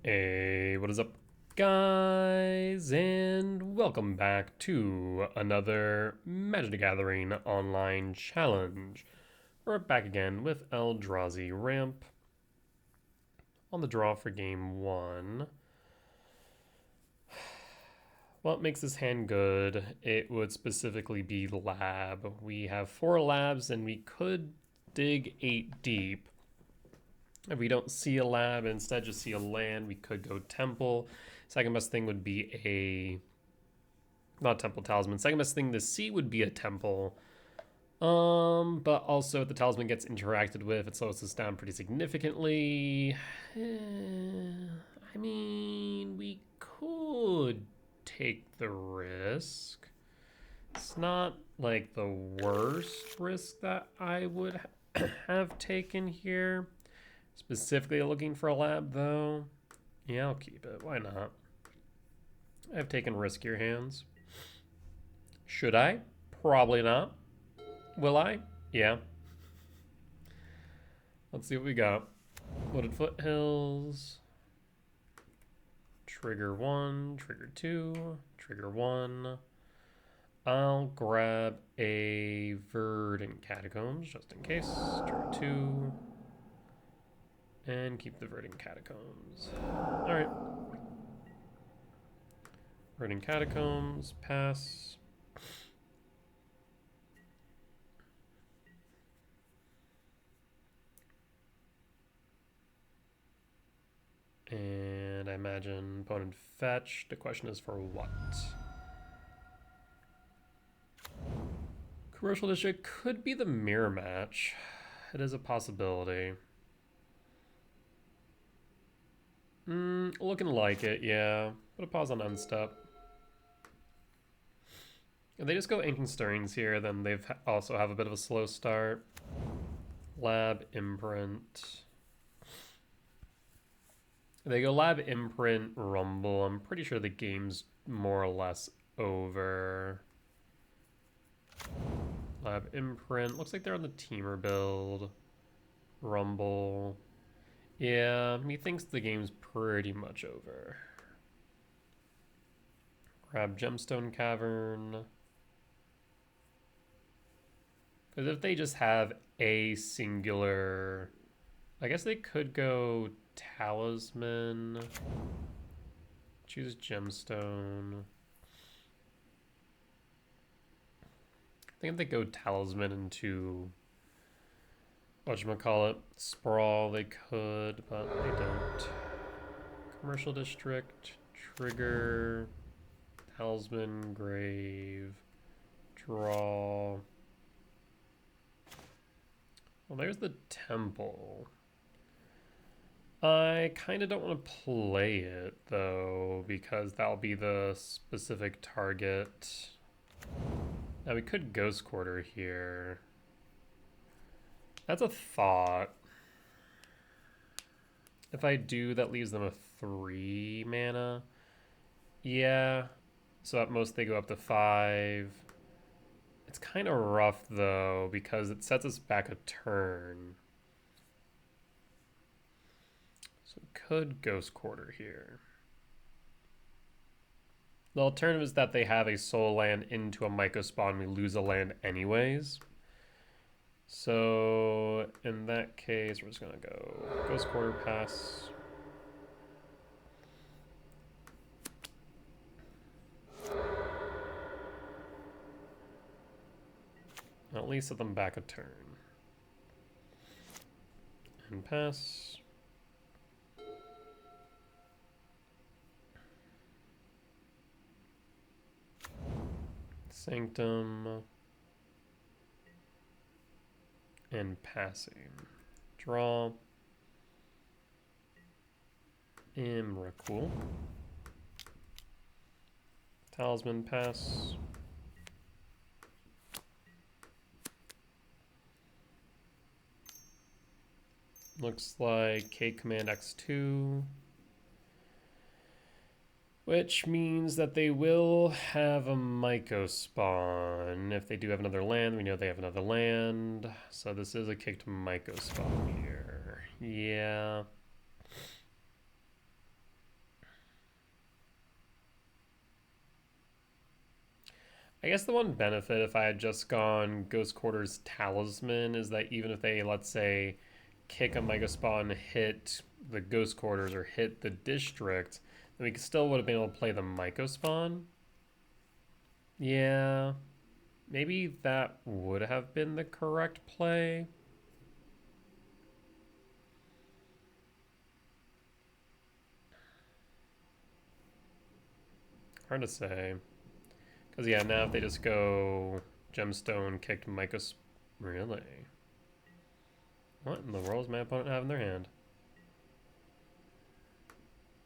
Hey, what is up, guys? And welcome back to another Magic the Gathering online challenge. We're back again with Eldrazi Ramp on the draw for game one. What makes this hand good? It would specifically be lab. We have 4 labs and we could dig 8 deep. If we don't see a lab and instead just see a land, we could go temple. Second best thing would be a... not temple talisman. Second best thing to see would be a temple. But also if the talisman gets interacted with, it slows us down pretty significantly. I mean, we could take the risk. It's not like the worst risk that I would have taken here. Specifically looking for a lab, though. Yeah, I'll keep it. Why not? I've taken riskier hands. Should I? Probably not. Will I? Yeah. Let's see what we got. Wooded Foothills. Trigger 1, trigger 2, trigger 1. I'll grab a Verdant Catacombs just in case. Trigger 2. And keep the Verdant Catacombs. Alright. Verdant Catacombs, pass. And I imagine opponent fetch. The question is for what? Commercial District could be the mirror match. It is a possibility. Looking like it, yeah. Put a pause on unstep. If they just go Ancient Stirrings here, then they've also have a bit of a slow start. Lab, Imprint. If they go Lab, Imprint, Rumble, I'm pretty sure the game's more or less over. Lab, Imprint. Looks like they're on the Teamer build. Rumble. Yeah, he thinks the game's pretty much over. Grab Gemstone Cavern. Because if they just have a singular... I guess they could go Talisman. Choose Gemstone. I think if they go Talisman into... whatchamacallit, Sprawl, they could, but they don't. Commercial District, Trigger, Talisman, Grave, Draw. Well, there's the Temple. I kind of don't want to play it, though, because that'll be the specific target. Now, we could Ghost Quarter here. That's a thought. If I do, that leaves them a 3 mana. Yeah. So at most they go up to 5. It's kind of rough, though, because it sets us back a turn. So we could Ghost Quarter here. The alternative is that they have a soul land into a Myco spawn. We lose a land anyways. So in that case, we're just gonna go Ghost Quarter, pass. At least set them back a turn. And pass. Sanctum. And passing. Draw. Imracul. Talisman, pass. Looks like K Command X2. Which means that they will have a Myco spawn. If they do have another land, we know they have another land. So this is a kicked Myco spawn here. Yeah. I guess the one benefit if I had just gone Ghost Quarters Talisman is that even if they, let's say, kick a Mega Spawn, hit the Ghost Quarters or hit the District, then we still would have been able to play the Myco Spawn. Yeah, maybe that would have been the correct play. Hard to say. Because, yeah, now if they just go Gemstone, kicked Myco... Really? What in the world does my opponent have in their hand?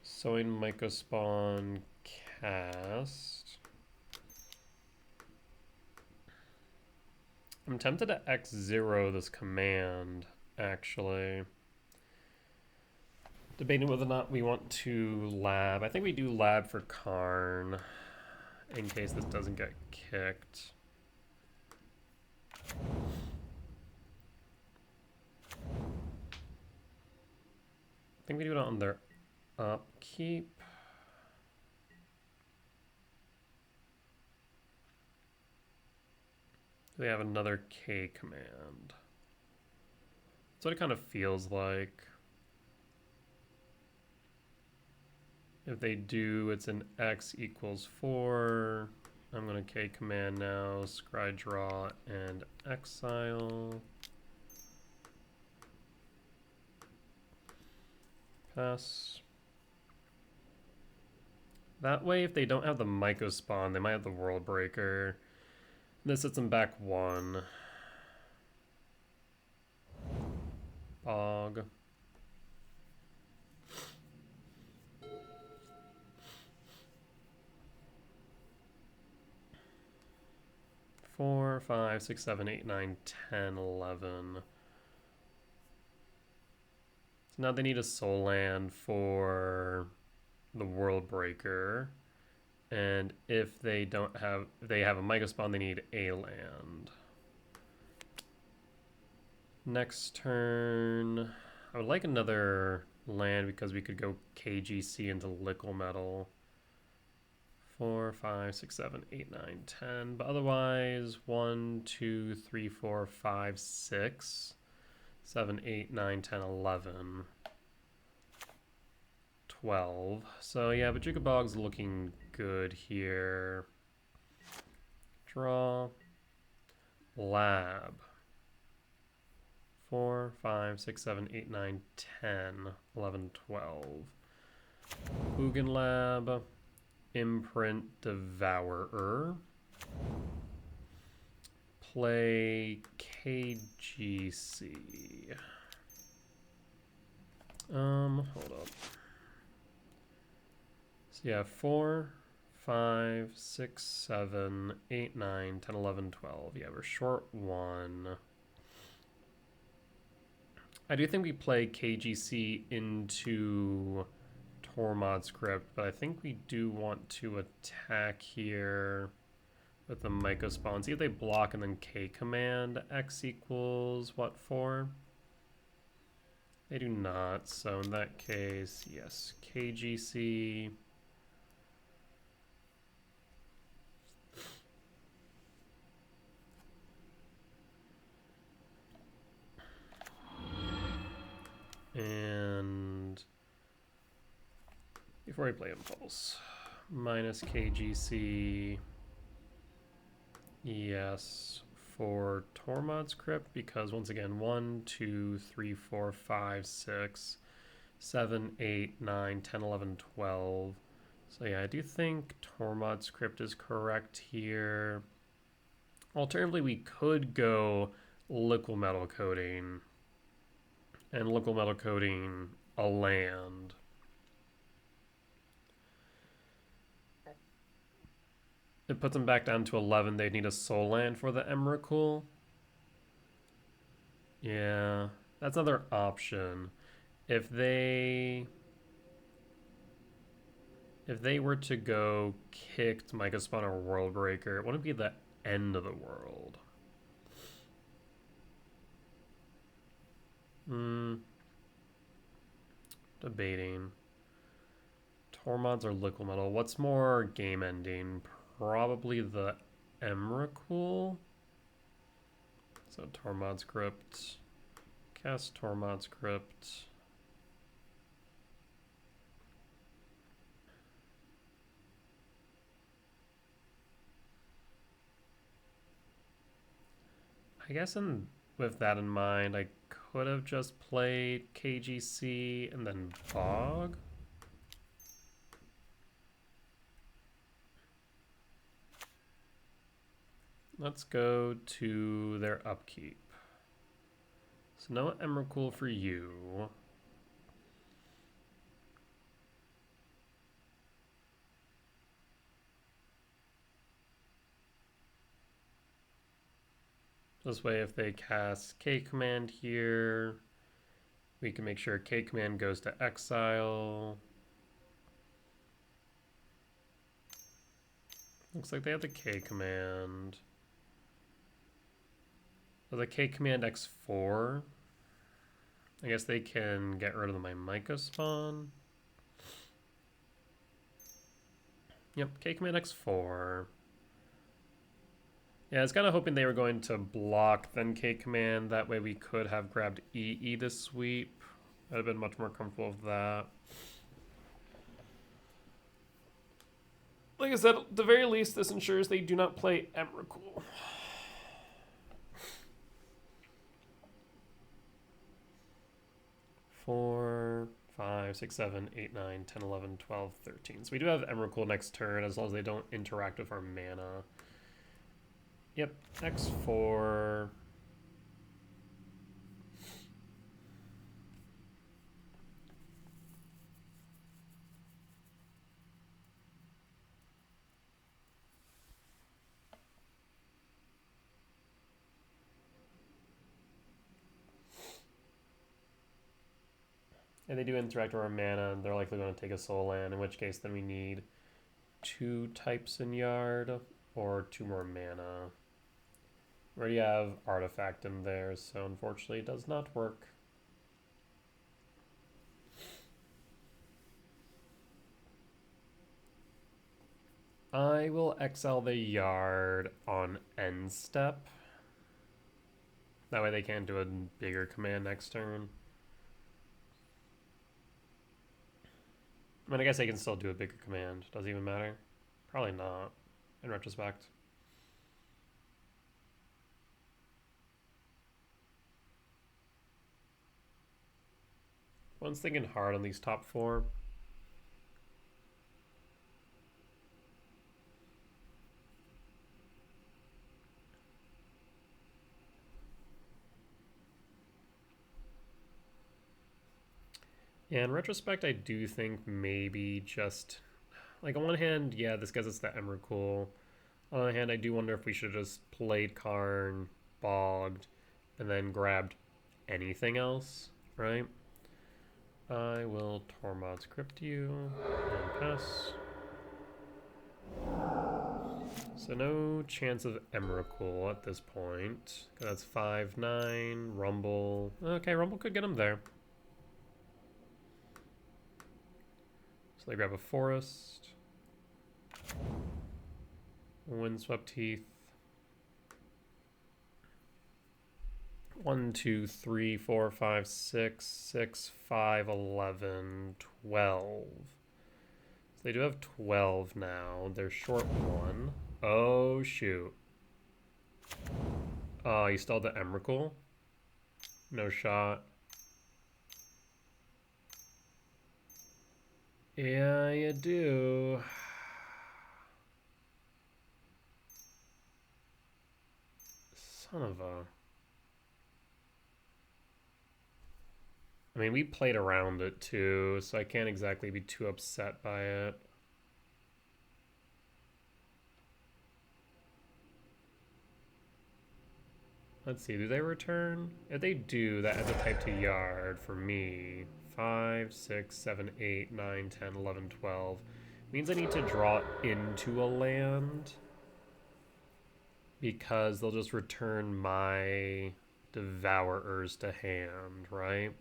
Sowing Myco Spawn, cast. I'm tempted to X0 this command, actually. Debating whether or not we want to lab. I think we do lab for Karn, in case this doesn't get kicked. I think we do it on their upkeep. They have another K command. That's what it kind of feels like. If they do, it's an X equals 4. I'm going to K command now, scry draw and exile. Pass. That way, if they don't have the Myco Spawn, they might have the World Breaker. This sets them back 1. Bog. Four, 5, 6, 7, 8, 9, 10, 11. So now they need a soul land for the World Breaker. And if they don't have, if they have a Myco Spawn, they need a land. Next turn, I would like another land because we could go KGC into Liquid Metal. 4, 5, 6, 7, 8, 9, 10. But otherwise, 1, 2, 3, 4, 5, 6, 7, 8, 9, 10, 11, 12. So yeah, but Bajuka Bog's looking good here. Draw. Lab. 4, 5, 6, 7, 8, 9, 10, 11, 12. Ugin Lab. Imprint Devourer. Play KGC. Hold up. So yeah, 4, 5, 6, 7, 8, 9, 10, 11, 12. Yeah, we're short 1. I do think we play KGC into Tormod's Crypt, but I think we do want to attack here with the Myco Spawn. See if they block and then K command. X equals what, 4? They do not, so in that case, yes, KGC. And before we play Impulse, minus KGC, yes, for Tormod's Crypt, because once again, 1, 2, 3, 4, 5, 6, 7, 8, 9, 10, 11, 12. So yeah, I do think Tormod's Crypt is correct here. Alternatively, we could go Liquid Metal Coating, and Liquid Metal Coating a land. It puts them back down to 11. They'd need a soul land for the Emrakul. Yeah, that's another option. If they were to go kicked Myco Spawn or World Breaker, it wouldn't be the end of the world. Debating. Tormods or Liquid Metal. What's more game ending? Probably the Emrakul. So Tormod's Crypt. Cast Tormod's Crypt. I guess with that in mind, I could have just played KGC and then Bog. Let's go to their upkeep. So no Emrakul for you. This way, if they cast K command here, we can make sure K command goes to exile. Looks like they have the K command. So the K command X4. I guess they can get rid of my Myco spawn. Yep, K command X4. Yeah, I was kind of hoping they were going to block then K command. That way we could have grabbed EE to sweep. I'd have been much more comfortable with that. Like I said, at the very least, this ensures they do not play Emrakul. Four, 5, 6, 7, 8, 9, 10, 11, 12, 13. So we do have Emrakul next turn as long as they don't interact with our mana. Yep, X4. And they do interact with our mana, and they're likely going to take a soul land, in which case then we need 2 types in yard or 2 more mana. We already have artifact in there, so unfortunately it does not work. I will exile the yard on end step. That way they can't do a bigger command next turn. I mean, I guess they can still do a bigger command. Does it even matter? Probably not, in retrospect. One's thinking hard on these top 4. Yeah, in retrospect, I do think maybe just... Like, on one hand, yeah, this gets us the Emrakul. On the other hand, I do wonder if we should have just played Karn, bogged, and then grabbed anything else, right? I will Tormod's Crypt you and pass. So no chance of Emrakul at this point. That's 5-9, Rumble. Okay, Rumble could get him there. So they grab a Forest. Windswept Heath. 1, 2, 3, 4, 5, 6, 6, 5, 11, 12. So they do have 12 now. They're short 1. Oh, shoot. Oh, you stole the Emrakul? No shot. Yeah, you do. Son of a... I mean, we played around it too, so I can't exactly be too upset by it. Let's see, do they return? If they do, that adds a type to yard for me. 5, 6, 7, 8, 9, 10, 11, 12. Means I need to draw into a land. Because they'll just return my Devourers to hand, right?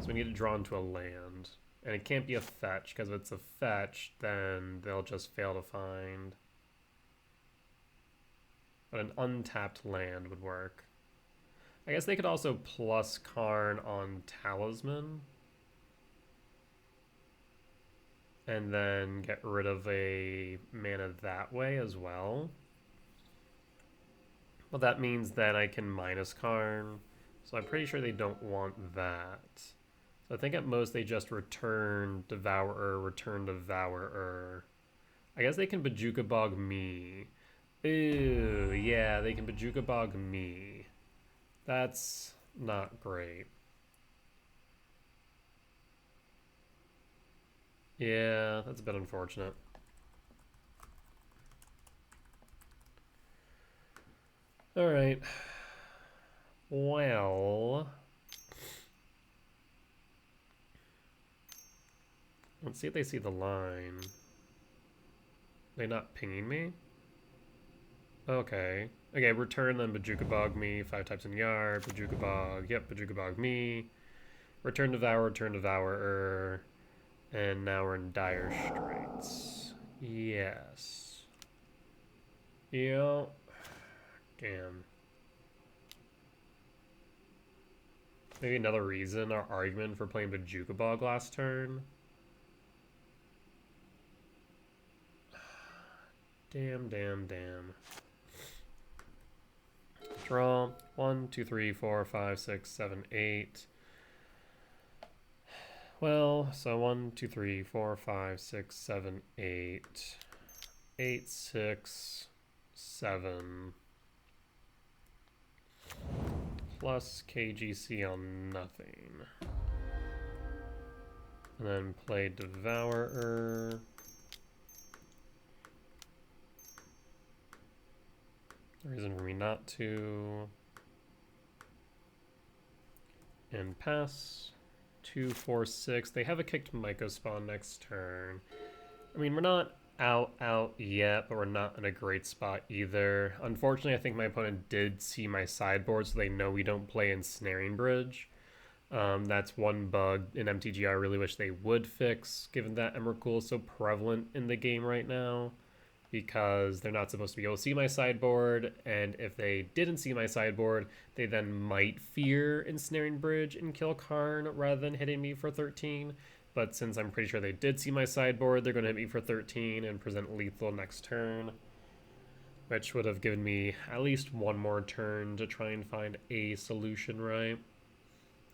So we need to draw into a land. And it can't be a fetch, because if it's a fetch, then they'll just fail to find. but an untapped land would work. I guess they could also plus Karn on Talisman. And then get rid of a mana that way as well. Well, that means that I can minus Karn. So I'm pretty sure they don't want that. So I think at most they just return Devourer. I guess they can Bojuka Bog me. Ooh, yeah, they can Bojuka Bog me. That's not great. Yeah, that's a bit unfortunate. All right. Well, let's see if they see the line. They're not pinging me? Okay. Okay, return then Bojuka Bog me, 5 types in yard, Bojuka Bog, yep, Bojuka Bog me. Return Devourer. And now we're in dire straits. Yes. Yep. Damn. Maybe another reason, our argument for playing Bojuka Bog last turn. Damn. Draw. 1, 2, 3, 4, 5, 6, 7, 8. Well, so 1, 2, 3, 4, 5, 6, 7, 8. 8, 6, 7. Plus KGC on nothing. And then play Devourer. Reason for me not to. And pass. 2, 4, 6. They have a kicked Myco spawn next turn. I mean, we're not out yet, but we're not in a great spot either. Unfortunately, I think my opponent did see my sideboard, so they know we don't play Ensnaring Bridge. That's one bug in MTGO I really wish they would fix, given that Emrakul is so prevalent in the game right now, because they're not supposed to be able to see my sideboard, and if they didn't see my sideboard, they then might fear Ensnaring Bridge and kill Karn rather than hitting me for 13. But since I'm pretty sure they did see my sideboard, they're going to hit me for 13 and present lethal next turn, which would have given me at least one more turn to try and find a solution, right?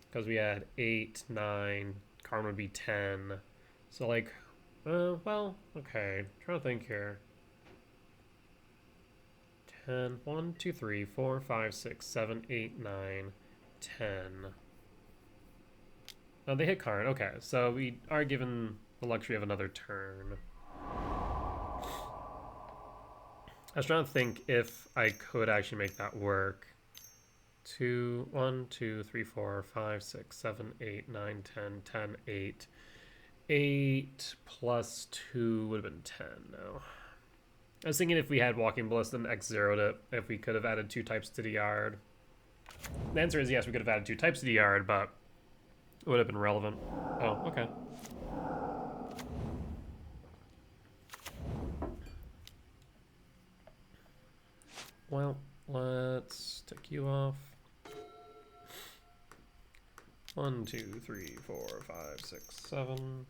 Because we had 8, 9, Karn would be 10. So like, well, okay, trying to think here. 10, 1, 2, 3, 4, 5, 6, 7, 8, 9, 10. Oh, they hit Karn. Okay, so we are given the luxury of another turn. I was trying to think if I could actually make that work. 1, 2, 3, 4, 5, 6, 7, 8, 9, 10, 10, 8. 8 plus 2 would have been 10, no. I was thinking if we had Walking Ballista and X-Zero'd it, if we could have added 2 types to the yard. The answer is yes, we could have added 2 types to the yard, but it would have been relevant. Oh, okay. Well, let's tick you off. 1, 2, 3, 4, 5, 6, 7.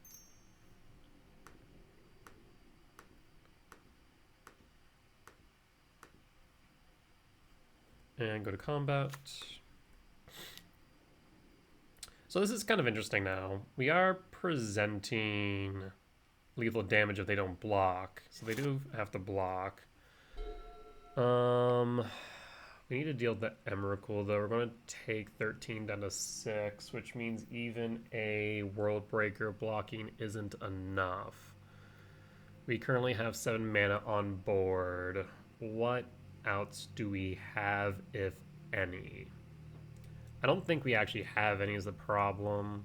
And go to combat. So this is kind of interesting now. We are presenting lethal damage if they don't block. So they do have to block. We need to deal with the Emrakul though. We're going to take 13 down to 6, which means even a World Breaker blocking isn't enough. We currently have 7 mana on board. What outs do we have, if any? I don't think we actually have any is the problem.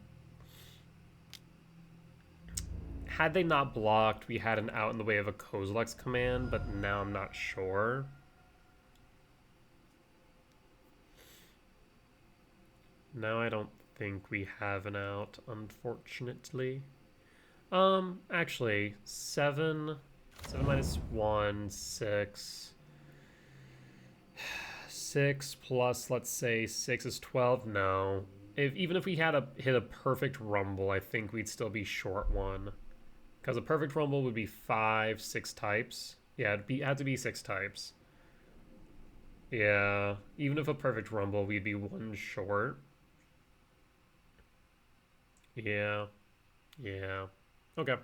Had they not blocked, we had an out in the way of a Kozilek's command, but now I'm not sure. Now I don't think we have an out, unfortunately. Actually, 7 minus 1, 6. 6 plus, let's say, 6 is 12. No. Even if we had hit a perfect rumble, I think we'd still be short one. Because a perfect rumble would be 5, 6 types. Yeah, it had to be 6 types. Yeah, even if a perfect rumble, we'd be 1 short. Yeah. Yeah. Okay.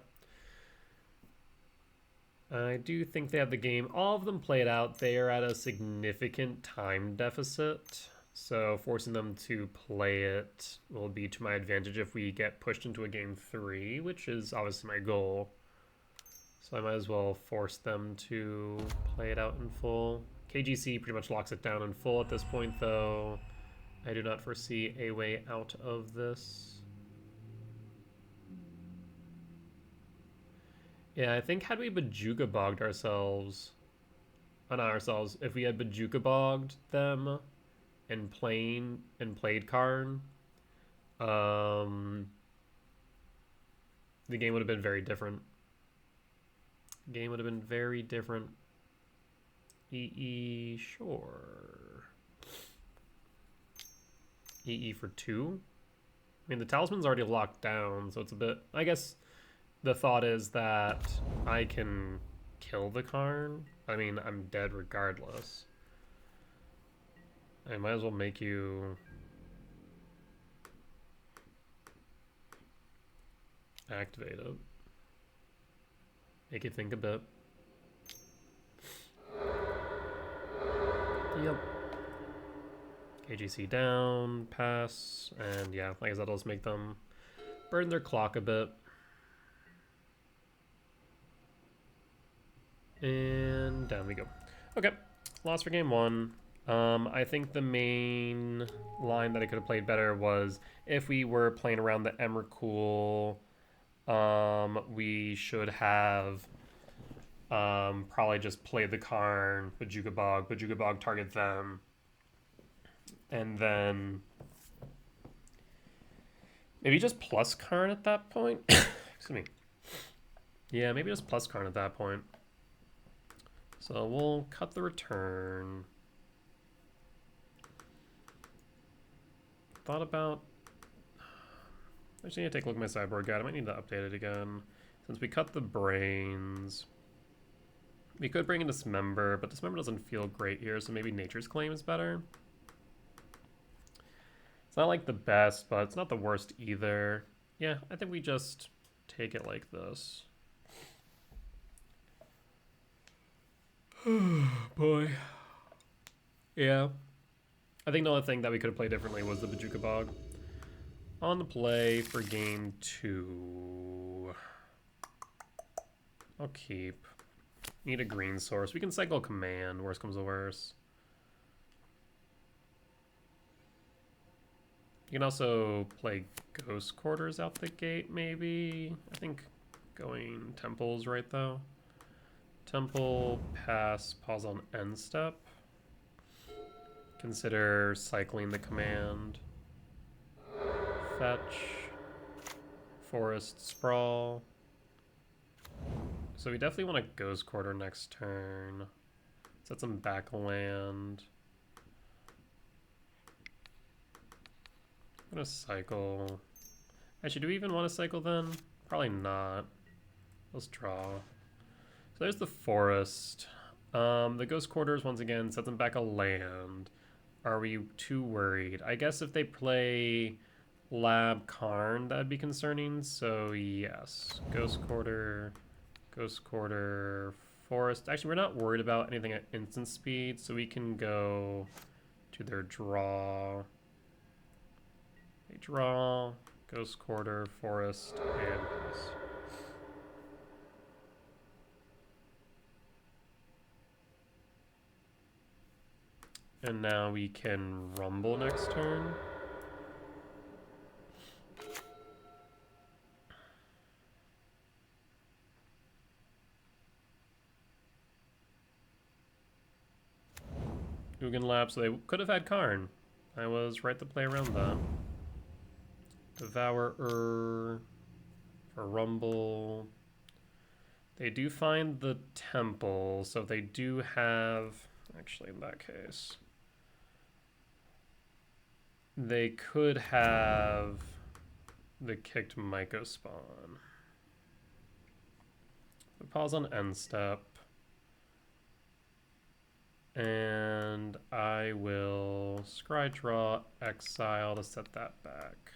I do think they have the game. All of them played out. They are at a significant time deficit. So forcing them to play it will be to my advantage if we get pushed into a game 3, which is obviously my goal. So I might as well force them to play it out in full. KGC pretty much locks it down in full at this point, though. I do not foresee a way out of this. Yeah, I think had we Bajuka bogged ourselves, not ourselves, if we had Bajuka bogged them and played Karn, the game would have been very different. Game would have been very different. EE, sure. EE for 2? I mean, the talisman's already locked down, so it's a bit... I guess the thought is that I can kill the Karn. I mean, I'm dead regardless. I might as well make you... activate it. Make you think a bit. Yep. KGC down, pass, and yeah, I guess that'll just make them burn their clock a bit. And down we go. Okay, lost for game 1. I think the main line that I could have played better was if we were playing around the Emrakul, we should have probably just played the Karn, Bajuka Bog target them, and then maybe just plus Karn at that point. Excuse me. Yeah, maybe just plus Karn at that point. So we'll cut the return. Thought about... I just need to take a look at my sideboard guide. I might need to update it again. Since we cut the brains, we could bring in Dismember, but Dismember doesn't feel great here, so maybe Nature's Claim is better. It's not like the best, but it's not the worst either. Yeah, I think we just take it like this. Boy. Yeah. I think the only thing that we could have played differently was the Bajuka Bog. On the play for game 2. I'll keep. Need a green source. We can cycle command, worst comes to worst. You can also play Ghost Quarters out the gate, maybe. I think going Temple's right, though. Temple, pass, pause on end step. Consider cycling the command. Fetch. Forest, Sprawl. So we definitely want a Ghost Quarter next turn. Set some back land. I'm gonna cycle. Actually, do we even want to cycle then? Probably not. Let's draw. So there's the forest. The Ghost Quarters, once again, sets them back a land. Are we too worried? I guess if they play Lab Karn, that'd be concerning. So yes, Ghost Quarter, Forest. Actually, we're not worried about anything at instant speed, so we can go to their draw. They draw, Ghost Quarter, Forest, and pass. And now we can rumble next turn. Ugin Lap, so they could have had Karn. I was right to play around that. Devourer for rumble. They do find the temple, so they do have... Actually, in that case... They could have the kicked Myco spawn. We pause on end step. And I will scry draw exile to set that back.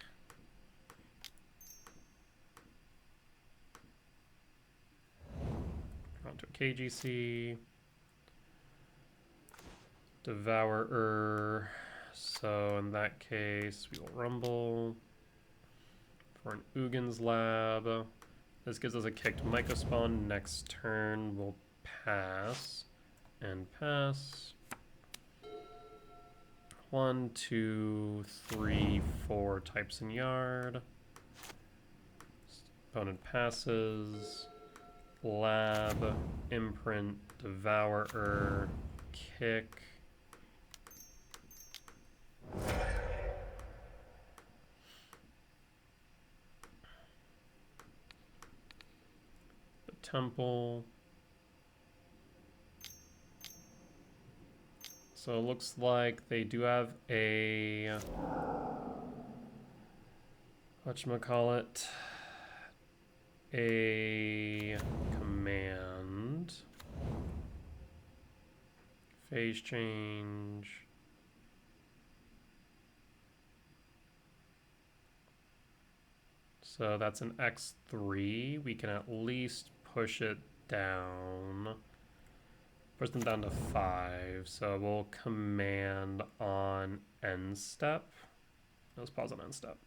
Onto a KGC. Devourer. So in that case, we will rumble for an Ugin's Lab. This gives us a kicked Myco spawn. Next turn, we'll pass and pass. 1, 2, 3, 4 types in yard. Opponent passes. Lab, imprint, devourer, kick. The temple. So it looks like they do have a whatchamacallit, a command, phase change, so that's an X3. We can at least push it down. Push them down to 5, so we'll command on end step. Let's pause on end step.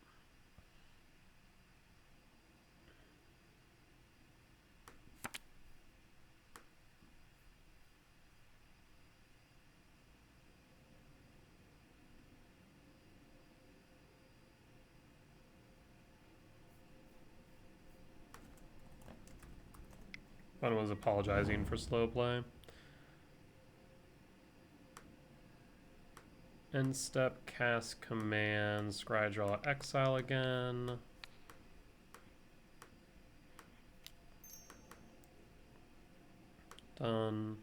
One was apologizing for slow play. End step, cast command, scry draw exile again. Done.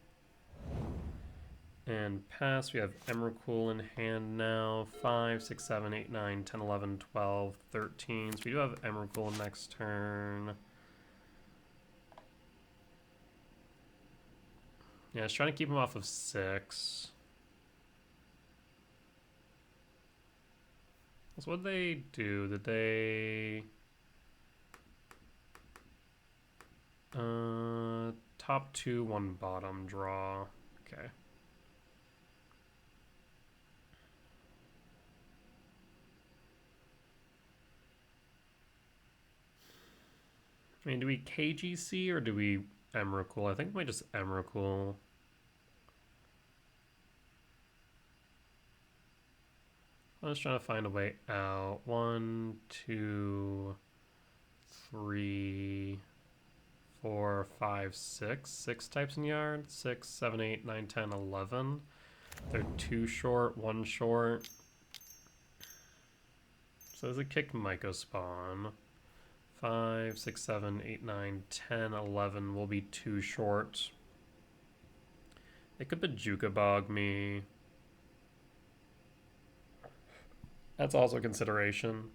And pass, we have Emrakul in hand now. 5, 6, 7, 8, 9, 10, 11, 12, 13. So we do have Emrakul next turn. Yeah, it's trying to keep him off of 6. So what did they do? Did they... top 2, 1 bottom draw. Okay. I mean, do we KGC or do we Emrakul? I think we might just Emrakul. I'm just trying to find a way out. 1, 2, 3, 4, 5, 6. 6 types in yard. 6, 7, 8, 9, 10, 11. They're 2 short, 1 short. So there's a kicked Myco spawn. 5, 6, 7, 8, 9, 10, 11 will be 2 short. They could Bajuka Bog me. That's also a consideration.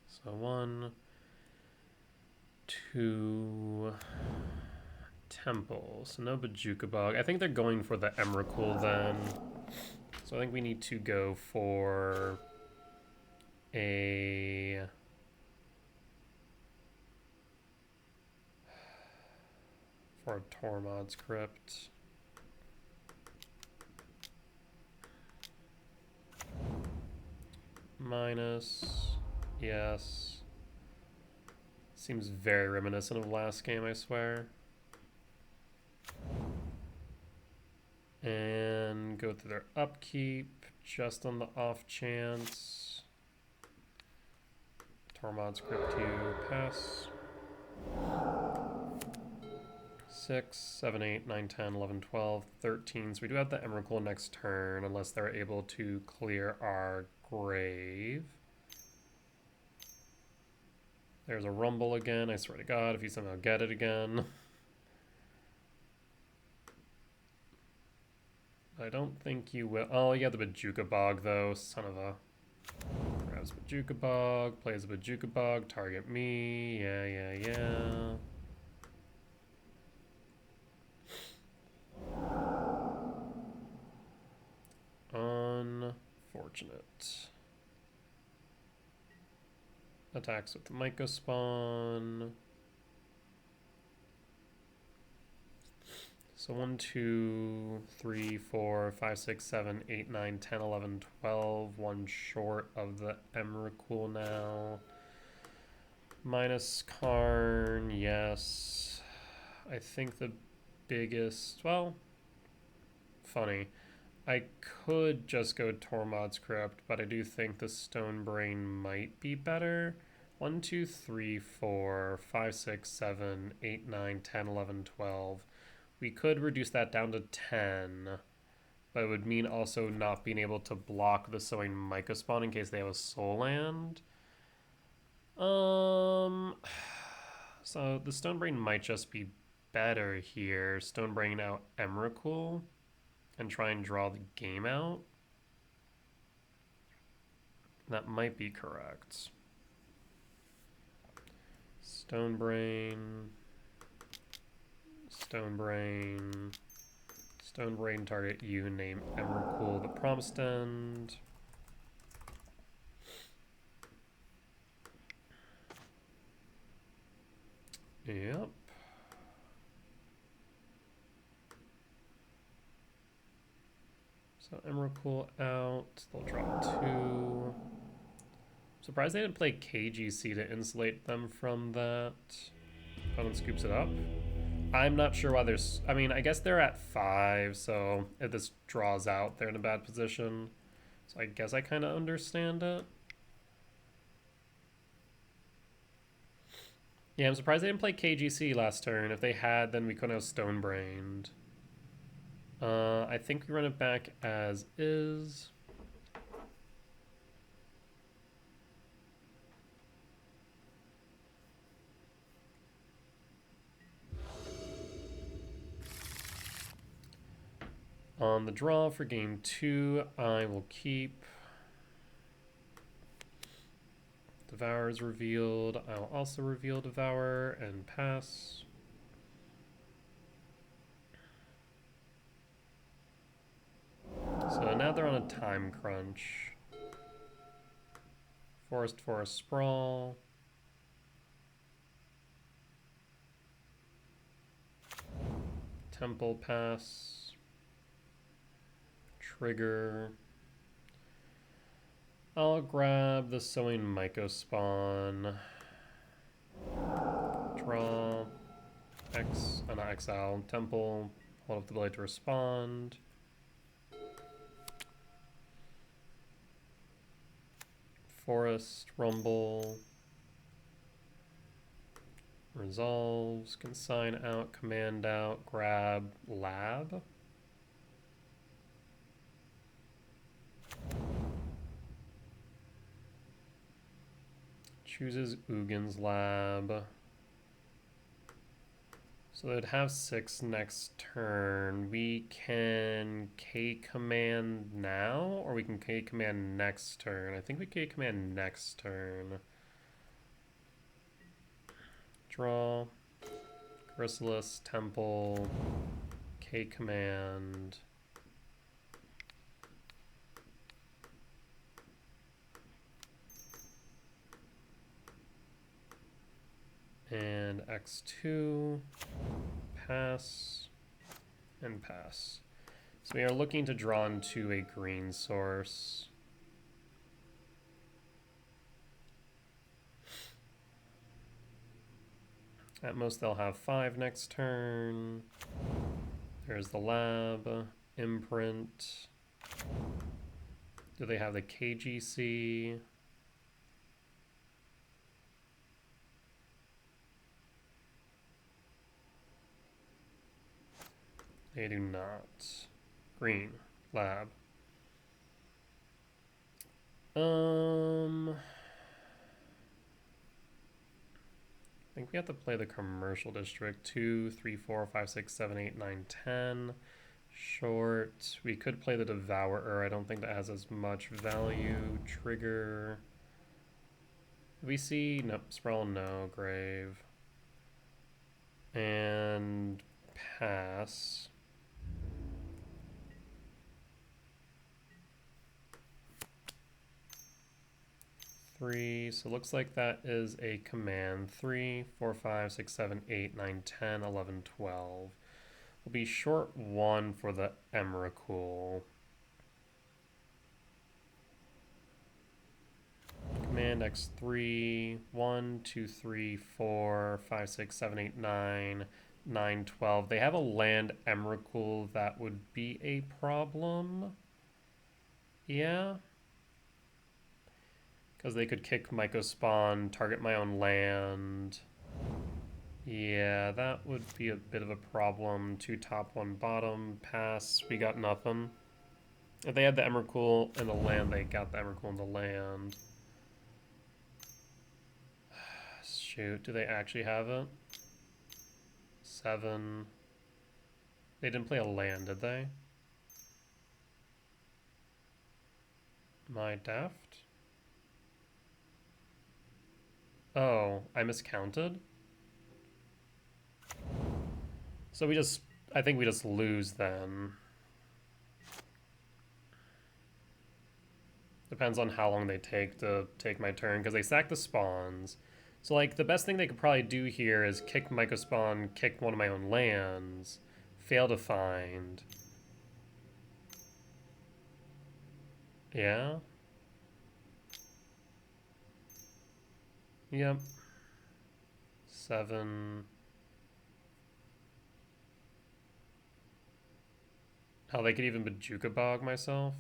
So 1, 2, temple. So no Bajuka Bog. I think they're going for the Emrakul then. So I think we need to go for a... for a Tormod's Crypt. Minus, yes. Seems very reminiscent of last game, I swear. And go through their upkeep, just on the off chance. Tormod's Crypt to pass. 6, 7, 8, 9, 10, 11, 12, 13. So we do have the Emrakul next turn, unless they're able to clear our grave. There's a rumble again. I swear to God, if you somehow get it again. I don't think you will. Oh, you got the Bajuka Bog, though. Son of a... Grabs Bajuka Bog, plays a Bajuka Bog, target me. Yeah. Unfortunate. Attacks with the Myco Spawn. So 1, 2, 3, 4, 5, 6, 7, 8, 9, 10, 11, 12. One short of the Emrakul now. Minus Karn, yes. I think the biggest, well, funny. I could just go Tormod's Crypt, but I do think the Stone Brain might be better. 1, 2, 3, 4, 5, 6, 7, 8, 9, 10, 11, 12. We could reduce that down to 10, but it would mean also not being able to block the Sowing Myco Spawn in case they have a Soul Land. So the Stone Brain might just be better here. Stone Brain out Emrakul and try and draw the game out. That might be correct. Stone Brain, target you, name Emrakul the Promised End. Yep. So Emrakul out, they'll draw 2. Surprised they didn't play KGC to insulate them from that. Opponent scoops it up. I'm not sure why there's... I mean, I guess they're at 5, so if this draws out, they're in a bad position. So I guess I kind of understand it. Yeah, I'm surprised they didn't play KGC last turn. If they had, then we couldn't have Stone-Brained. I think we run it back as is. On the draw for game 2, I will keep. Devour is revealed. I will also reveal Devour and pass. So now they're on a time crunch. Forest Sprawl. Temple pass. Trigger. I'll grab the Sowing Myco Spawn. Draw. Not exile. Temple. Hold up the blade to respond. Forest. Rumble. Resolves. Consign out. Command out. Grab. Lab. Chooses Ugin's Lab. So they'd have 6 next turn. We can K-Command now, or we can K-Command next turn. I think we K-Command next turn. Draw. Chrysalis, Temple, K-Command. And X2, pass, and pass. So we are looking to draw into a green source. At most they'll have 5 next turn. There's the lab, imprint. Do they have the KGC? They do not. Green. Lab. I think we have to play the commercial district. 2, 3, 4, 5, 6, 7, 8, 9, 10. Short. We could play the Devourer. I don't think that has as much value. Trigger. We see... Nope. Sprawl, no. Grave. And pass. Three. So looks like that is a command. 3, 4, 5, 6, 7, 8, 9, 10, 11, 12. We'll be short 1 for the Emrakul. Command X3, 1, 2, 3, 4, 5, 6, 7, 8, 9, 9, 12. They have a land Emrakul that would be a problem. Yeah. Because they could kick Mycospawn, target my own land. Yeah, that would be a bit of a problem. 2 top, 1 bottom, pass. We got nothing. If they had the Emrakul and the land, they got the Emrakul and the land. Shoot, do they actually have it? 7. They didn't play a land, did they? Am I daft? Oh, I miscounted? So I think we just lose then. Depends on how long they take to take my turn, because they sack the spawns. So, like, the best thing they could probably do here is kick Mycospawn, kick one of my own lands, fail to find. Yeah? Yep. 7. Oh, they could even Bajuka Bog myself.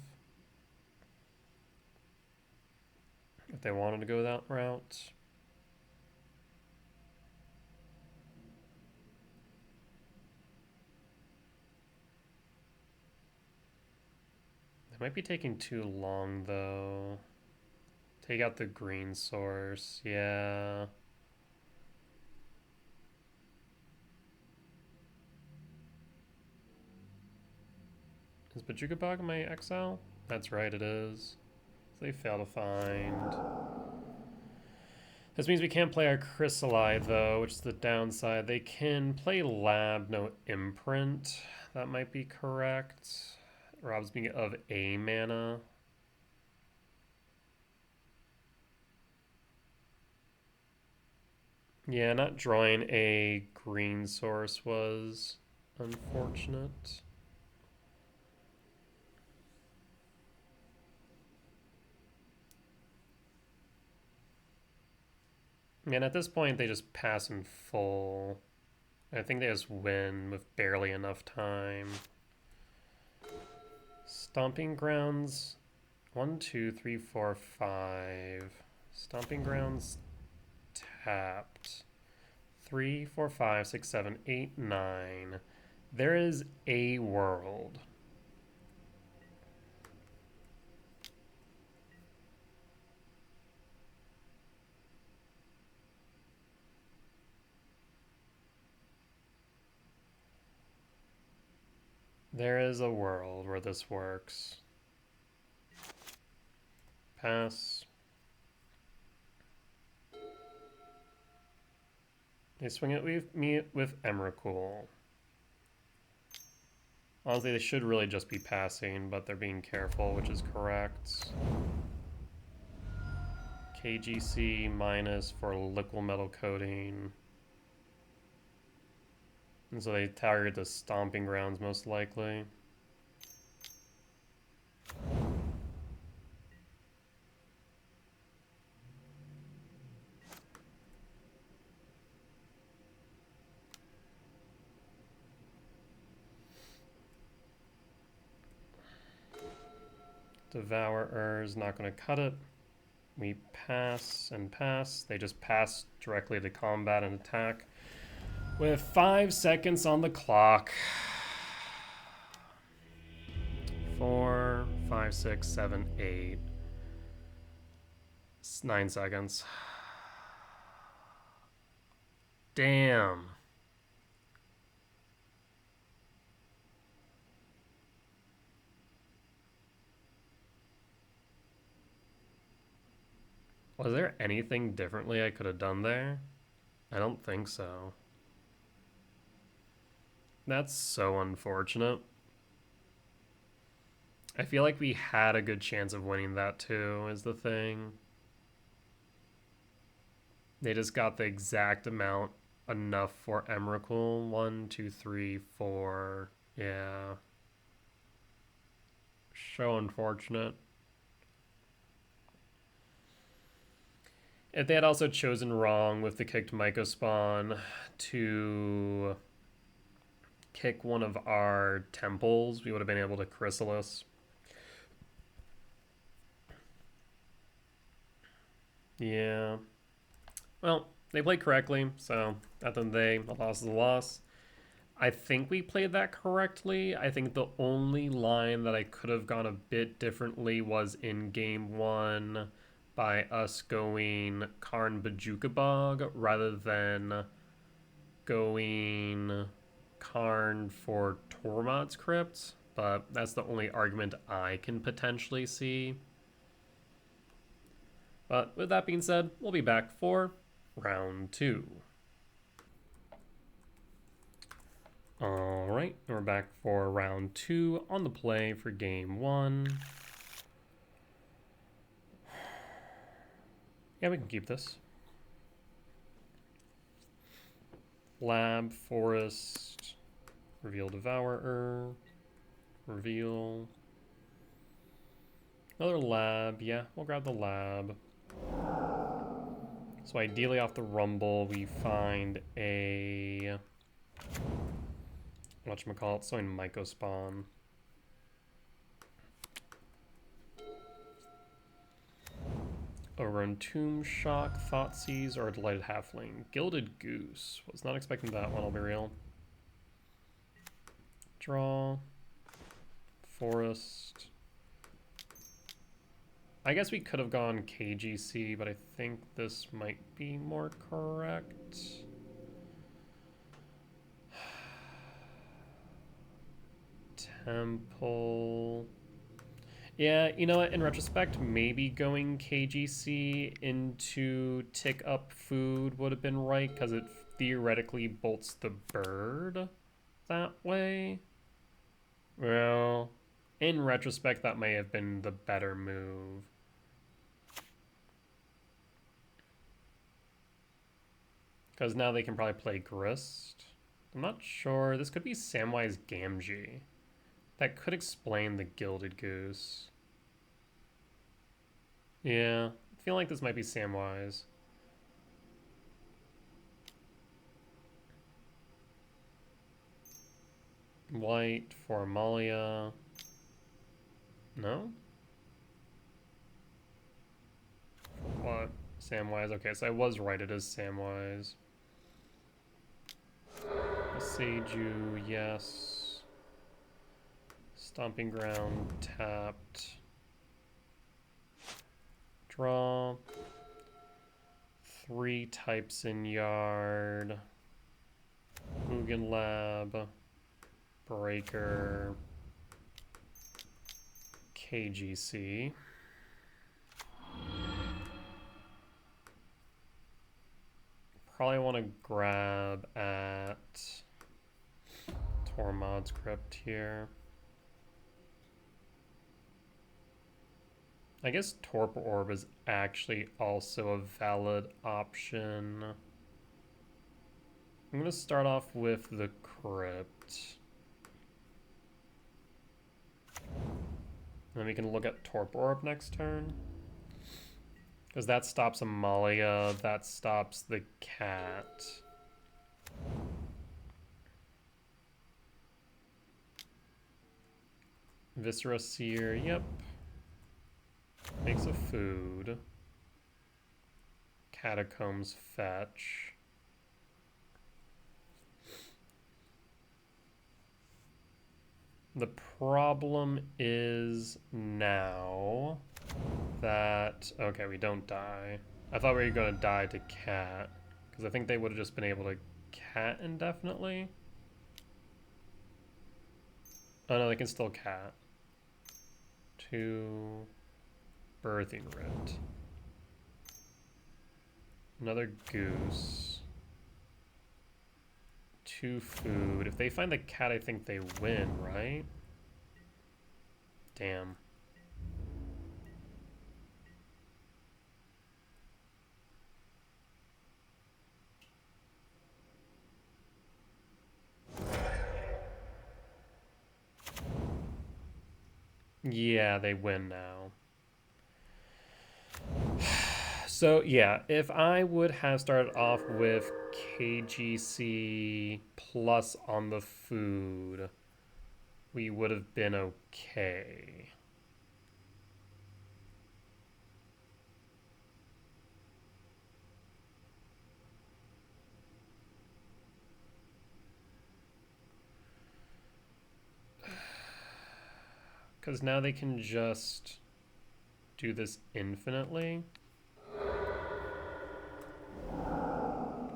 If they wanted to go that route. They might be taking too long, though. Take out the green source, yeah. Is Bajuka Bog my exile? That's right, it is. So they fail to find. This means we can't play our Chrysalide, though, which is the downside. They can play Lab, no Imprint. That might be correct. Robs me of a mana. Yeah, not drawing a green source was unfortunate. Man, at this point, they just pass in full. I think they just win with barely enough time. Stomping Grounds. 1, 2, 3, 4, 5. Stomping Grounds tapped. 3, 4, 5, 6, 7, 8, 9. There is a world. There is a world where this works. Pass. They swing it with me with Emrakul. Honestly, they should really just be passing, but they're being careful, which is correct. KGC minus for liquid metal coating. And so they target the Stomping Grounds most likely. Devourer is not going to cut it. We pass and pass. They just pass directly to combat and attack. With 5 seconds on the clock. 4, 5, 6, 7, 8. 9 seconds. Damn. Was there anything differently I could have done there? I don't think so. That's so unfortunate. I feel like we had a good chance of winning that too, is the thing. They just got the exact amount enough for Emrakul. 1, 2, 3, 4. Yeah. So unfortunate. If they had also chosen wrong with the kicked Mycospawn to kick one of our temples, we would have been able to Chrysalis. Yeah. Well, they played correctly, so at the end of the day, a loss is a loss. I think we played that correctly. I think the only line that I could have gone a bit differently was in game one by us going Karn Bajukabog rather than going Karn for Tormod's Crypt, but that's the only argument I can potentially see. But with that being said, we'll be back for round 2. Alright, we're back for round 2 on the play for game 1. Yeah, we can keep this. Lab, Forest, Reveal Devourer, Reveal. Another Lab, yeah, we'll grab the Lab. So ideally off the Rumble, we find a... whatchamacallit, so in Mycospawn. Over in Tomb Shock, Thoughtseize, or a Delighted Halfling. Gilded Goose. Was not expecting that one, I'll be real. Draw. Forest. I guess we could have gone KGC, but I think this might be more correct. Temple. Yeah, you know what? In retrospect, maybe going KGC into tick up food would have been right because it theoretically bolts the bird that way. Well, in retrospect, that may have been the better move. Because now they can probably play Grist. I'm not sure. This could be Samwise Gamgee. That could explain the Gilded Goose. Yeah, I feel like this might be Samwise. White for Amalia. No? What? Samwise. Okay, so I was right. It is Samwise. Seiju, yes. Stomping Ground, tapped. Draw. 3 types in yard. Mugen Lab. Breaker. KGC. Probably want to grab at Tormod's Crypt here. I guess Torpor Orb is actually also a valid option. I'm going to start off with the Crypt. And then we can look at Torpor Orb next turn. Because that stops Amalia, that stops the cat. Viscera Seer, yep. Makes a food. Catacombs fetch. The problem is now that... okay, we don't die. I thought we were going to die to cat. Because I think they would have just been able to cat indefinitely. Oh no, they can still cat. 2... Birthing Rift. Another goose. 2 food. If they find the cat, I think they win, right? Damn. Yeah, they win now. So, yeah, if I would have started off with KGC plus on the food, we would have been okay. Because now they can just do this infinitely.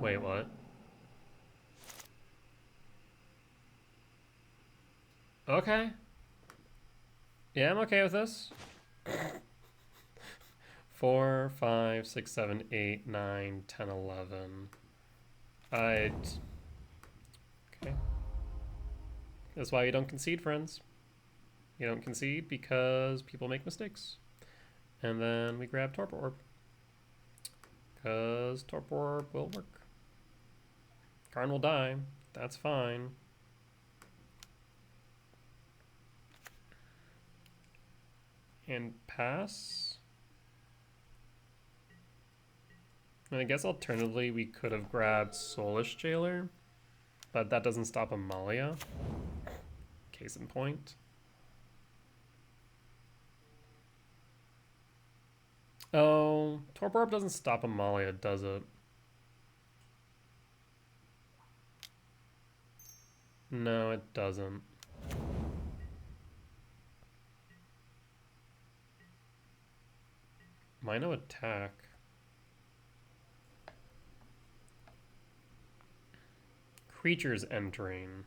Wait, what? Okay. Yeah, I'm okay with this. 4, 5, 6, 7, 8, 9, 10, 11. Okay. That's why you don't concede, friends. You don't concede because people make mistakes. And then we grab Torpor Orb. Because Torpor Orb will work. Karn will die. That's fine. And pass. And I guess alternatively we could have grabbed Soulish Jailer, but that doesn't stop Amalia. Case in point. Oh, Torpor Orb doesn't stop Amalia, does it? No, it doesn't. Mino attack. Creatures entering.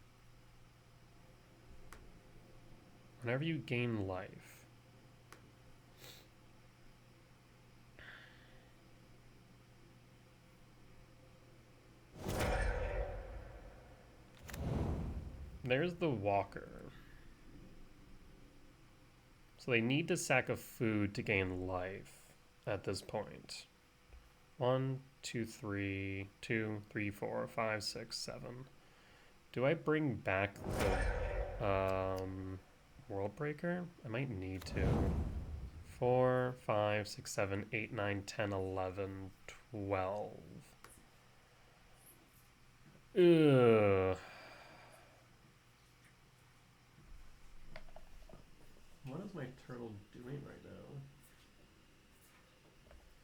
Whenever you gain life. There's the walker. So they need to sack a food to gain life at this point. 1, 2, 3, 2, 3, 4, 5, 6, 7. Do I bring back the World Breaker? I might need to. 4, 5, 6, 7, 8, 9, 10, 11, 12. Ugh. What is my turtle doing right now?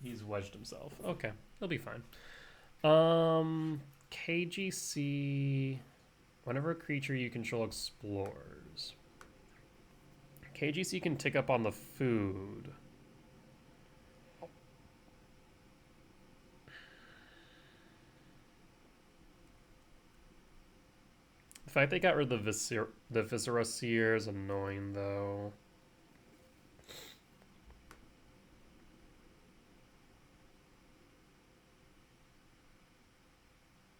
He's wedged himself. Okay, he'll be fine. KGC. Whenever a creature you control explores. KGC can tick up on the food. The fact they got rid of the Viscera Seer is annoying, though.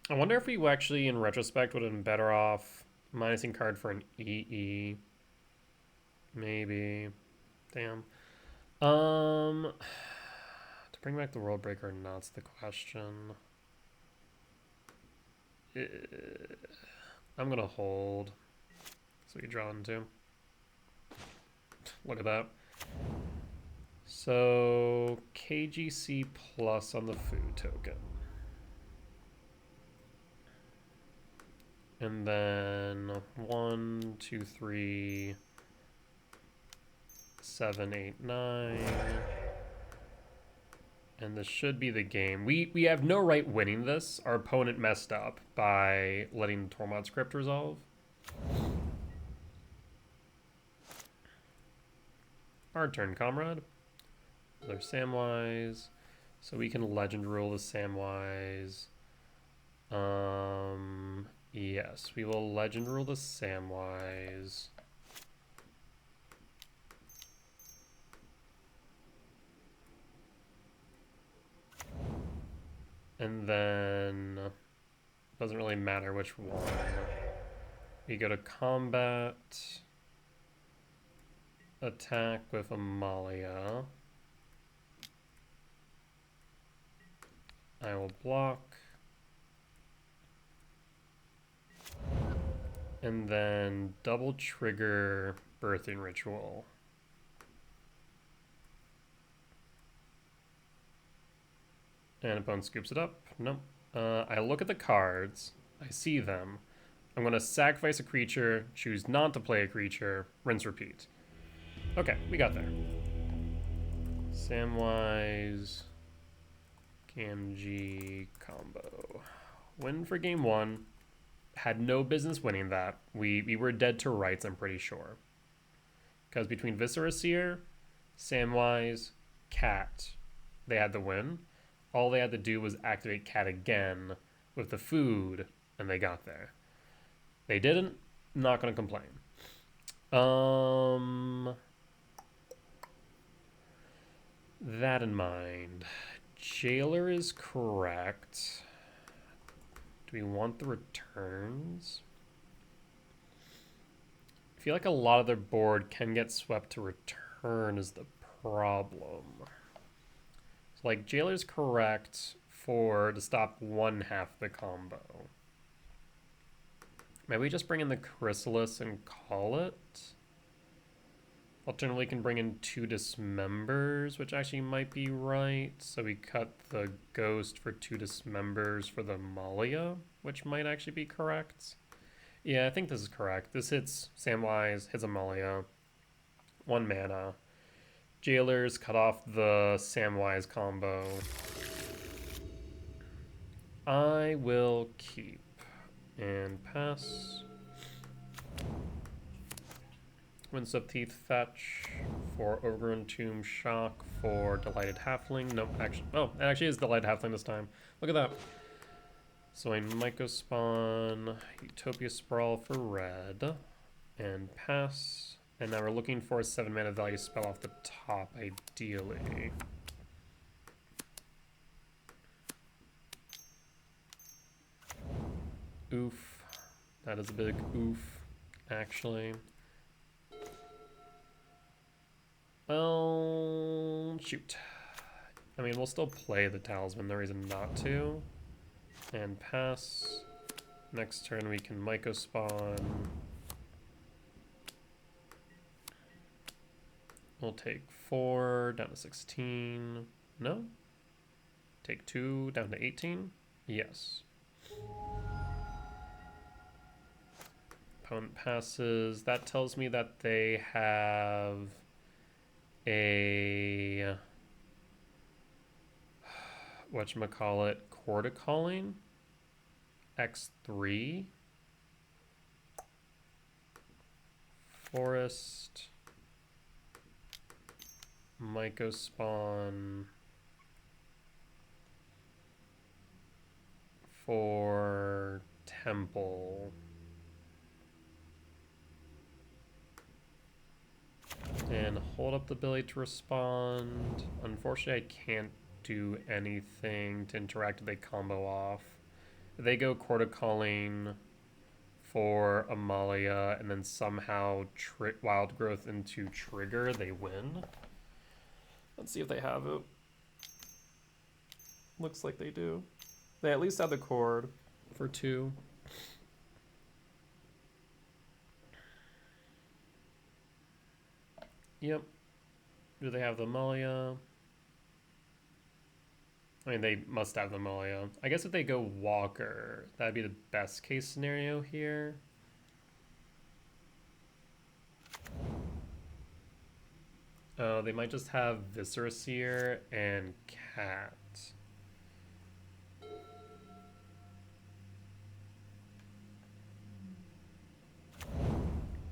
I wonder if we actually, in retrospect, would have been better off minusing card for an EE. Maybe. Damn. To bring back the World Breaker or not's the question. I'm gonna hold. So we draw into. Look at that. So KGC plus on the food token. And then 1, 2, 3, 7, 8, 9. And this should be the game. We have no right winning this. Our opponent messed up by letting Tormod's Script resolve. Our turn, comrade. There's Samwise. So we can Legend Rule the Samwise. Yes, we will Legend Rule the Samwise. And then doesn't really matter which one. We go to combat, attack with Amalia. I will block. And then double trigger Birthing Ritual. And opponent scoops it up. Nope. I look at the cards. I see them. I'm going to sacrifice a creature, choose not to play a creature, rinse, repeat. Okay, we got there. Samwise, Gamgee combo. Win for game one. Had no business winning that. We were dead to rights, I'm pretty sure. Because between Viscera Seer, Samwise, Cat, they had the win. All they had to do was activate Cat again with the food, and they got there. They didn't. Not going to complain. That in mind, Jailer is correct. Do we want the returns? I feel like a lot of their board can get swept to return is the problem. So like Jailer's correct to stop one half the combo. Maybe we just bring in the Chrysalis and call it. Alternatively, we can bring in 2 Dismembers, which actually might be right. So we cut the Ghost for 2 Dismembers for the Malia, which might actually be correct. Yeah, I think this is correct. This hits Samwise, hits Amalia. 1 mana. Jailers cut off the Samwise combo. I will keep and pass. Winds of Teeth fetch for Overgrown Tomb, shock for Delighted Halfling. Nope, actually, oh, it actually is Delighted Halfling this time. Look at that. So a Mycospawn, Utopia Sprawl for red, and pass. And now we're looking for a 7 mana value spell off the top, ideally. Oof. That is a big oof, actually. Well, shoot. I mean, we'll still play the Talisman, no reason not to. And pass. Next turn we can Mycospawn. We'll take 4 down to 16. No? Take 2 down to 18? Yes. Opponent passes. That tells me that they have a whatchamacallit, Corticaling X3 Forest Mycospawn for Temple. And hold up the ability to respond. Unfortunately, I can't do anything to interact with a combo off. If they go Corticaling for Amalia and then somehow Wild Growth into trigger, they win. Let's see if they have it. Looks like they do. They at least have the cord for 2. Yep. Do they have the Malia? I mean, they must have the Malia. I guess if they go Walker, that'd be the best case scenario here. Oh, they might just have Viscera Seer and Cat.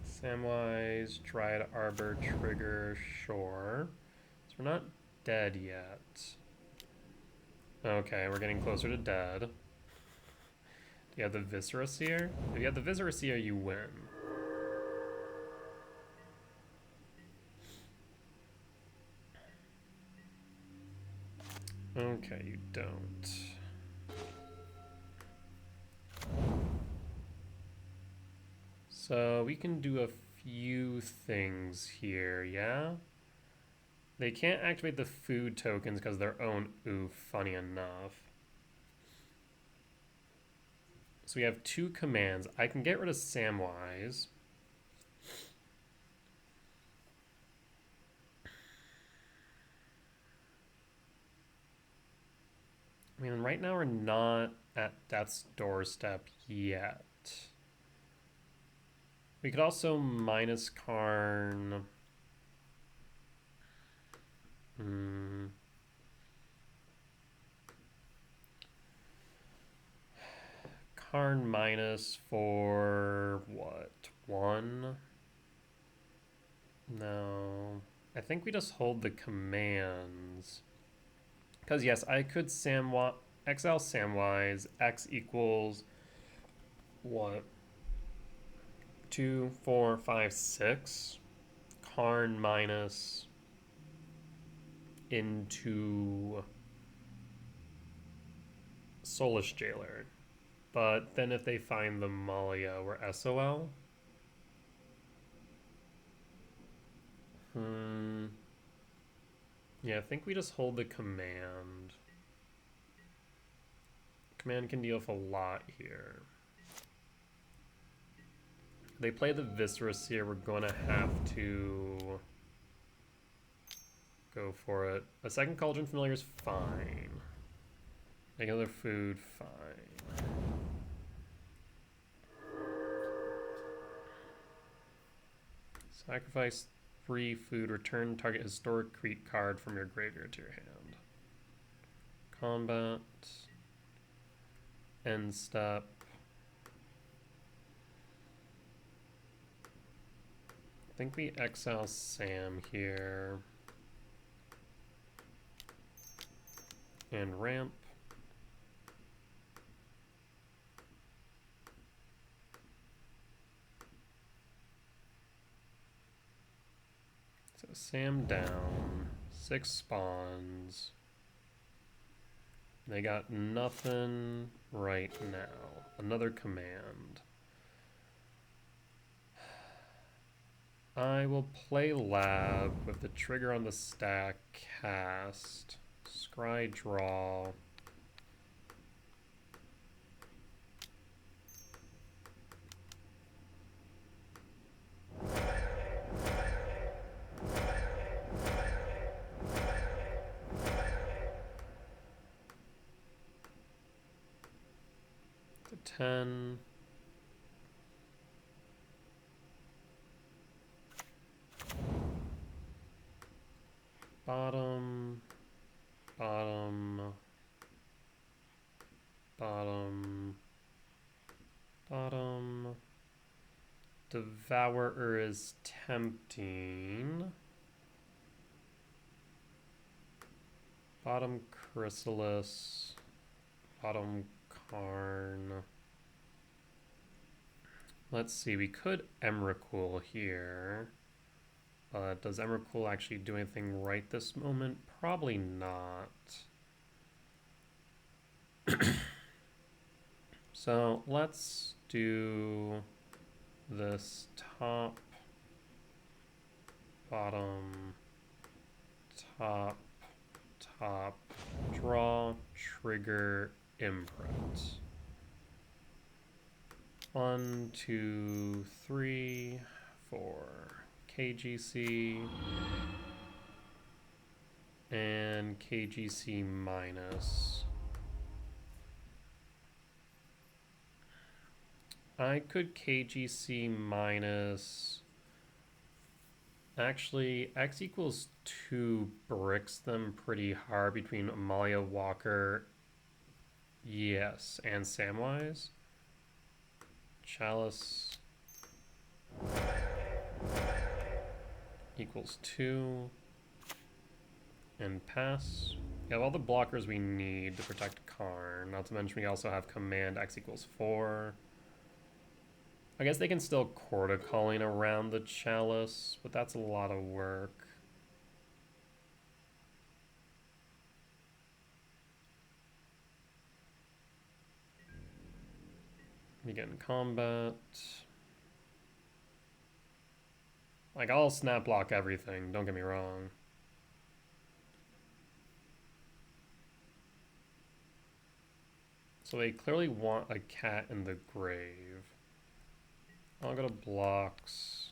Samwise, Dryad Arbor, Trigger, sure. So we're not dead yet. Okay, we're getting closer to dead. Do you have the Viscera Seer? If you have the Viscera Seer, you win. Okay, you don't. So we can do a few things here, yeah? They can't activate the food tokens because they're own. Ooh, funny enough. So we have two commands. I can get rid of Samwise. I mean, right now we're not at death's doorstep yet. We could also minus Karn. Karn minus for what? 1? No. I think we just hold the commands. Because yes, I could exile Samwise. X equals what? 2, 4, 5, 6. Karn minus into Soulish Jailer. But then if they find the Malia, we're SOL. Yeah, I think we just hold the command. Command can deal with a lot here. They play the Viscerus here, we're gonna have to go for it. A second Cauldron Familiar is fine. Regular food, fine. Sacrifice 3 food, return target historic creep card from your graveyard to your hand. Combat. End step. I think we exile Sam here. And ramp. So Sam down. 6 spawns. They got nothing right now. Another command. I will play Lab with the trigger on the stack, cast, scry draw. To 10. Bottom, bottom, bottom, bottom. Devourer is tempting. Bottom Chrysalis, bottom Karn. Let's see, we could Emrakul here. But does Emrakul actually do anything right this moment? Probably not. So let's do this top, bottom, top, top, draw, trigger, imprint. 1, 2, 3, 4. KGC and KGC minus. I could KGC minus. Actually, X equals 2 bricks them pretty hard between Amalia Walker, yes, and Samwise. Chalice equals 2 and pass. We have all the blockers we need to protect Karn. Not to mention we also have command X equals 4. I guess they can still Corda Calling around the Chalice, but that's a lot of work. Begin combat. Like, I'll snap block everything, don't get me wrong. So they clearly want a cat in the grave. I'll go to blocks.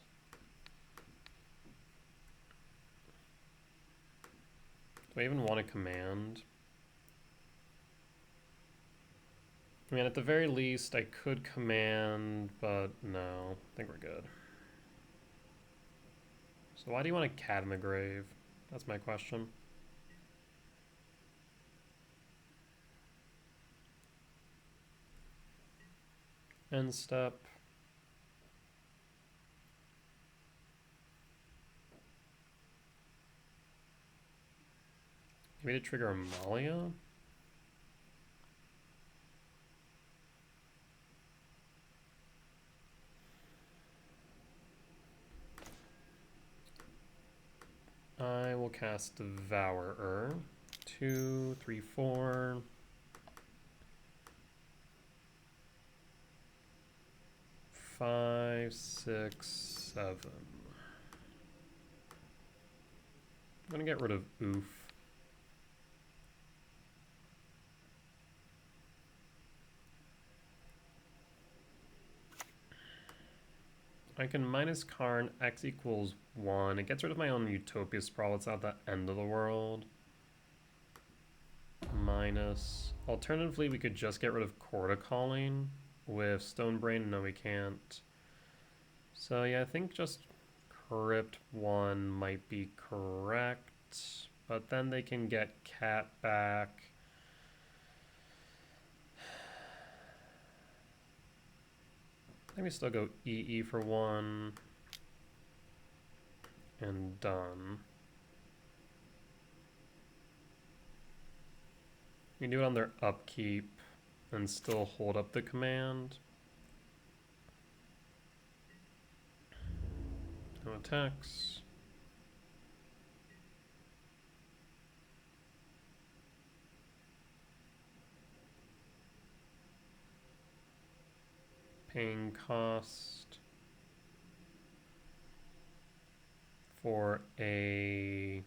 Do I even want a command? I mean, at the very least, I could command, but no, I think we're good. So why do you want a cat in the grave? That's my question. End step. Maybe to trigger Amalia? I will cast Devourer. 2, 3, 4. 5, 6, 7. I'm gonna get rid of Oof. I can minus Karn, X equals 1. It gets rid of my own Utopia Sprawl. It's not the end of the world. Minus. Alternatively, we could just get rid of Corda Calling with Stonebrain. No, we can't. So yeah, I think just Crypt 1 might be correct. But then they can get Cat back. Let me still go EE for 1. And done. You can do it on their upkeep and still hold up the command. No attacks. Paying cost for a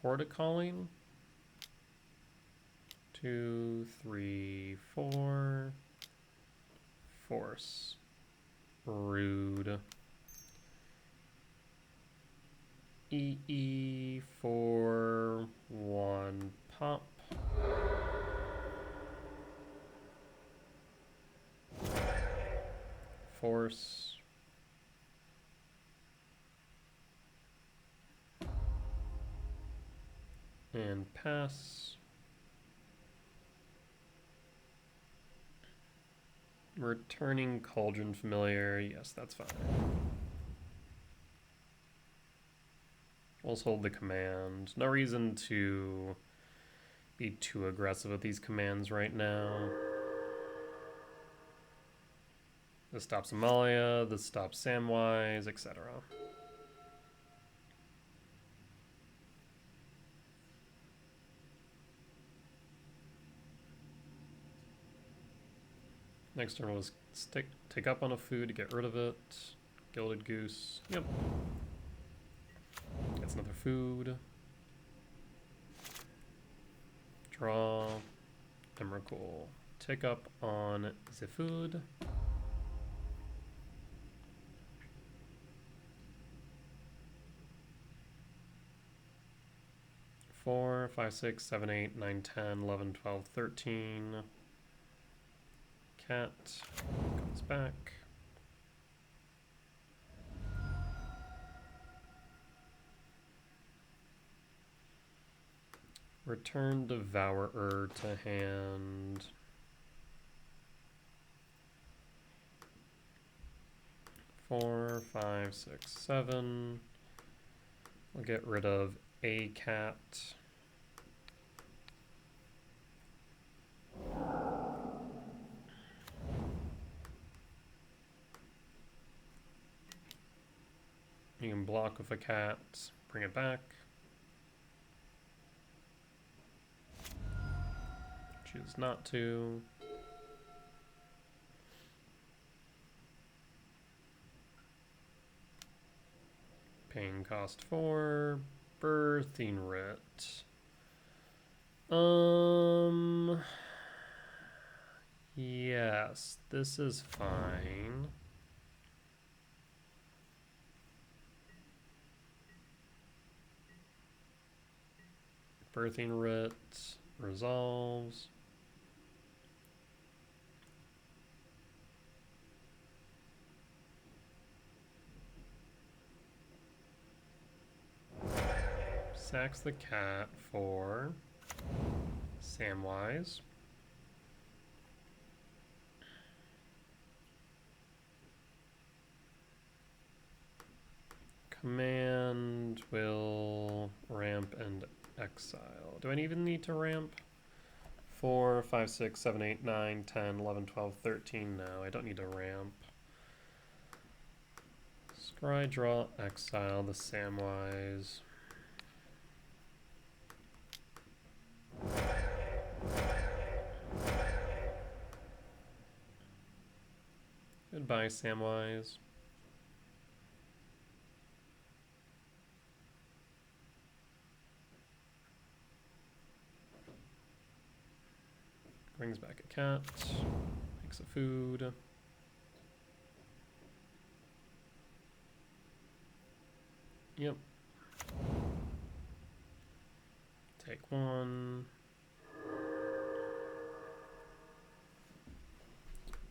Corda Calling. 2, 3, 4. Force. Rude. EE for 1 pop. Force. And pass. Returning Cauldron Familiar. Yes, that's fine. We'll just hold the command. No reason to be too aggressive with these commands right now. This stops Amalia, this stops Samwise, etc. Next turn was take up on a food to get rid of it. Gilded Goose. Yep. Gets another food. Draw. Emrakul. Take up on the food. Four, 5, 6, 7, 8, 9, 10, 11, 12, 13. Cat comes back. Return Devourer to hand. Four, 5, 6, 7. We'll get rid of a cat. You can block with a cat, bring it back. Choose not to. cost 4. Birthing Writ. Yes, this is fine. Birthing Writ resolves. Sacks the cat for Samwise. Command will ramp and exile. Do I even need to ramp? 4, 5, 6, 7, 8, 9, 10, 11, 12, 13. No, I don't need to ramp. Scry, draw, exile the Samwise. Goodbye, Samwise. Brings back a cat. Makes a food. Yep. Take 1.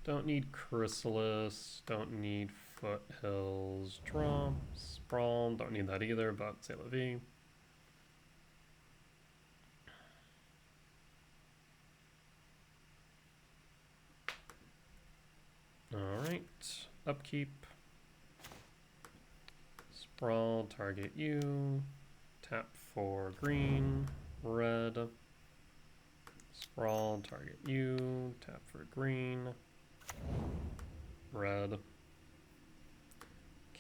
Don't need Chrysalis. Don't need Foothills. Draw. Sprawl. Don't need that either, but c'est la vie. Alright. Upkeep. Sprawl. Target you. Tap for green. Red. Sprawl. Target you. Tap for green. Red.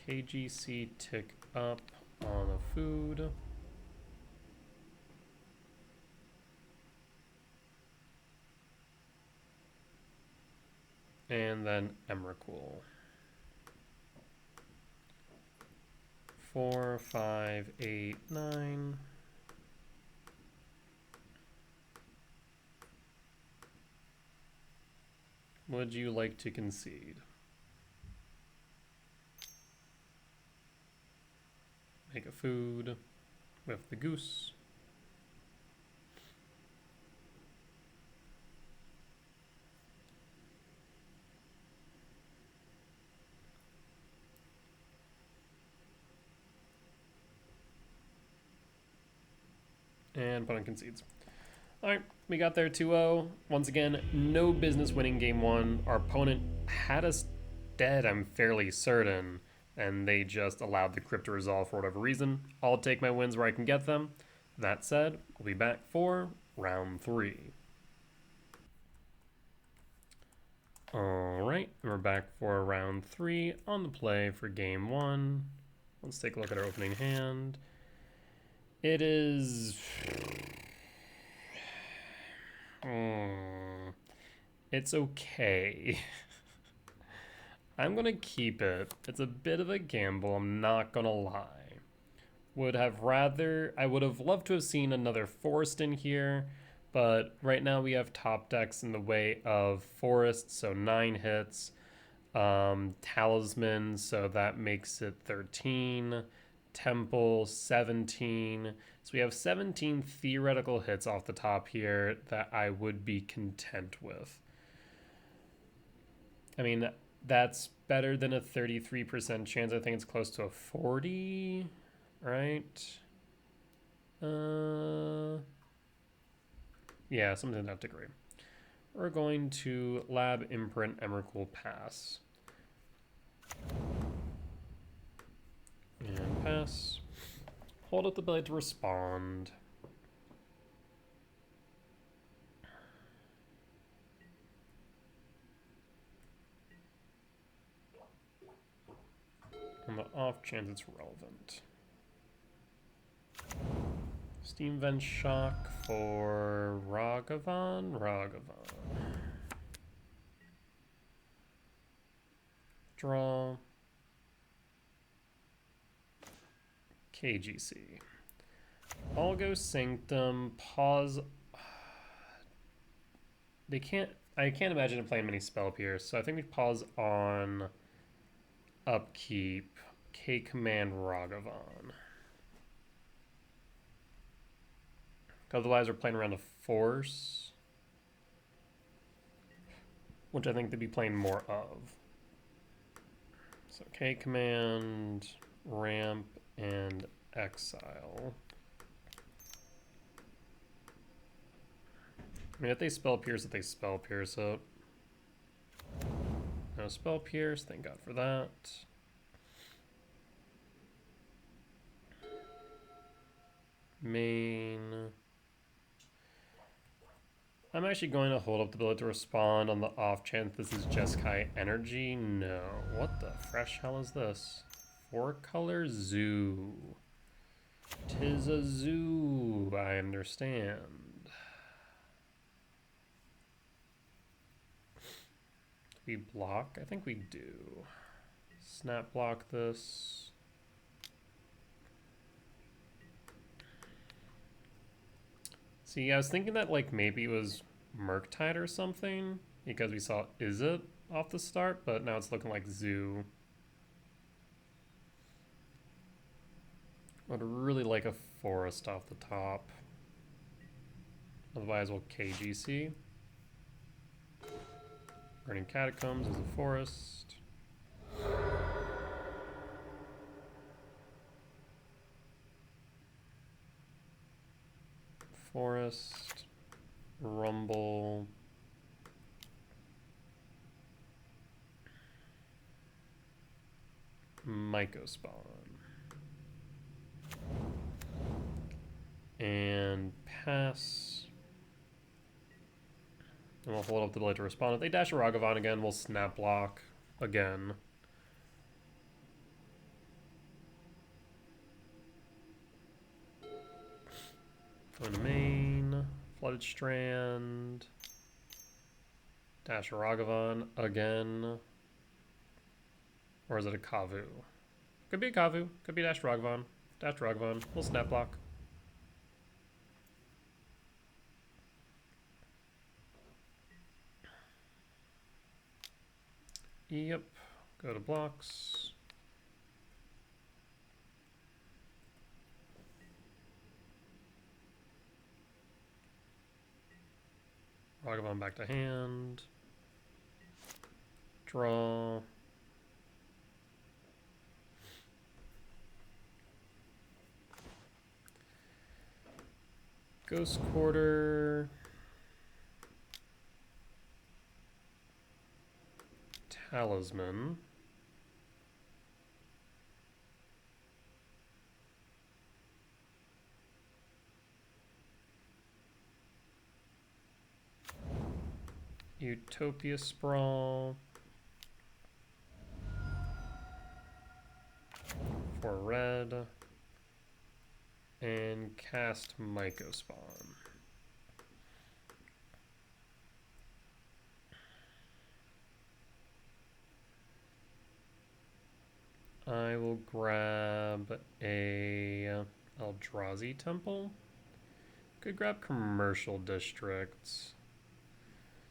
KGC tick up on a food. And then Emrakul. 4, 5, 8, 9. Would you like to concede? Make a food with the goose. And opponent concedes. Alright, we got there 2-0. Once again, no business winning game 1. Our opponent had us dead, I'm fairly certain, and they just allowed the crypt to resolve for whatever reason. I'll take my wins where I can get them. That said, we'll be back for round 3. Alright, we're back for round 3 on the play for game 1. Let's take a look at our opening hand. It is... it's okay. I'm gonna keep it. It's a bit of a gamble, I'm not gonna lie. I would have loved to have seen another forest in here, but right now we have top decks in the way of forest, so 9 hits. Talisman, so that makes it 13. Temple, 17. So we have 17 theoretical hits off the top here that I would be content with. I mean, that's better than a 33% chance. I think it's close to a 40, right? Yeah, something in that degree. We're going to Lab, Imprint, Emrakul, pass. And pass. Hold up the blade to respond. On the off chance it's relevant. Steam Vent Shock for Ragavan. Draw. KGC. I'll go Sanctum, pause. I can't imagine them playing many Spell Pierce, so I think we pause on upkeep, K-Command Ragavan. Otherwise, we're playing around a Force, which I think they'd be playing more of. So K-Command, Ramp, and Exile. I mean, if they Spell Pierce it. No Spell Pierce, thank God for that. Main. I'm actually going to hold up the ability to respond on the off chance this is Jeskai energy. No. What the fresh hell is this? 4-color zoo. 'Tis a zoo, I understand. Do we block? I think we do. Snap block this. See, I was thinking that like maybe it was Murktide or something because we saw Is It off the start, but now it's looking like Zoo. I'd really like a forest off the top. Otherwise we'll KGC. Burning Catacombs is a forest. Forest, Rumble, Mycospawn, and pass. And we'll hold up the ability to respond. If they dash a Ragavan again, we'll snap block again. Go to main, Flooded Strand, dash a Ragavan again. Or is it a Kavu? Could be a Kavu, could be dash Ragavan. Dash Ragavan, we'll snap block. Yep, go to blocks. Ragavan back to hand. Draw. Ghost Quarter. Talisman. Utopia Sprawl. 4 red. And cast Mycospawn. I will grab a Eldrazi Temple. Could grab Commercial Districts.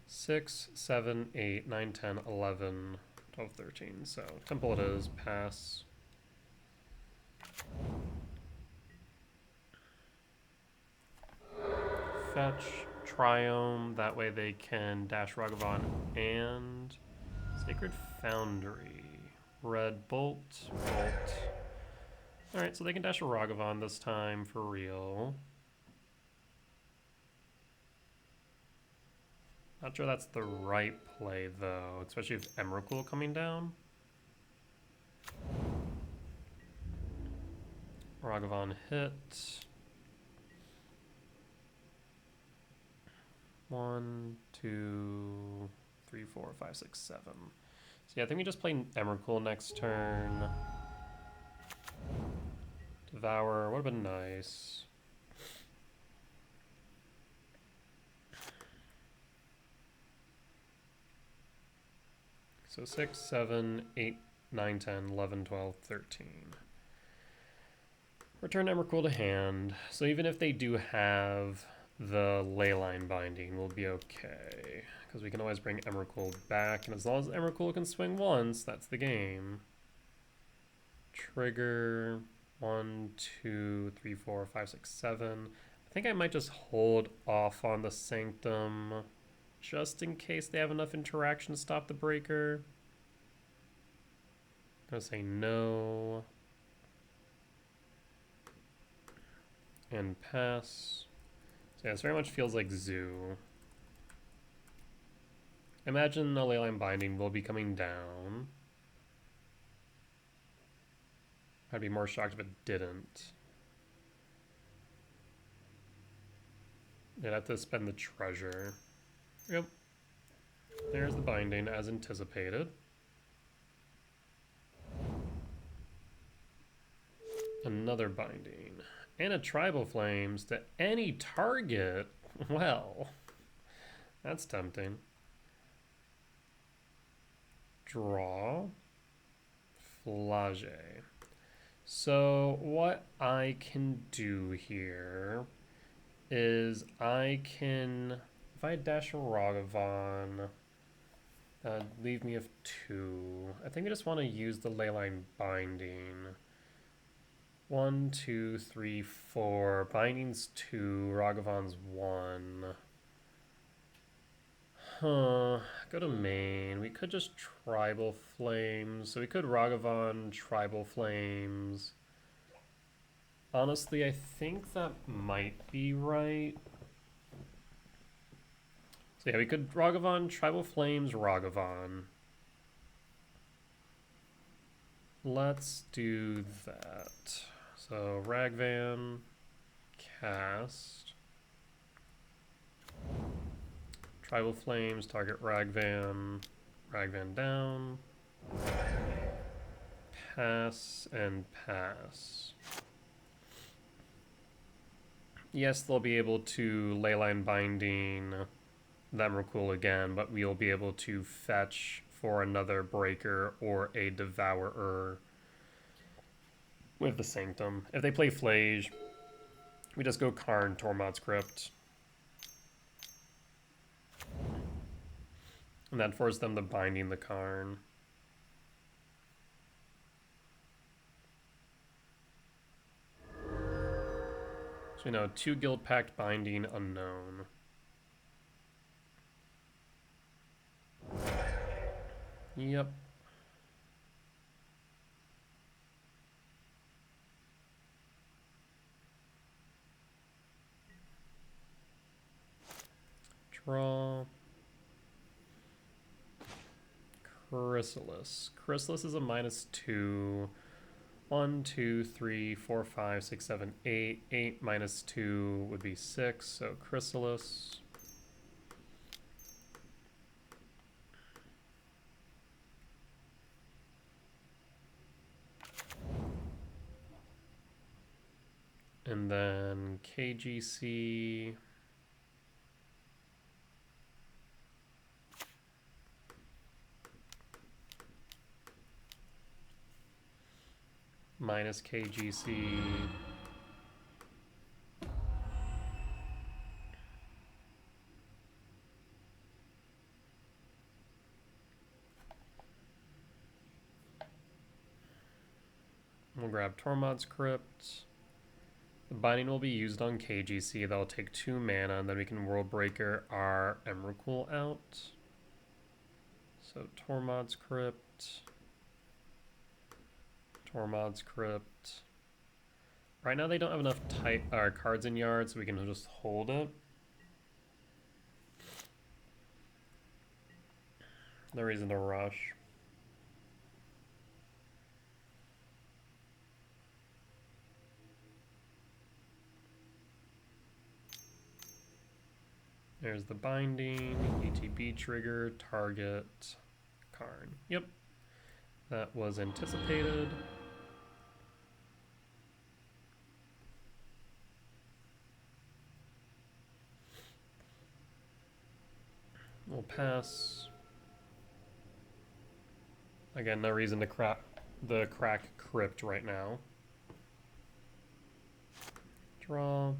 6, 7, 8, 9, 10, 11, 12, 13. So Temple it is, pass. Fetch, Triome, that way they can dash Ragavan and Sacred Foundry. Red Bolt, Bolt. Alright, so they can dash a Ragavan this time for real. Not sure that's the right play though, especially if Emrakul coming down. Ragavan hit. 1, 2, 3, 4, 5, 6, 7. So yeah, I think we just play Emrakul next turn. Devour would have been nice. So 6, 7, 8, 9, 10, 11, 12, 13. Return Emrakul to hand. So even if they do have the Leyline binding, we'll be okay. Because we can always bring Emrakul back, and as long as Emrakul can swing once, that's the game. Trigger 1, 2, 3, 4, 5, 6, 7. I think I might just hold off on the Sanctum just in case they have enough interaction to stop the breaker. I'm gonna say no. And pass. So yeah, this very much feels like Zoo. Imagine the Leyline binding will be coming down. I'd be more shocked if it didn't. I'd have to spend the treasure. Yep. There's the binding as anticipated. Another binding. And a Tribal Flames to any target. Well, that's tempting. Draw. Flage. So what I can do here is I can, if I dash a Ragavan, leave me with 2. I think I just want to use the Leyline binding. 1, 2, 3, 4. Binding's 2. Ragavan's 1. Huh. Go to main. We could just Tribal Flames. So we could Ragavan, Tribal Flames. Honestly, I think that might be right. So yeah, we could Ragavan, Tribal Flames, Ragavan. Let's do that. So Ragvan, cast. Tribal Flames, target Ragvan. Ragvan down. Pass and pass. Yes, they'll be able to Leyline binding the Emrakul again, but we'll be able to fetch for another breaker or a devourer with the Sanctum. If they play Flage, we just go Karn, Tormod's Crypt. And that forces them to binding the Karn. So we know 2 Guild Pact binding unknown. Yep. Draw. Chrysalis. Chrysalis is a -2. 1, 2, 3, 4, 5, 6, 7, 8. 8 minus 2 would be 6, so Chrysalis. And then KGC. Minus KGC. We'll grab Tormod's Crypt. The binding will be used on KGC. That'll take 2 mana, and then we can World Breaker our Emrakul out. So Tormod's Crypt. Tormod's Crypt. Right now they don't have enough cards in yard, so we can just hold it. No reason to rush. There's the binding, ETB trigger, target, Karn. Yep, that was anticipated. We'll pass. Again, no reason to crack Crypt right now. Draw.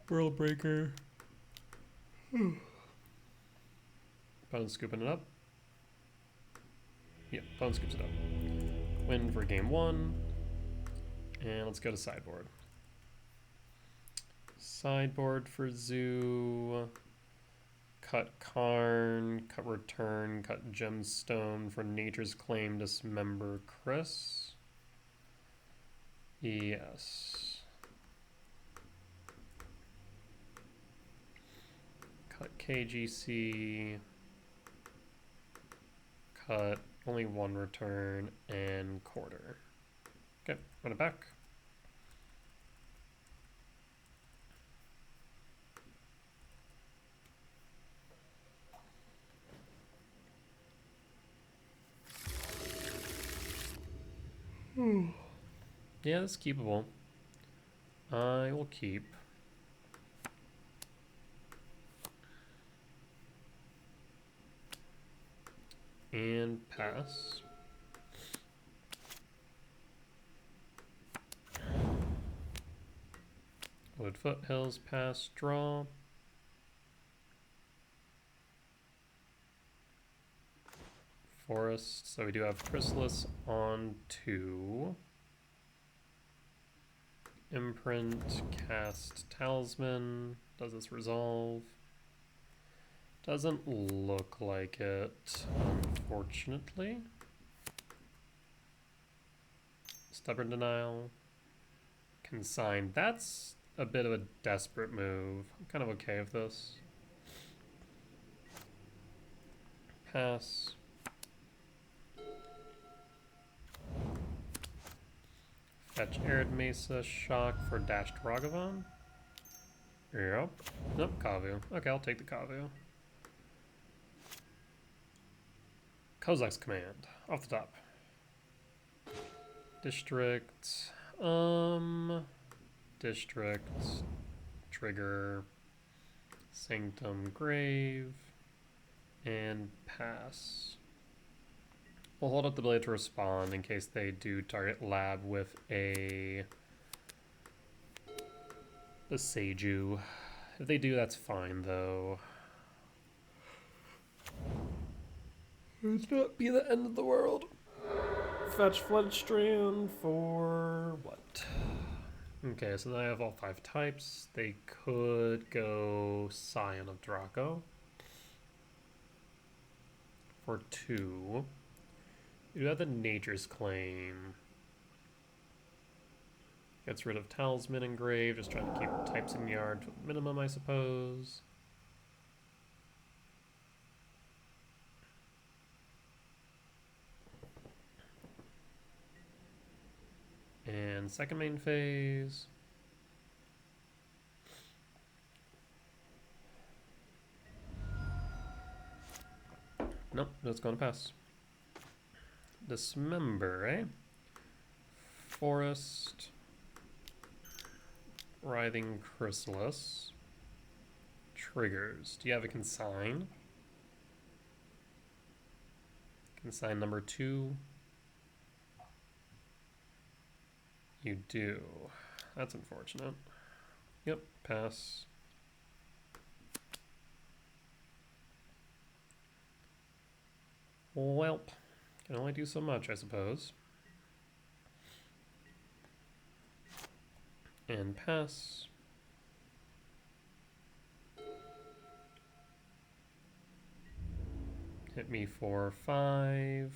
World Breaker. Opponent scooping it up. Yeah, opponent scoops it up. Win for game 1. And let's go to sideboard. Sideboard for Zoo. Cut Karn, cut Return, cut Gemstone for Nature's Claim, Dismember Chris. Yes. Cut KGC. Cut only 1 return and quarter. Okay, run it back. Yeah, that's keepable. I will keep. And pass. Wood Foothills, pass, draw. Forest, so we do have Chrysalis on 2. Imprint, cast Talisman. Does this resolve? Doesn't look like it, unfortunately. Stubborn Denial. Consign. That's a bit of a desperate move. I'm kind of okay with this. Pass. Fetch Arid Mesa, Shock for Dashed Ragavan. Yep. Nope, Kavu. Okay, I'll take the Kavu. Kozak's Command, off the top. District, District, Trigger, Sanctum Grave, and pass. We'll hold up the ability to respond in case they do target lab with a Seiju. If they do, that's fine, though. It would not be the end of the world. Fetch Floodstrand for what? Okay, so now I have all 5 types. They could go Scion of Draco for 2. You have the Nature's Claim. Gets rid of Talisman and Grave, just trying to keep types in yard to a minimum, I suppose. And second main phase. Nope, that's going to pass. Dismember, eh? Forest. Writhing Chrysalis. Triggers. Do you have a consign? Consign number 2. You do. That's unfortunate. Yep, pass. Welp. Can only do so much, I suppose. And pass. Hit me for 5.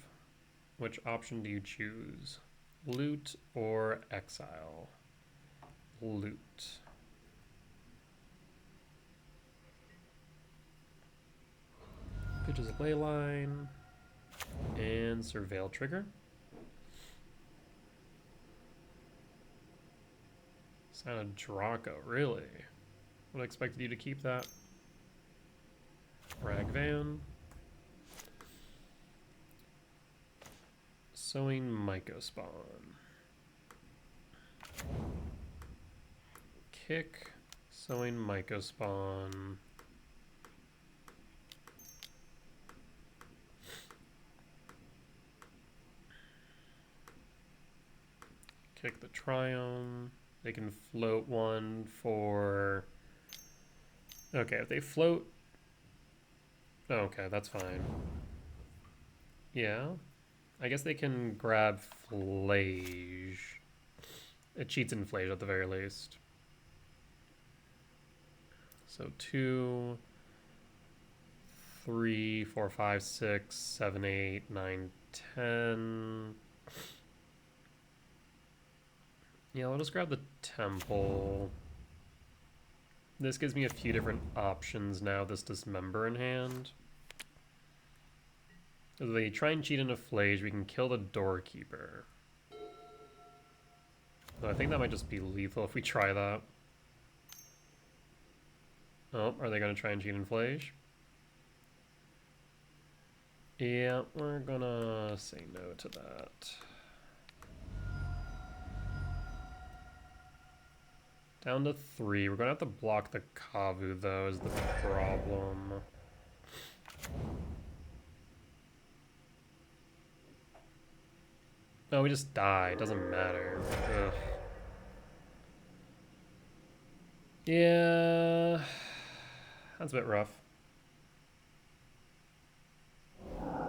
Which option do you choose? Loot or exile? Loot. Pitches a Leyline. And Surveil Trigger. Sign of Draco, really? Would have expected you to keep that. Ragvan. Sowing Mycospawn. Kick. Sowing Mycospawn. Triome. They can float one for... Okay, if they float... Okay, that's fine. Yeah. I guess they can grab Flage. It cheats in Flage at the very least. So 2, 3, 4, 5, 6, 7, 8, 9, 10. Yeah, I'll just grab the Temple. This gives me a few different options now, this Dismember in hand. If they try and cheat into Flage, we can kill the Doorkeeper. So I think that might just be lethal if we try that. Oh, are they going to try and cheat in Flage? Yeah, we're gonna say no to that. Down to 3. We're gonna have to block the Kavu though, is the problem. No, we just die. Doesn't matter. Ugh. Yeah, that's a bit rough.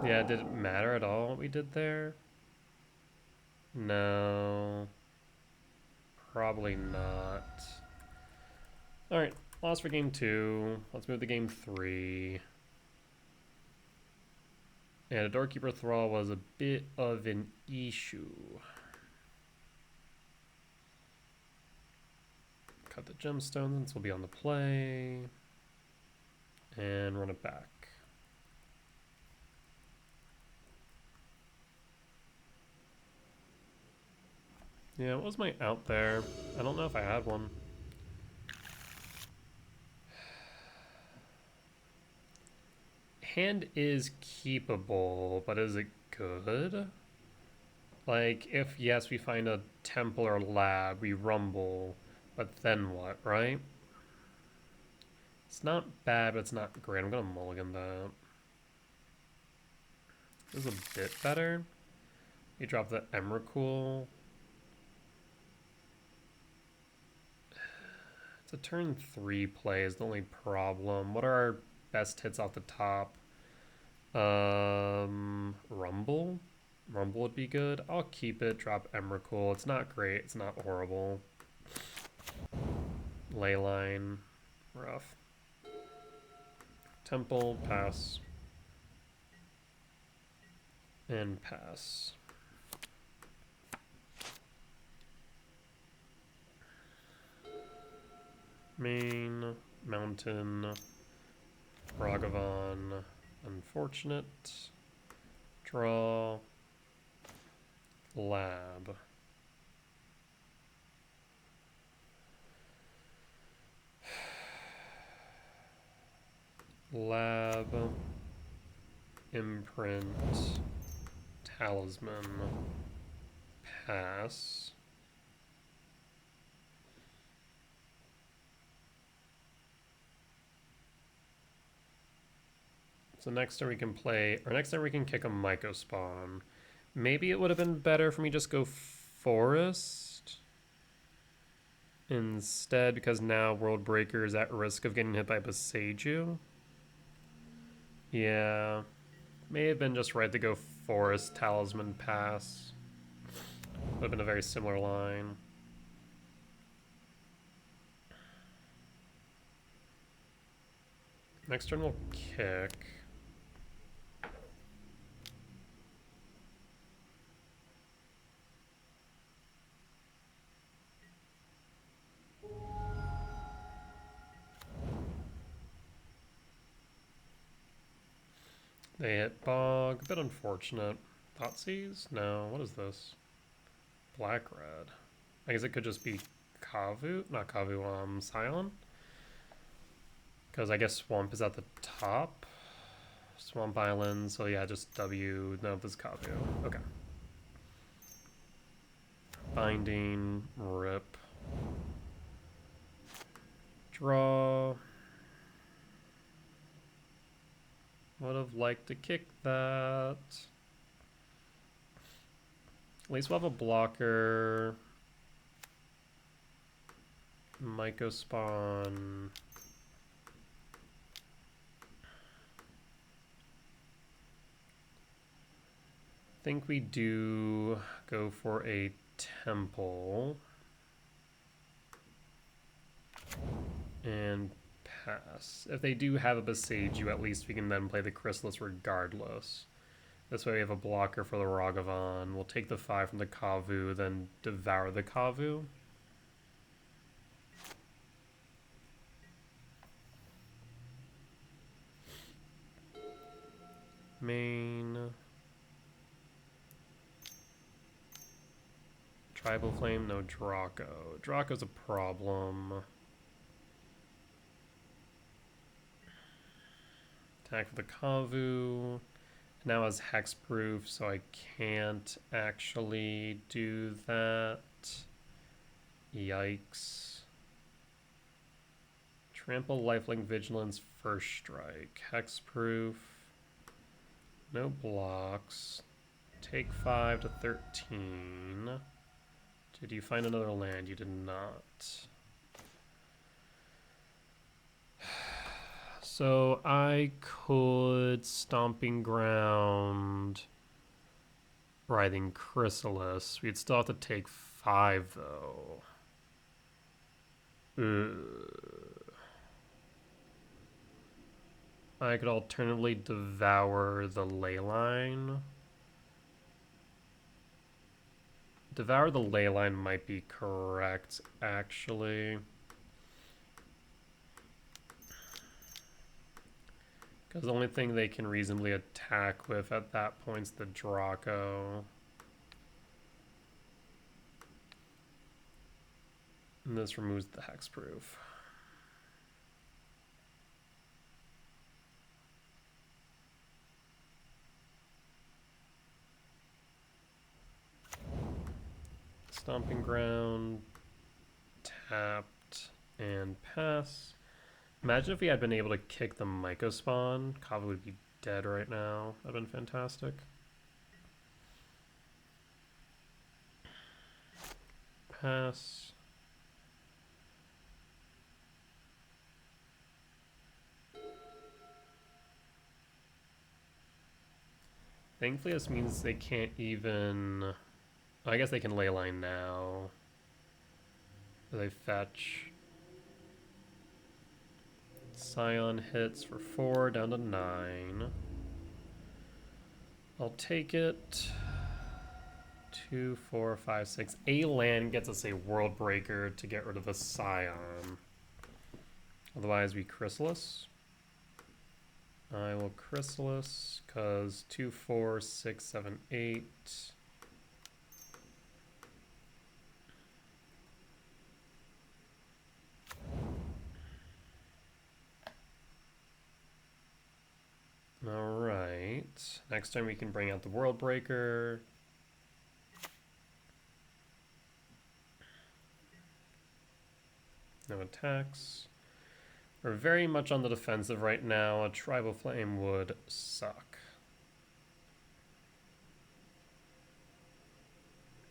Yeah, did it matter at all what we did there? No. Probably not. Alright, lost for game 2. Let's move to game 3. And a Doorkeeper Thrall was a bit of an issue. Cut the gemstones, this will be on the play. And run it back. Yeah, what was my out there? I don't know if I had one. Hand is keepable, but is it good? Like, if, yes, we find a temple or lab, we rumble, but then what, right? It's not bad, but it's not great. I'm gonna mulligan that. This is a bit better. You drop the Emrakul. It's a turn 3 play is the only problem. What are our best hits off the top? Rumble? Rumble would be good. I'll keep it, drop Emrakul. It's not great, it's not horrible. Leyline, rough. Temple, pass. And pass. Main, Mountain, Ragavan, Unfortunate, Draw, Lab. Lab, Imprint, Talisman, pass. So next turn we can play, or next turn we can kick a Myco Spawn. Maybe it would have been better for me just go Forest instead, because now World Breaker is at risk of getting hit by Boseiju. Yeah, may have been just right to go Forest, Talisman, pass. Would have been a very similar line. Next turn we'll kick. They hit Bog, a bit unfortunate. Thoughtseize? No, what is this? Black red. I guess it could just be Kavu, not Kavu, Scion? Because I guess Swamp is at the top. Swamp Island, so yeah, just W. No, this is Kavu. Okay. Binding, rip. Draw. Would have liked to kick that. At least we'll have a blocker. Myco spawn. I think we do go for a temple and pass. If they do have a Besage you, at least we can then play the Chrysalis regardless. This way we have a blocker for the Ragavan. We'll take the 5 from the Kavu, then devour the Kavu. Main. Tribal Flame, no Draco. Draco's a problem. Attack with the Kavu. Now has hexproof, so I can't actually do that. Yikes. Trample, lifelink, vigilance, first strike. Hexproof. No blocks. Take 5 to 13. Did you find another land? You did not. So I could Stomping Ground, Writhing Chrysalis. We'd still have to take 5 though. I could alternatively devour the Leyline. Devour the Leyline might be correct, actually. Because the only thing they can reasonably attack with at that point's the Draco. And this removes the hexproof. Stomping Ground, tapped, and pass. Imagine if we had been able to kick the Myco spawn. Kava would be dead right now. That'd been fantastic. Pass. Thankfully this means they can't even... I guess they can leyline now. They fetch. Scion hits for 4, down to 9. I'll take it. 2, 4, 5, 6. A land gets us a World Breaker to get rid of a Scion. Otherwise we Chrysalis. I will Chrysalis, because 2, 4, 6, 7, 8... Alright, next time we can bring out the World Breaker. No attacks. We're very much on the defensive right now. A Tribal Flame would suck.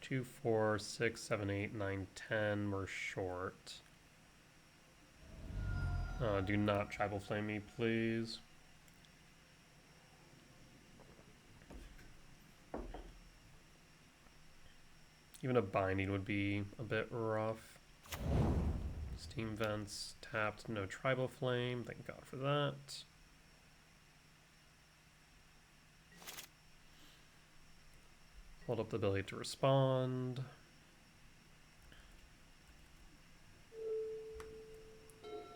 2, 4, 6, 7, 8, 9, 10. We're short. Do not Tribal Flame me, please. Even a binding would be a bit rough. Steam Vents tapped, no Tribal Flame. Thank God for that. Hold up the ability to respond.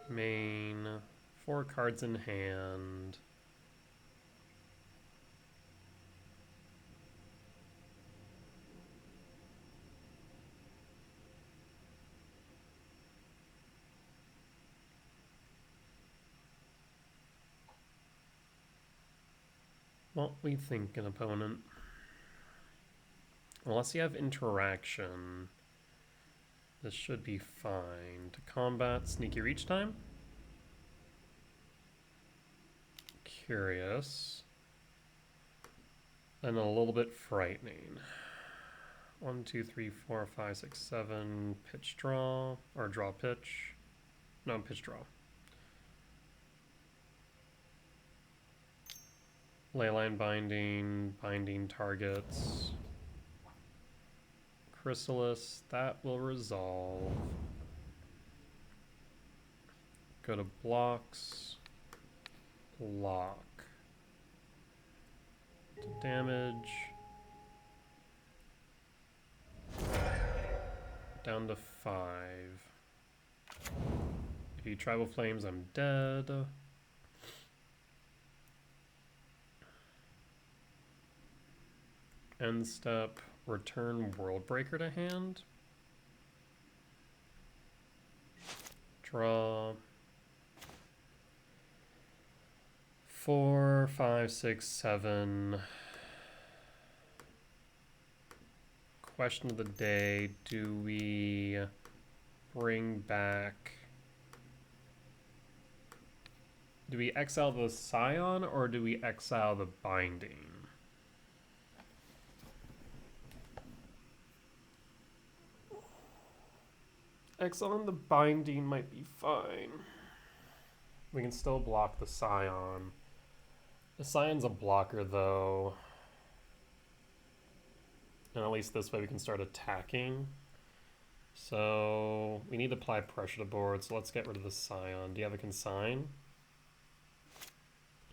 Main, 4 cards in hand. What we think, an opponent? Unless you have interaction, this should be fine. To combat, sneaky reach time? Curious. And a little bit frightening. 1, 2, 3, 4, 5, 6, 7. Pitch draw, or draw pitch. No, pitch draw. Leyline binding, binding targets. Chrysalis, that will resolve. Go to blocks. Lock. To damage. Down to 5. If you tribal flames, I'm dead. End step, return Worldbreaker to hand. Draw. 4, 5, 6, 7. Question of the day, do we bring back... Do we exile the Scion or do we exile the Binding? Exiling the Binding might be fine. We can still block the Scion. The Scion's a blocker though. And at least this way we can start attacking. So we need to apply pressure to board, so let's get rid of the Scion. Do you have a consign?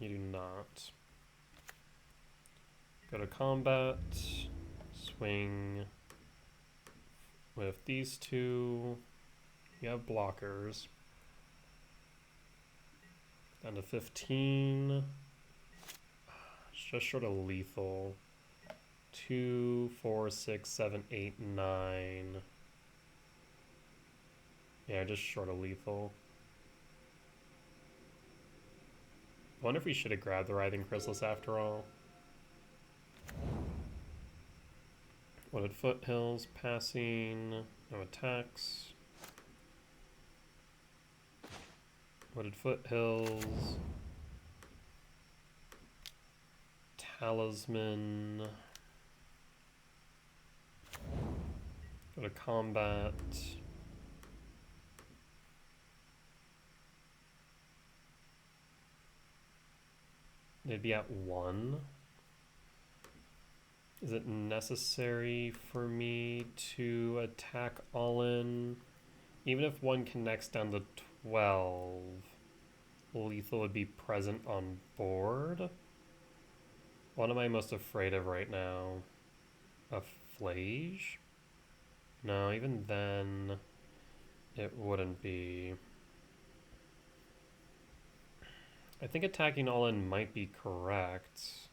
You do not. Go to combat. Swing with these two. You have blockers. Down to 15. It's just short of lethal. 2, 4, 6, 7, 8, 9. Yeah, just short of lethal. I wonder if we should have grabbed the Writhing Chrysalis after all. Wooded Foothills, passing, no attacks. Wooded Foothills. Talisman. Go to combat. They'd be at 1. Is it necessary for me to attack all in? Even if one connects down to 12, lethal would be present on board? What am I most afraid of right now? A Flage? No, even then, it wouldn't be. I think attacking all in might be correct.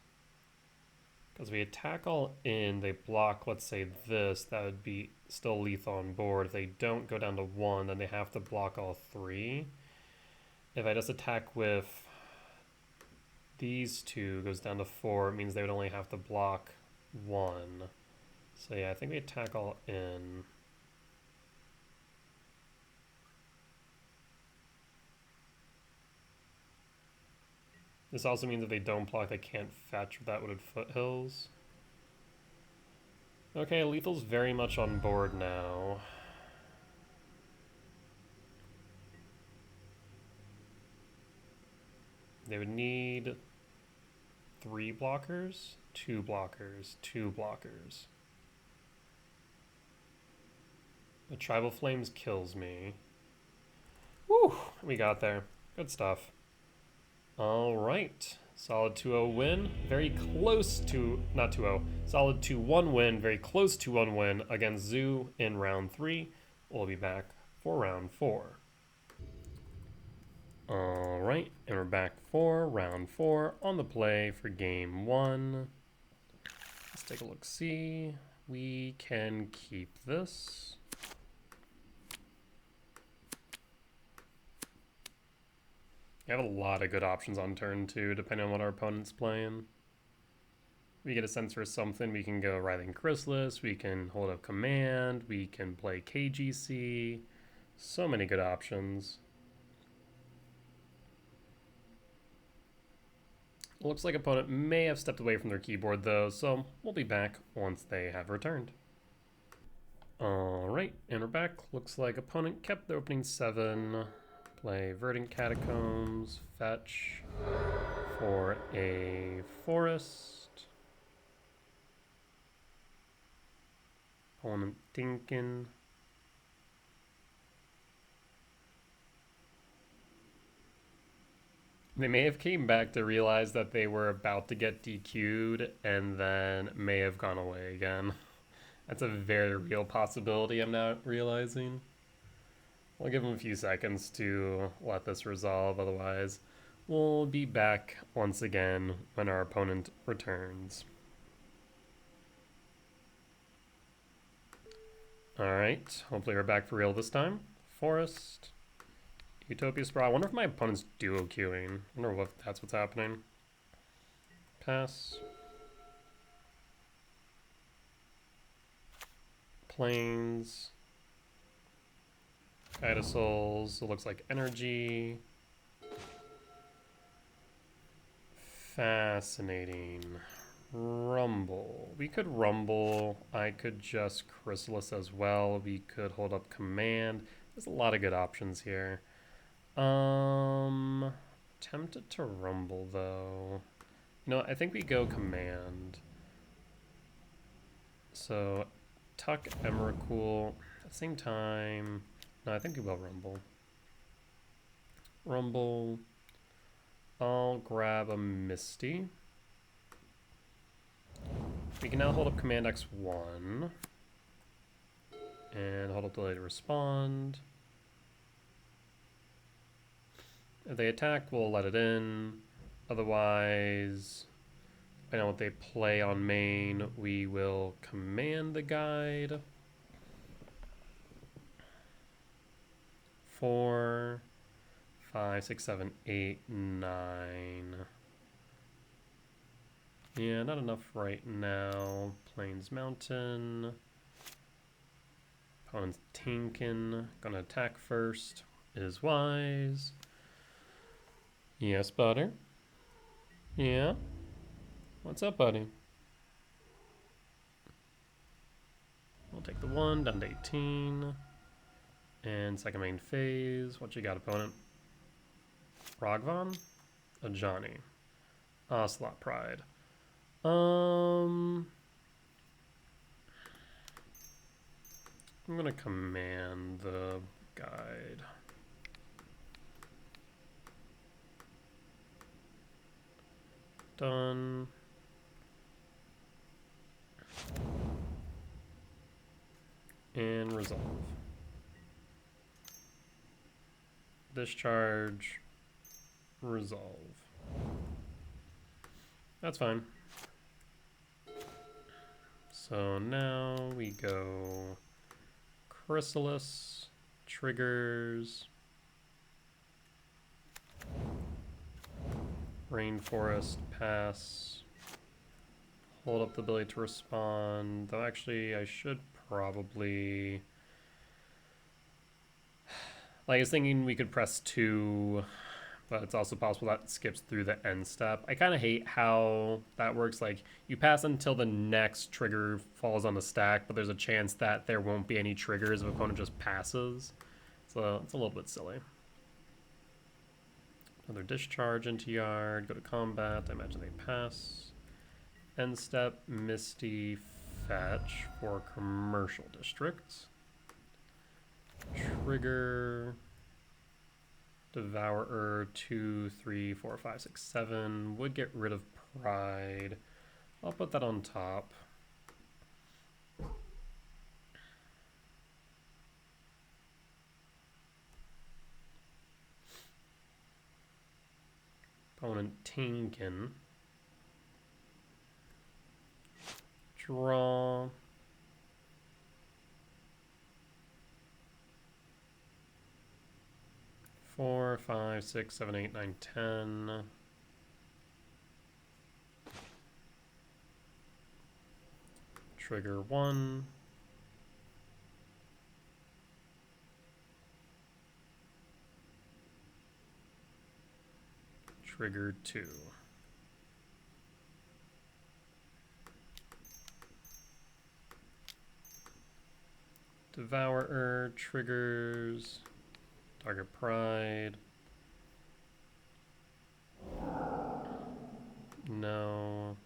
Because we attack all in, they block, let's say this, that would be still lethal on board. If they don't go down to 1, then they have to block all 3. If I just attack with these two, goes down to 4, it means they would only have to block 1. So yeah, I think we attack all in. This also means if they don't block, they can't fetch with that Wooded Foothills. Okay, lethal's very much on board now. They would need 3 blockers, 2 blockers, 2 blockers. The Tribal Flames kills me. Woo! We got there. Good stuff. All right. Solid 2-0 win. Very close to, not 2-0, solid 2-1 win. Very close to 1 win against Zoo in round 3. We'll be back for round 4. All right. And we're back for round 4 on the play for game 1. Let's take a look. See, we can keep this. We have a lot of good options on turn 2, depending on what our opponent's playing. We get a sense for something, we can go Writhing Chrysalis, we can hold up Command, we can play KGC. So many good options. Looks like opponent may have stepped away from their keyboard though, so we'll be back once they have returned. Alright, and we're back. Looks like opponent kept the opening 7. Play Verdant Catacombs, fetch for a forest. Opponent thinking. They may have came back to realize that they were about to get DQ'd and then may have gone away again. That's a very real possibility I'm now realizing. I'll give them a few seconds to let this resolve, otherwise we'll be back once again when our opponent returns. Alright, hopefully we're back for real this time. Forest. Utopia Sprawl. I wonder if my opponent's duo queuing. I wonder if that's what's happening. Pass. Plains. Guide of Souls. It looks like energy. Fascinating. Rumble. We could Rumble. I could just Chrysalis as well. We could hold up Command. There's a lot of good options here. Tempted to Rumble though. You know, I think we go Command. So, tuck Emrakul. At the same time, no, I think we will Rumble. Rumble. I'll grab a Misty. We can now hold up Command X1. And hold up Delay to Respond. If they attack, we'll let it in. Otherwise, depending on what they play on main, we will command the guide. 4, 5, 6, 7, 8, 9. Yeah, not enough right now. Plains Mountain. Opponent's Tinkin. Gonna attack first. It is wise. Yes, Butter? Yeah? What's up, buddy? We'll take the 1, down to 18. And second main phase. What you got, opponent? Rogvan? Ajani. Slot Pride. I'm gonna command the guide. Done. And resolve. Discharge. Resolve. That's fine. So now we go Chrysalis, triggers, Rainforest, pass, hold up the ability to respond, though actually I should probably, like I was thinking we could press 2, but it's also possible that skips through the end step. I kind of hate how that works. Like, you pass until the next trigger falls on the stack, but there's a chance that there won't be any triggers if opponent just passes. So it's a little bit silly. Another discharge into yard, go to combat. I imagine they pass. End step, Misty, fetch for commercial district. Trigger. Devourer 2, 3, 4, 5, 6, 7 would get rid of Pride. I'll put that on top. Opponent Tinkin. Draw. Four, 5, 6, 7, 8, 9, 10. Trigger 1. Trigger 2. Devourer triggers Target Pride. No.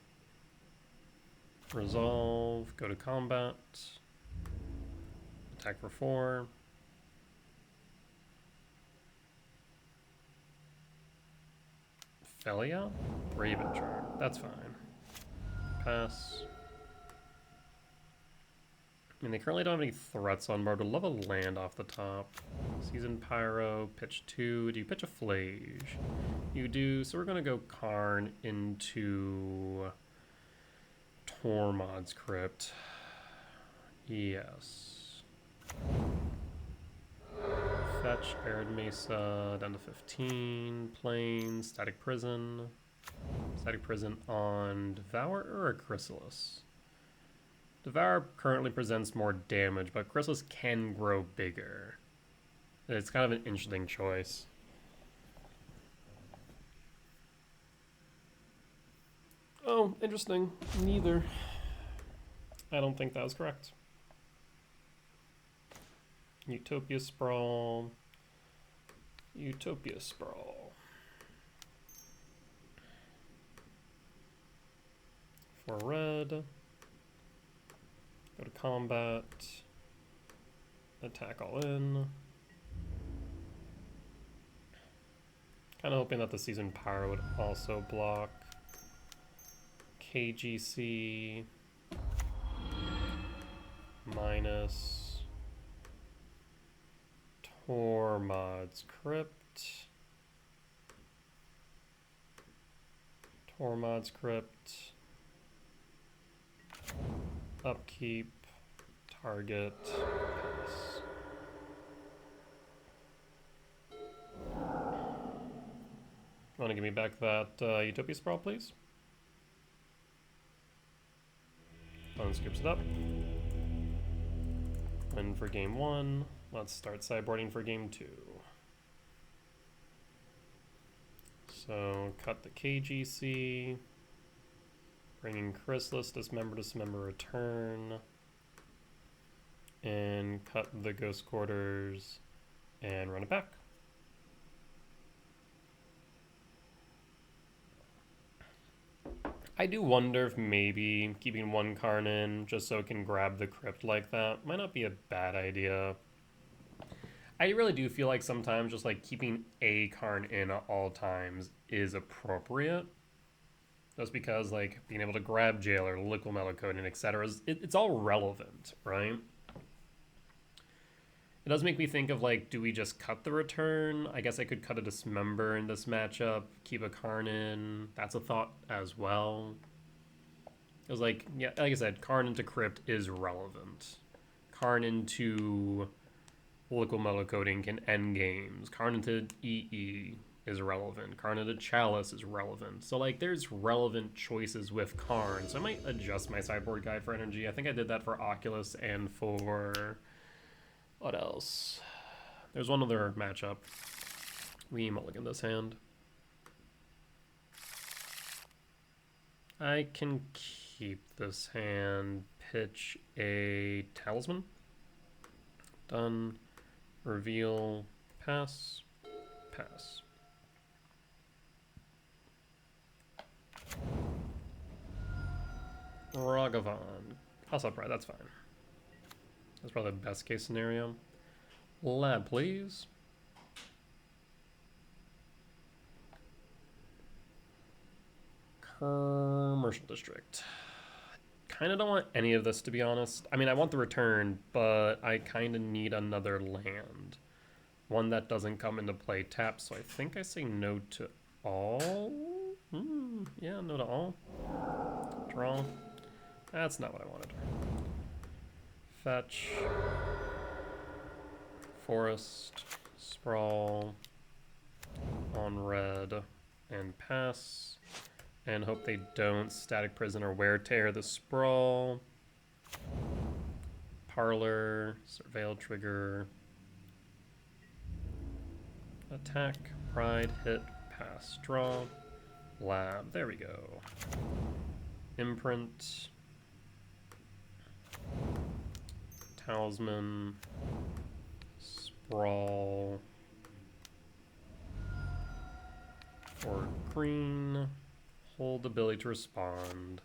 Resolve. Go to combat. Attack for 4. Felia? Raven Charm. That's fine. Pass. I mean, they currently don't have any threats on board. Would love a land off the top. Season Pyro, pitch 2. Do you pitch a Flage? You do, so we're going to go Karn into Tormod's Crypt. Yes. Fetch, Arid Mesa, down to 15. Plains, Static Prison. Static Prison on Devour or a Chrysalis? Devour currently presents more damage, but Chrysalis can grow bigger. It's kind of an interesting choice. Oh, interesting. Neither. I don't think that was correct. Utopia Sprawl. Utopia Sprawl. For red. Go to combat. Attack all in. Kind of hoping that the Season Power would also block. KGC. Minus. Tormod's Crypt. Tormod's Crypt. Upkeep. Target. Pass. Want to give me back that Utopia Sprawl, please? Phone scoops it up. Win for game 1. Let's start sideboarding for game 2. So cut the KGC. Bringing Chrysalis, dismember, return. And cut the Ghost Quarters and run it back. I do wonder if maybe keeping one Karn in just so it can grab the crypt like that might not be a bad idea. I really do feel like sometimes just like keeping a Karn in at all times is appropriate. Just because like being able to grab Jailer, Liquid Metal Coating, etc. It's all relevant, right? It does make me think of like, do we just cut the return? I guess I could cut a Dismember in this matchup, keep a Karn in. That's a thought as well. It was like, yeah, like I said, Karn into Crypt is relevant. Karn into Liquid Metal Coating can end games. Karn into EE is relevant. Karn into Chalice is relevant. So like, there's relevant choices with Karn. So I might adjust my sideboard guide for energy. I think I did that for Oculus and for... what else? There's one other matchup. We mulligan this hand. I can keep this hand. Pitch a Talisman. Done. Reveal. Pass. Pass. Ragavan. Also pride, that's fine. That's probably the best case scenario. Lab, please. Commercial District. Kind of don't want any of this, to be honest. I mean, I want the return, but I kind of need another land. One that doesn't come into play tapped, so I think I say no to all. Yeah, no to all. Draw. That's not what I wanted. Fetch. Forest. Sprawl. On red. And pass. And hope they don't Static Prison or Wear Tear the Sprawl. Parlor. Surveil Trigger. Attack. Pride. Hit. Pass. Draw. Lab. There we go. Imprint. Talisman. Sprawl. green, hold the ability to respond.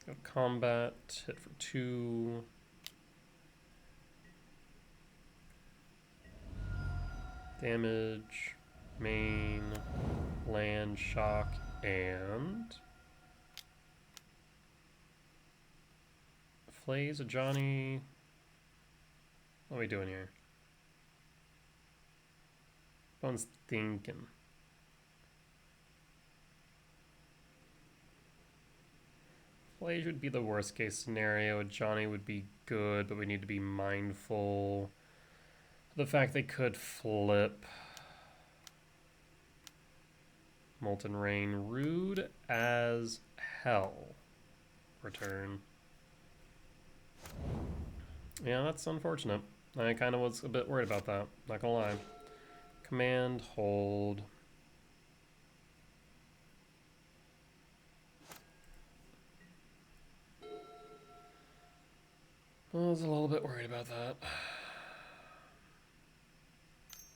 Go combat, hit for 2. Damage, main, land, shock, and Flays a Johnny. What are we doing here? Bone's thinking. Flays would be the worst case scenario. Johnny would be good, but we need to be mindful of the fact they could flip. Molten Rain, rude as hell. Return. Yeah, that's unfortunate. I kind of was a bit worried about that, not gonna lie. Command, hold. I was a little bit worried about that.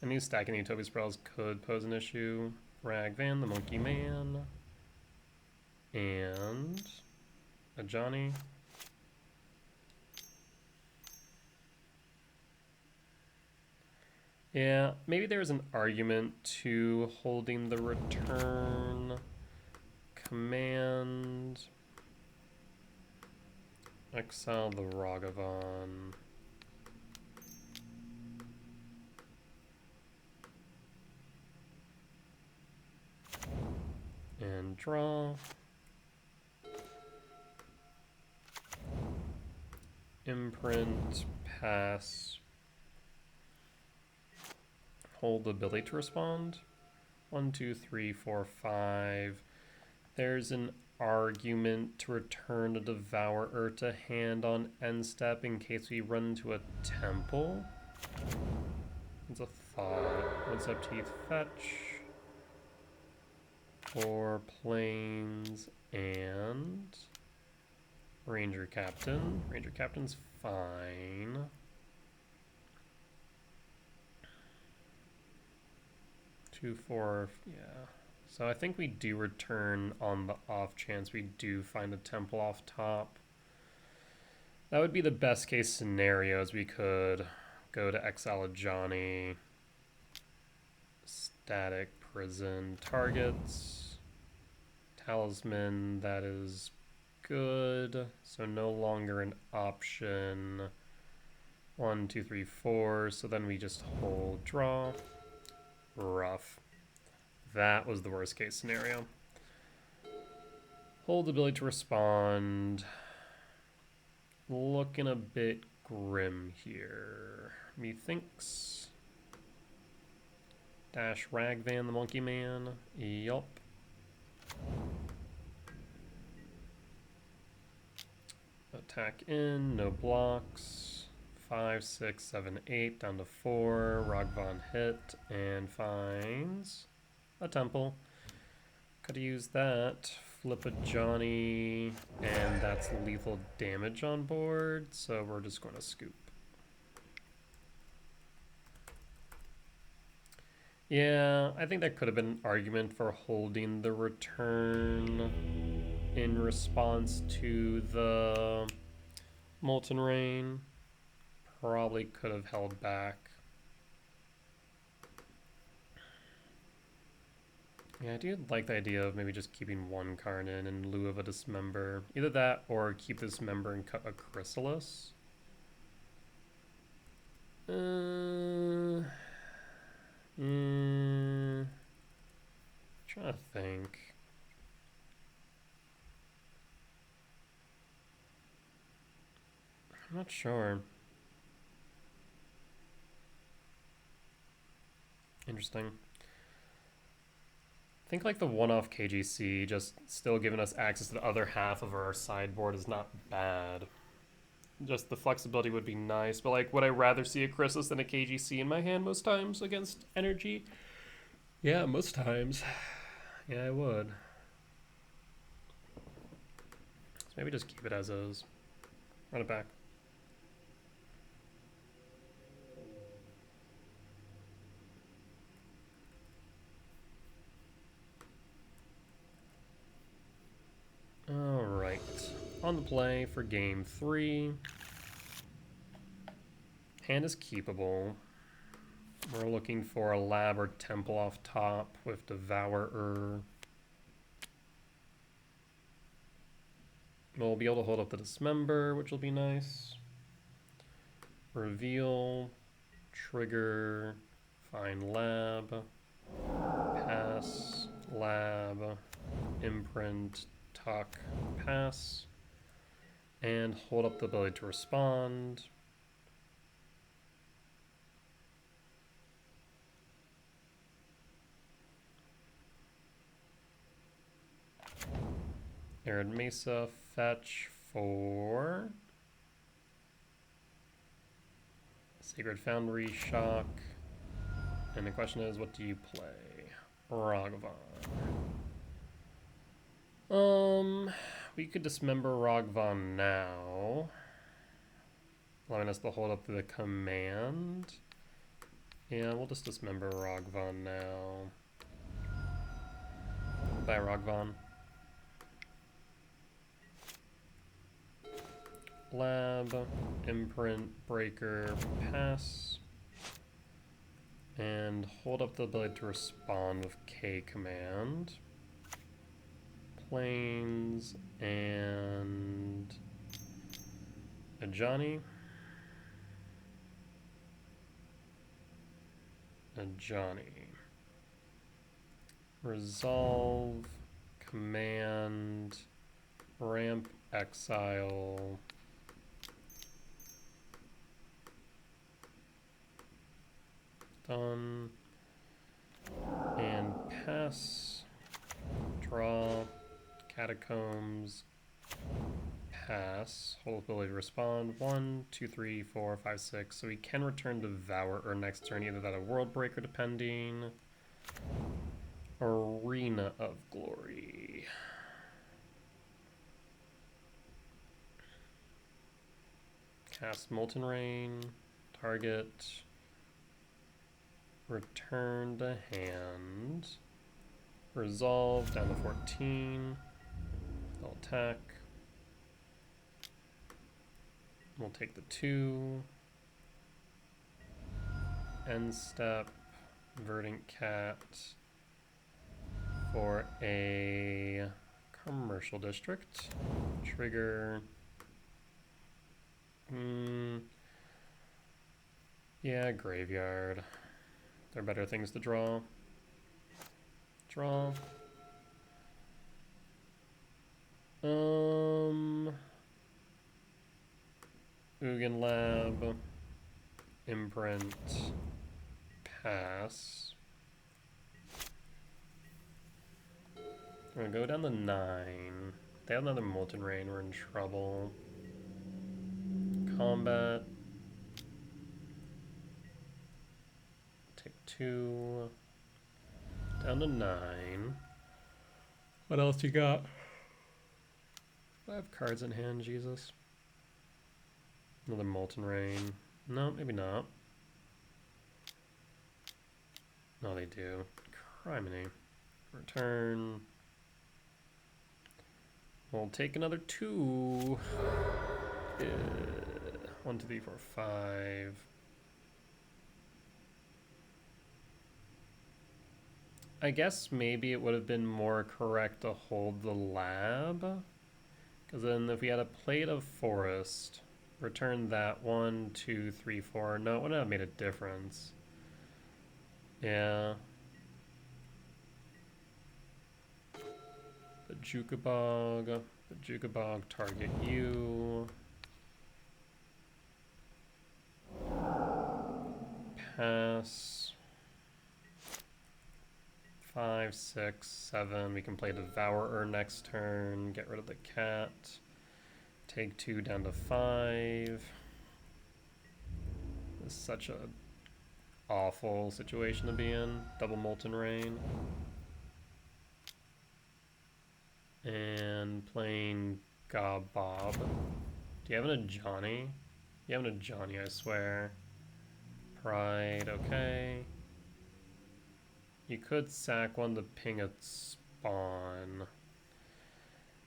I knew stacking Utopia Spells could pose an issue. Ragvan, the Monkey Man. And a Johnny. Yeah, maybe there's an argument to holding the return. Command. Exile the Ragavan. And draw. Imprint, pass. Hold the ability to respond. 1, 2, 3, 4, 5. There's an argument to return a Devourer to hand on end step in case we run into a temple. It's a thought. What's up, Teeth? Fetch. 4 planes and Ranger Captain. Ranger Captain's fine. 2, 4, yeah. So I think we do return on the off chance we do find a temple off top. That would be the best case scenario, as we could go to exile a Johnny. Static prison targets. Talisman, that is good. So no longer an option. 1, 2, 3, 4. So then we just hold draw. Rough. That was the worst case scenario. Hold the ability to respond. Looking a bit grim here. Methinks. Dash Ragvan the Monkey Man. Yup. Attack in, no blocks. 5, 6, 7, 8, down to 4. Ragvan hit and finds a temple. Could have used that. Flip a Johnny, and that's lethal damage on board, so we're just going to scoop. Yeah, I think that could have been an argument for holding the return in response to the Molten Rain. Probably could have held back. Yeah, I do like the idea of maybe just keeping 1 card in lieu of a Dismember. Either that or keep this member and cut a Chrysalis. Trying to think. I'm not sure. Interesting. I think like the one-off KGC just still giving us access to the other half of our sideboard is not bad. Just the flexibility would be nice, but like would I rather see a Chrysalis than a KGC in my hand most times against energy? Yeah, most times. Yeah, I would. So maybe just keep it as is. Run it back. on the play for game 3. Hand is keepable. We're looking for a lab or temple off top with Devourer. We'll be able to hold up the Dismember, which will be nice. Reveal, trigger, find lab, pass, lab, imprint, tuck, pass, and hold up the ability to respond. Arid Mesa, fetch for Sacred Foundry, shock. And the question is, what do you play? Ragavan. We could dismember Ragavan now, allowing us to hold up the command. Yeah, we'll just dismember Ragavan now. Bye, Ragavan. Lab, imprint, breaker, pass, and hold up the ability to respond with K command. Plains and a Johnny. Resolve, command, ramp, exile. Done. And pass, draw, catacombs, pass, hold ability to respond. 1, 2, 3, 4, 5, 6. So we can return Devourer next turn, either that or World Breaker, depending. Arena of Glory. Cast Molten Rain, target. Return to hand. Resolve down to 14. I'll attack. We'll take the 2. End step. Verdant Cat for a commercial district. Trigger. Yeah, graveyard. There are better things to draw. Draw. Ugin Lab. Imprint. Pass. We're gonna go down to 9. They have another Molten Rain, we're in trouble. Combat. Take 2. Down to 9. What else you got? 5 cards in hand, Jesus. Another Molten Rain. No, maybe not. No, they do. Criminy. Return. We'll take another 2. 1, 2, 3, 4, 5. I guess maybe it would have been more correct to hold the lab. Because then if we had a Plate of Forest, return that 1, 2, 3, 4. No, it wouldn't have made a difference. Yeah. The Jukabog target you. Pass. 5, 6, 7. We can play Devourer next turn. Get rid of the cat. Take 2 down to 5. This is such a awful situation to be in. Double Molten Rain. And playing Gobob. Do you have a Johnny? You have a Johnny, I swear. Pride, okay. You could sack one to ping a spawn.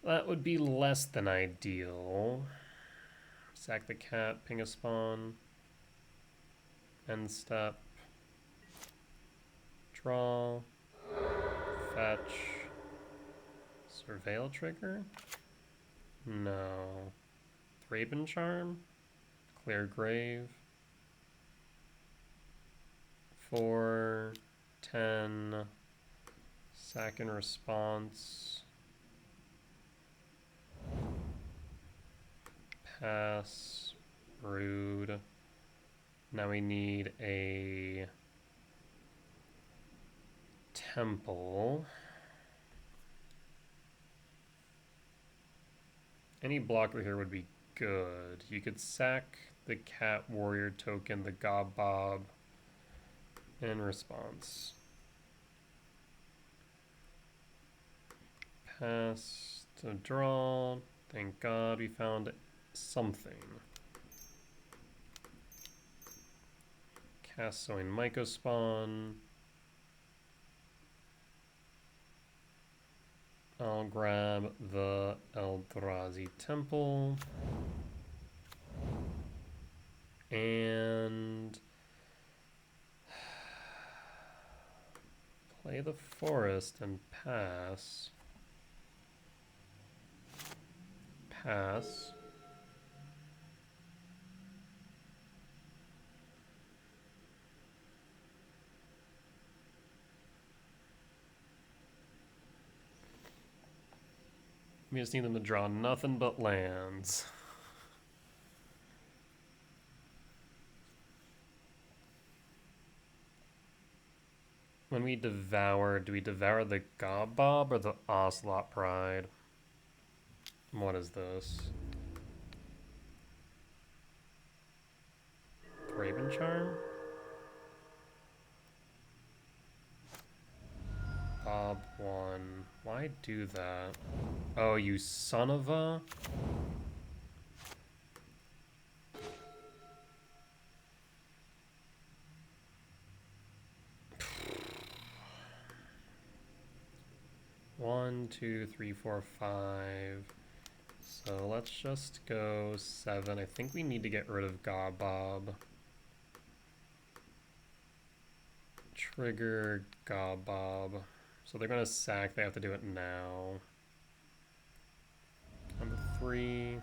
That would be less than ideal. Sack the cat, ping a spawn. End step. Draw. Fetch. Surveil trigger? No. Thraben Charm? Clear Grave. 4, 10. Sack in response. Pass. Rude. Now we need a temple. Any blocker here would be good. You could sack the cat warrior token, the gob bob, in response. Pass to draw. Thank God we found something. Cast Sowing Mycospawn. I'll grab the Eldrazi Temple. And play the forest and pass. Pass. We just need them to draw nothing but lands. When we devour, do we devour the Gob Bob or the Ocelot Pride? What is this? Raven Charm? Bob 1. Why do that? Oh, you son of a... One, two, three, four, 5. So let's just go 7. I think we need to get rid of Gob Bob. Trigger Gob Bob. So they're gonna sack, they have to do it now. Number 3.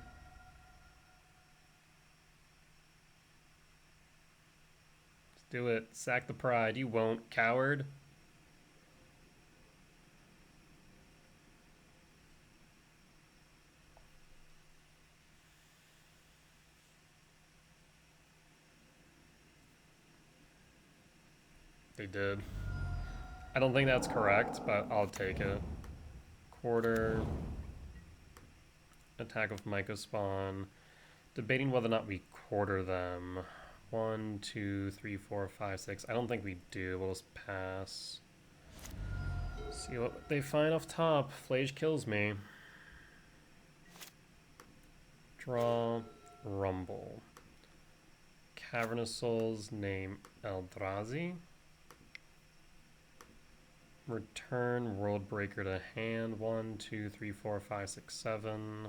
Let's do it. Sack the pride. You won't, coward. They did. I don't think that's correct, but I'll take it. Quarter. Attack with Mycospawn. Debating whether or not we quarter them. 1, 2, 3, 4, 5, 6. I don't think we do. We'll just pass. See what they find off top. Flage kills me. Draw. Rumble. Cavernous Souls. Name Eldrazi. Return Worldbreaker to hand. 1, 2, 3, 4, 5, 6, 7.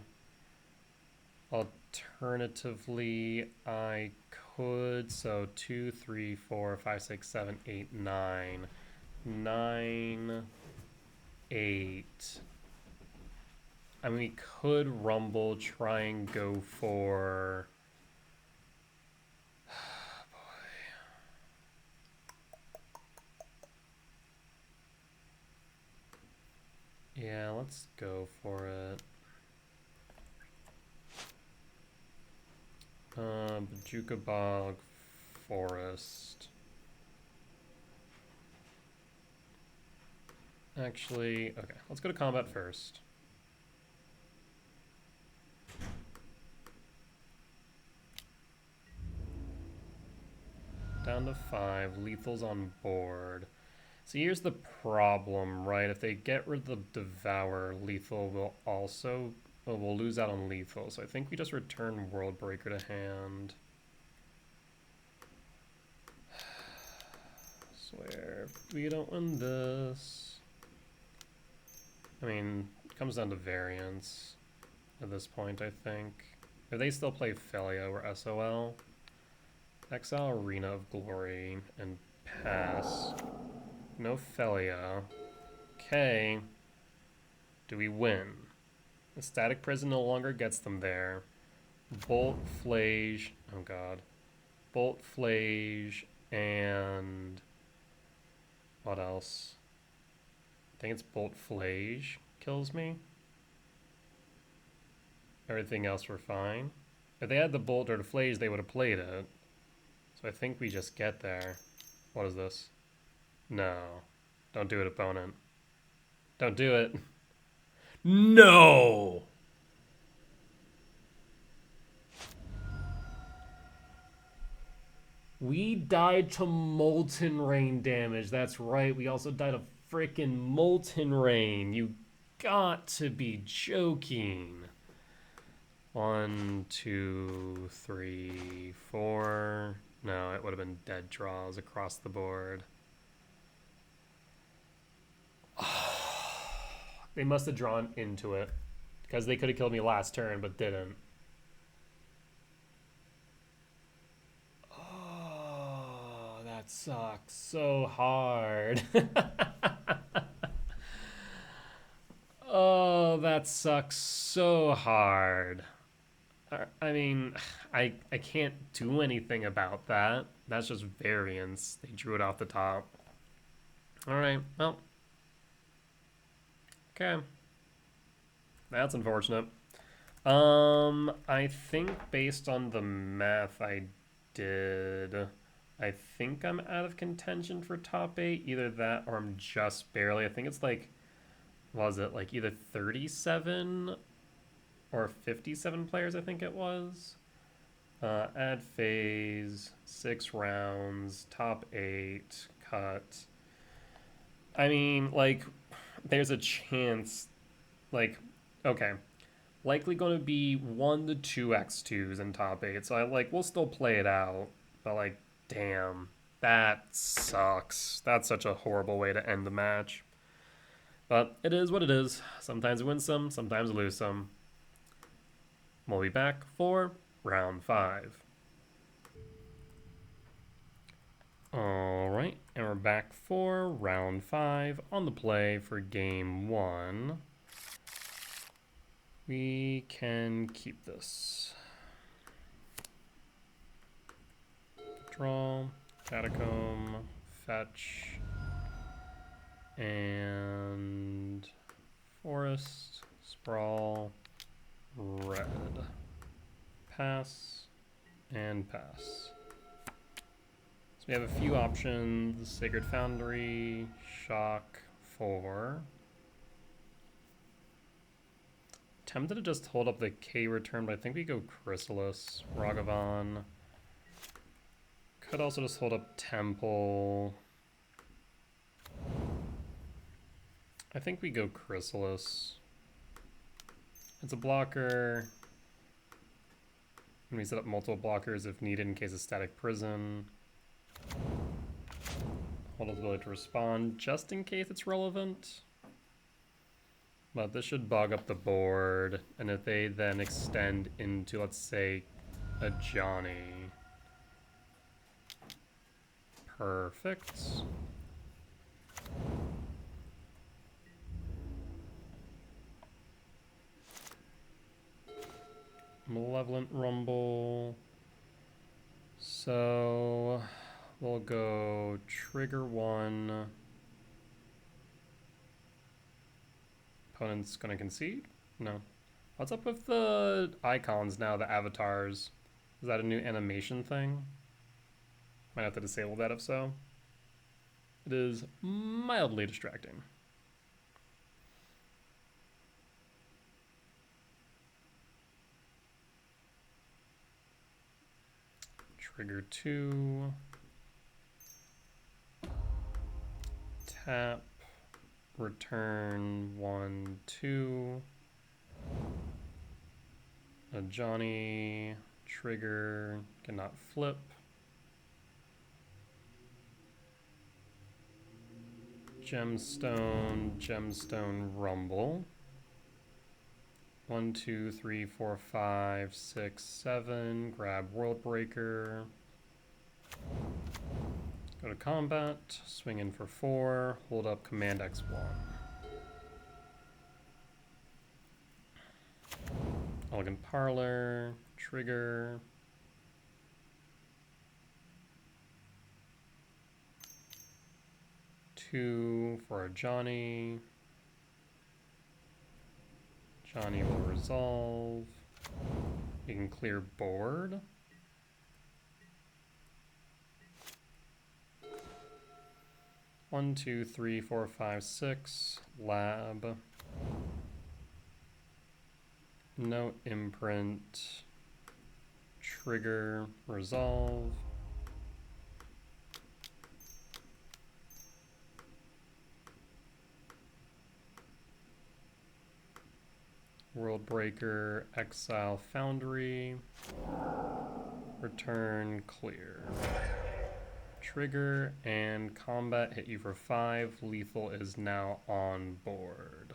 Alternatively, I could, so 2, 3, 4, 5, 6, 7, 8, 9. 9, 8. I mean, we could Rumble, try and go for... Yeah, let's go for it. Bajuka Bog Forest. Actually, okay, let's go to combat first. Down to 5, lethal's on board. So here's the problem, right? If they get rid of the Devour, lethal will also... Oh, we'll lose out on lethal. So I think we just return Worldbreaker to hand. Swear, we don't win this. I mean, Comes down to variance at this point, I think. If they still play Felio or SOL, exile Arena of Glory and pass. No Felio. Okay. Do we win? The Static Prison no longer gets them there. Bolt, Flage. Oh god. Bolt, Flage, and what else? I think it's Bolt, Flage kills me. Everything else we're fine. If they had the Bolt or the Flage, they would have played it. So I think we just get there. What is this? No. Don't do it, opponent. Don't do it. No! We died to Molten Rain damage. That's right. We also died of frickin' Molten Rain. You got to be joking. 1, 2, 3, 4. No, it would have been dead draws across the board. They must have drawn into it because they could have killed me last turn but didn't. Oh, that sucks so hard. Oh, that sucks so hard. I mean, I can't do anything about that. That's just variance. They drew it off the top. All right, well. Okay. That's unfortunate. I think based on the math I did, I think I'm out of contention for top 8. Either that or I'm just barely. I think it's like, what was it? Like either 37 or 57 players, I think it was. Add phase, 6 rounds, top 8, cut. I mean, like, there's a chance, like, okay, likely going to be 1 to 2 X2s in top 8, so we'll still play it out, but, like, damn, that sucks. That's such a horrible way to end the match. But it is what it is. Sometimes we win some, sometimes we lose some. We'll be back for round 5. Alright, and we're back for round 5 on the play for game 1. We can keep this. Draw, Catacomb, fetch, and forest, sprawl, red. Pass, and pass. So we have a few options: Sacred Foundry, Shock 4. Tempted to just hold up the K return, but I think we go Chrysalis, Ragavan. Could also just hold up Temple. I think we go Chrysalis. It's a blocker. And we set up multiple blockers if needed in case of Static Prison. Hold his ability to respond just in case it's relevant. But this should bog up the board. And if they then extend into, let's say, a Johnny. Perfect. Malevolent Rumble. So we'll go trigger 1. Opponent's gonna concede? No. What's up with the icons now, the avatars? Is that a new animation thing? Might have to disable that if so. It is mildly distracting. Trigger 2. Tap. Return 1, 2. A Johnny. Trigger. Cannot flip. Gemstone. Gemstone Rumble. 1, 2, 3, 4, 5, 6, 7. Grab World Breaker. Go to combat. Swing in for 4. Hold up Command X1. Elegant Parlor. Trigger. Two for a Johnny. Johnny will resolve. You can clear board. One, two, three, four, five, six. Lab. No imprint. Trigger. Resolve. World Breaker, Exile Foundry, Return, Clear. Trigger and combat hit you for 5. Lethal is now on board.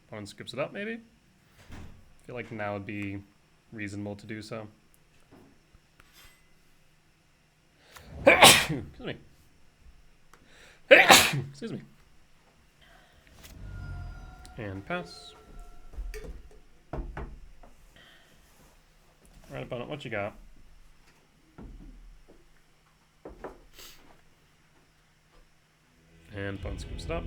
Opponent scoops it up, maybe? I feel like now would be reasonable to do so. Excuse me. Excuse me. And pass. Alright, opponent, what you got? And opponent scoops it up.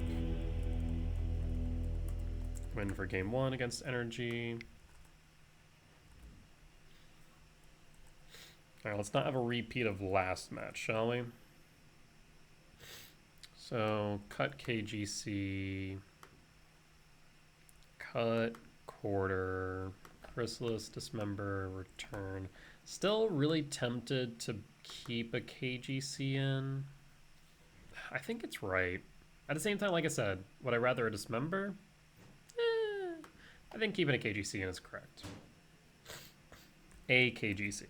Win for game 1 against Energy. Alright, let's not have a repeat of last match, shall we? So, cut KGC. Cut quarter. Chrysalis, dismember, return. Still really tempted to keep a KGC in. I think it's right. At the same time, like I said, would I rather a dismember? I think keeping a KGC in is correct. A KGC.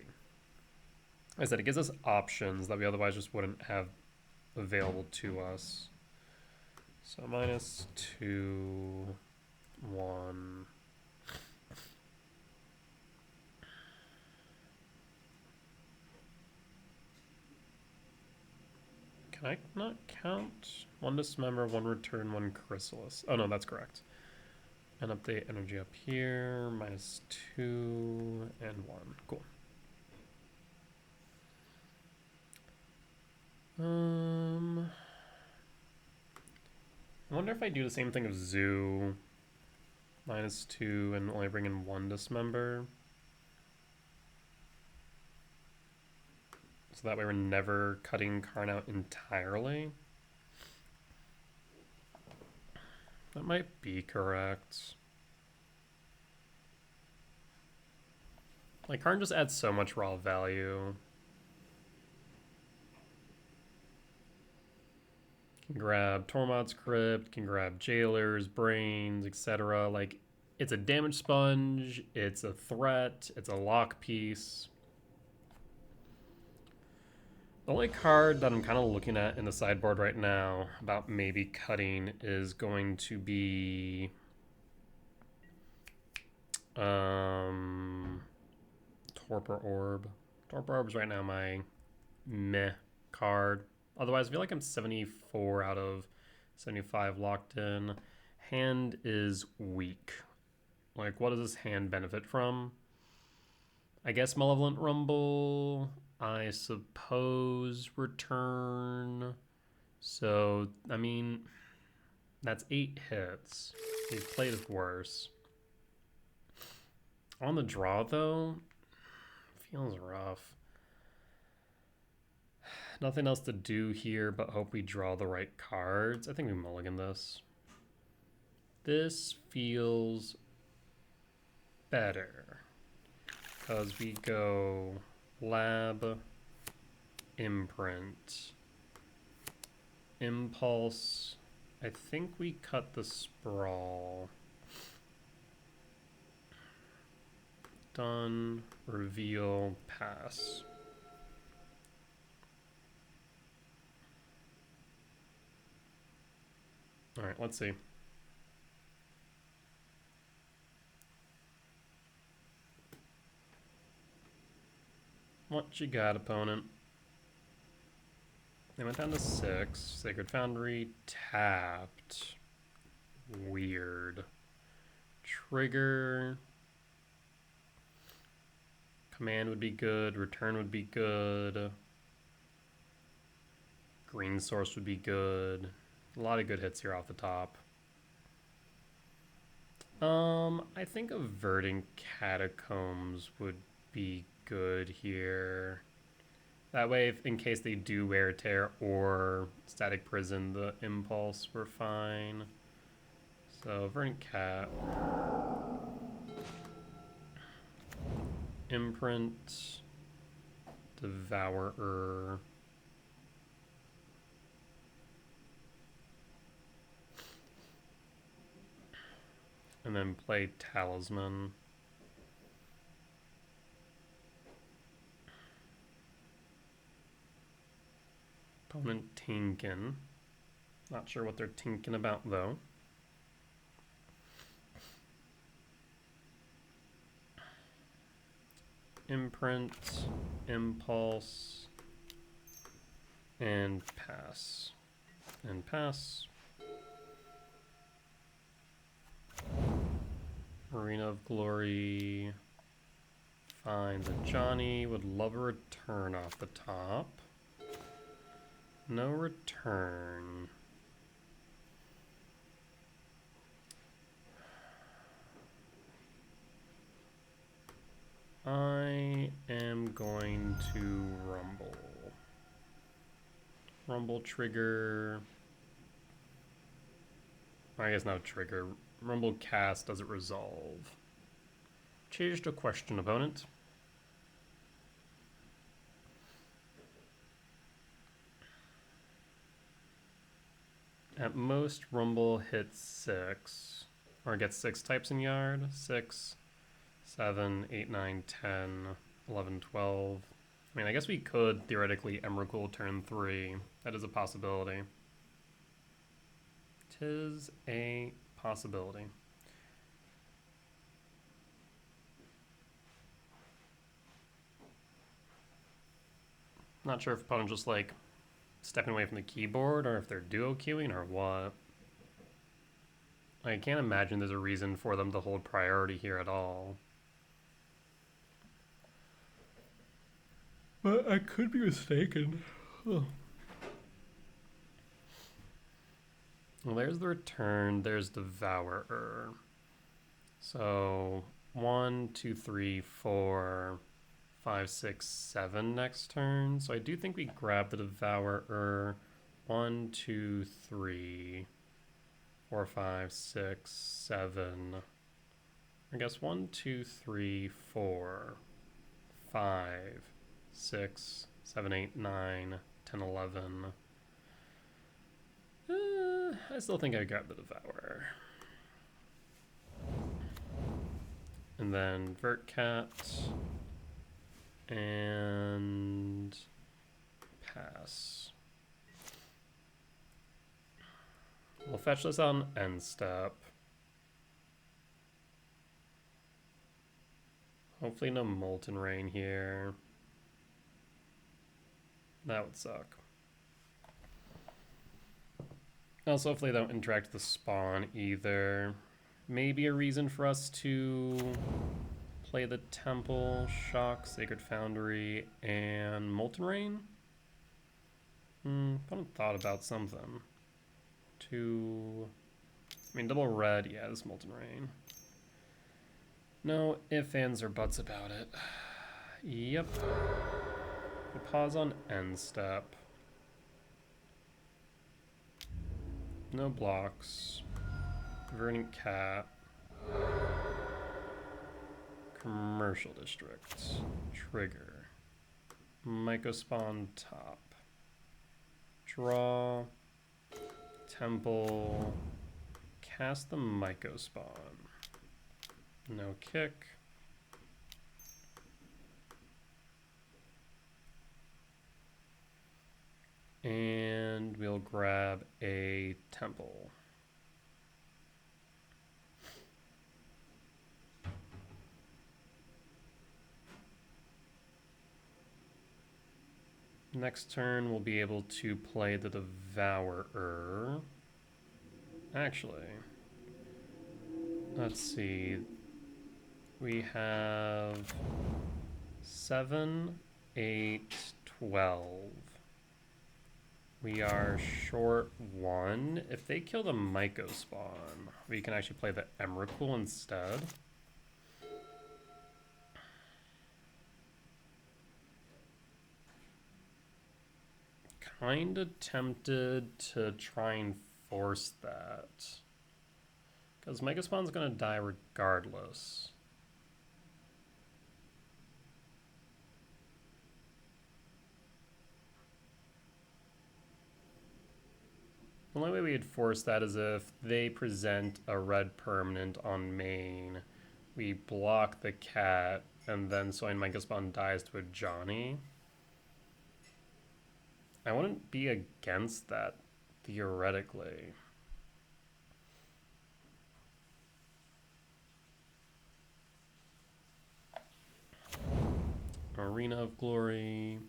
Like I said, it gives us options that we otherwise just wouldn't have available to us. So -2, 1. Can I not count? 1 dismember, 1 return, 1 chrysalis. Oh no, that's correct. And update energy up here. -2 and 1. Cool. I wonder if I do the same thing of Zoo. -2 and only bring in 1 dismember. So that way we're never cutting Karn out entirely. That might be correct. Like, Karn just adds so much raw value. Can grab Tormod's Crypt, can grab Jailers, Brains, etc. Like, it's a damage sponge, it's a threat, it's a lock piece. The only card that I'm kind of looking at in the sideboard right now about maybe cutting is going to be Torpor Orb. Torpor Orb is right now my meh card. Otherwise, I feel like I'm 74 out of 75 locked in. Hand is weak. Like, what does this hand benefit from? I guess Malevolent Rumble. I suppose return. So, I mean, that's 8 hits. He's played it worse. On the draw, though, feels rough. Nothing else to do here but hope we draw the right cards. I think we mulligan this. This feels better. Because we go Lab, Imprint, Impulse. I think we cut the Sprawl. Done. Reveal. Pass. All right, let's see. What you got, opponent? They went down to 6. Sacred Foundry tapped. Weird. Trigger. Command would be good. Return would be good. Green Source would be good. A lot of good hits here off the top. I think a Verdant Catacombs would be good here. That way, in case they do Wear Tear or Static Prison, the Impulse were fine. So, Verdant Cat. Imprint. Devourer. And then play Talisman. Opponent tinkin'. Not sure what they're tinkin' about though. Imprint, Impulse, and pass. And pass. Arena of Glory finds a Johnny. Would love a return off the top. No return. I am going to rumble. Rumble trigger. I guess not trigger. Rumble cast, does it resolve? Change to question, opponent. At most, Rumble hits 6, or gets 6 types in yard. 6, 7, 8, 9, 10, 11, 12. I mean, I guess we could theoretically Emrakul turn 3. That is a possibility. 'Tis a possibility. Not sure if opponent just like stepping away from the keyboard or if they're duo queuing or what. I can't imagine there's a reason for them to hold priority here at all. But I could be mistaken. Well, there's the return, there's Devourer. So 1, 2, 3, 4, 5, 6, 7 next turn. So I do think we grab the Devourer. 1, 2, 3, 4, 5, 6, 7. I guess 1, 2, 3, 4, 5, 6, 7, 8, 9, 10, 11. I still think I grab the Devourer. And then Vertcat. And pass. We'll fetch this on end step. Hopefully no Molten Rain here. That would suck. Also, hopefully they don't interact with the spawn either. Maybe a reason for us to play the Temple, Shock, Sacred Foundry, and Molten Rain? I haven't thought about something. I mean, double red, yeah, this Molten Rain. No ifs, ands, or buts about it. Yep. We'll pause on end step. No blocks. Verdant Cat. Commercial District. Trigger. Mycospawn top. Draw. Temple. Cast the Mycospawn. No kick. And we'll grab a Temple. Next turn, we'll be able to play the Devourer. Actually, let's see. We have 7, 8, 12. We are short 1. If they kill the Myco spawn, we can actually play the Emrakul instead. Kinda tempted to try and force that. Because Myco spawn's gonna die regardless. The only way we'd force that is if they present a red permanent on main, we block the cat, and then Soin Myco spawn dies to a Johnny. I wouldn't be against that, theoretically. Arena of Glory.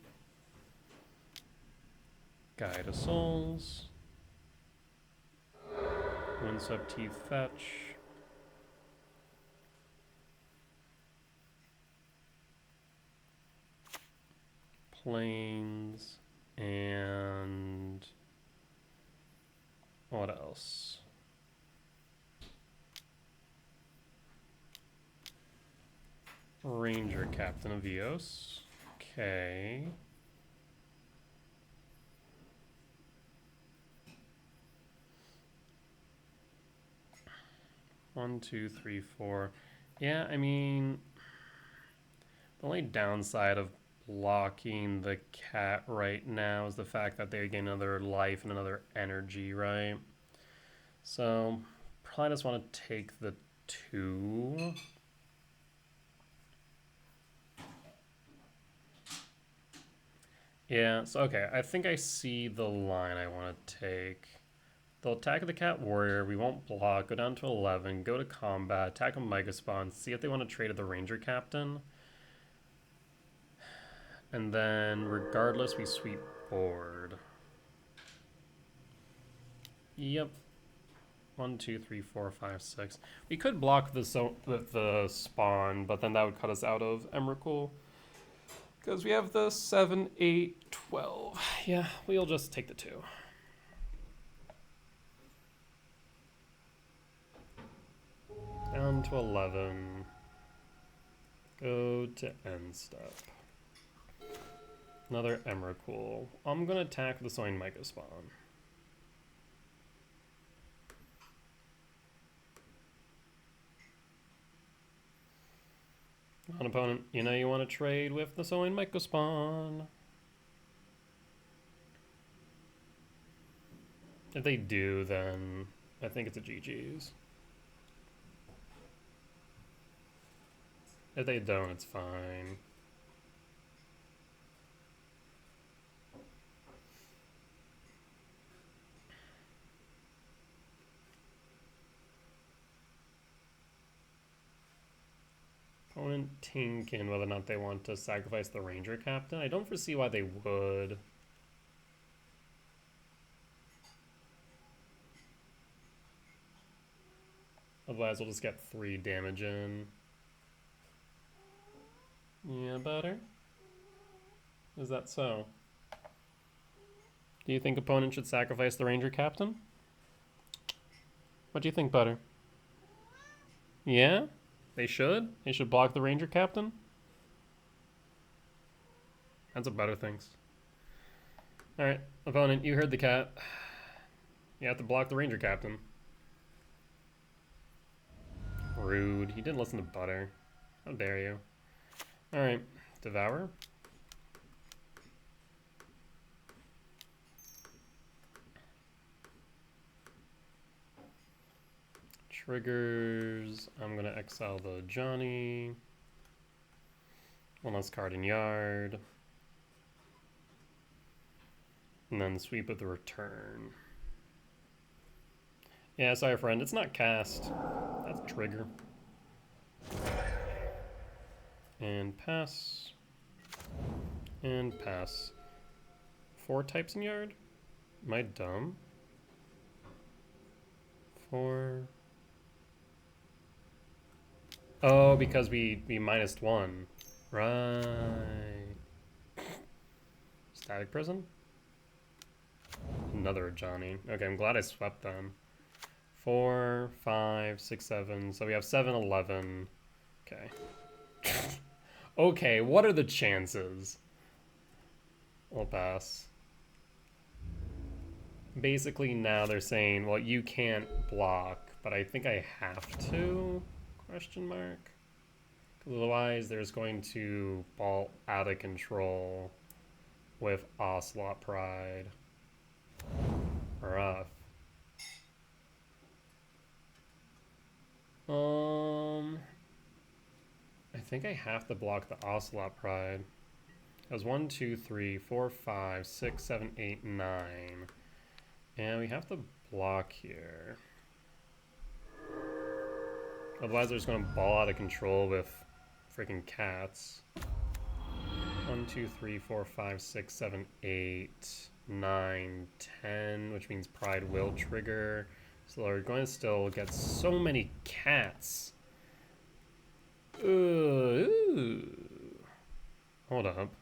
Guide of Souls. Windswept Teeth Fetch. Plains. And what else? Ranger Captain of Eos. Okay. One, two, three, four. Yeah, I mean, the only downside of blocking the cat right now is the fact that they gain another life and another energy, right? So, probably just want to take the 2. Yeah, so okay, I think I see the line I want to take. They'll attack the cat warrior, we won't block, go down to 11, go to combat, attack a Myco spawn, see if they want to trade at the ranger captain. And then, regardless, we sweep board. Yep. 1, 2, 3, 4, 5, 6. We could block the spawn, but then that would cut us out of Emrakul. Because we have the 7, 8, 12. Yeah, we'll just take the 2. Down to 11. Go to end step. Another Emrakul. I'm going to attack the Soin Myco spawn. Non-opponent, you know you want to trade with the Soin Myco spawn. If they do, then I think it's a GG's. If they don't, it's fine. Opponent tinking whether or not they want to sacrifice the ranger captain. I don't foresee why they would. Otherwise, we'll just get 3 damage in. Yeah, Butter? Is that so? Do you think opponent should sacrifice the ranger captain? What do you think, Butter? Yeah? They should? They should block the ranger captain? That's what Butter thinks. Alright, opponent, you heard the cat. You have to block the ranger captain. Rude. He didn't listen to Butter. How dare you. Alright, Devour. Triggers. I'm going to exile the Johnny. One less card in yard. And then sweep of the return. Yeah, sorry friend, it's not cast. That's trigger. And pass. And pass. 4 types in yard? Am I dumb? 4. Oh, because we minused 1. Right. Static prison? Another Johnny. Okay, I'm glad I swept them. 4, 5, 6, 7. So we have 7, 11. Okay. Okay, what are the chances? I'll pass. Basically now they're saying, well, you can't block, but I think I have to? Question mark. Otherwise, there's going to ball out of control with Ocelot Pride. Rough. I think I have to block the Ocelot Pride. That was 1, 2, 3, 4, 5, 6, 7, 8, 9. And we have to block here. Otherwise, they're just going to ball out of control with freaking cats. 1, 2, 3, 4, 5, 6, 7, 8, 9, 10, which means Pride will trigger. So we're going to still get so many cats. Ooh. Hold up.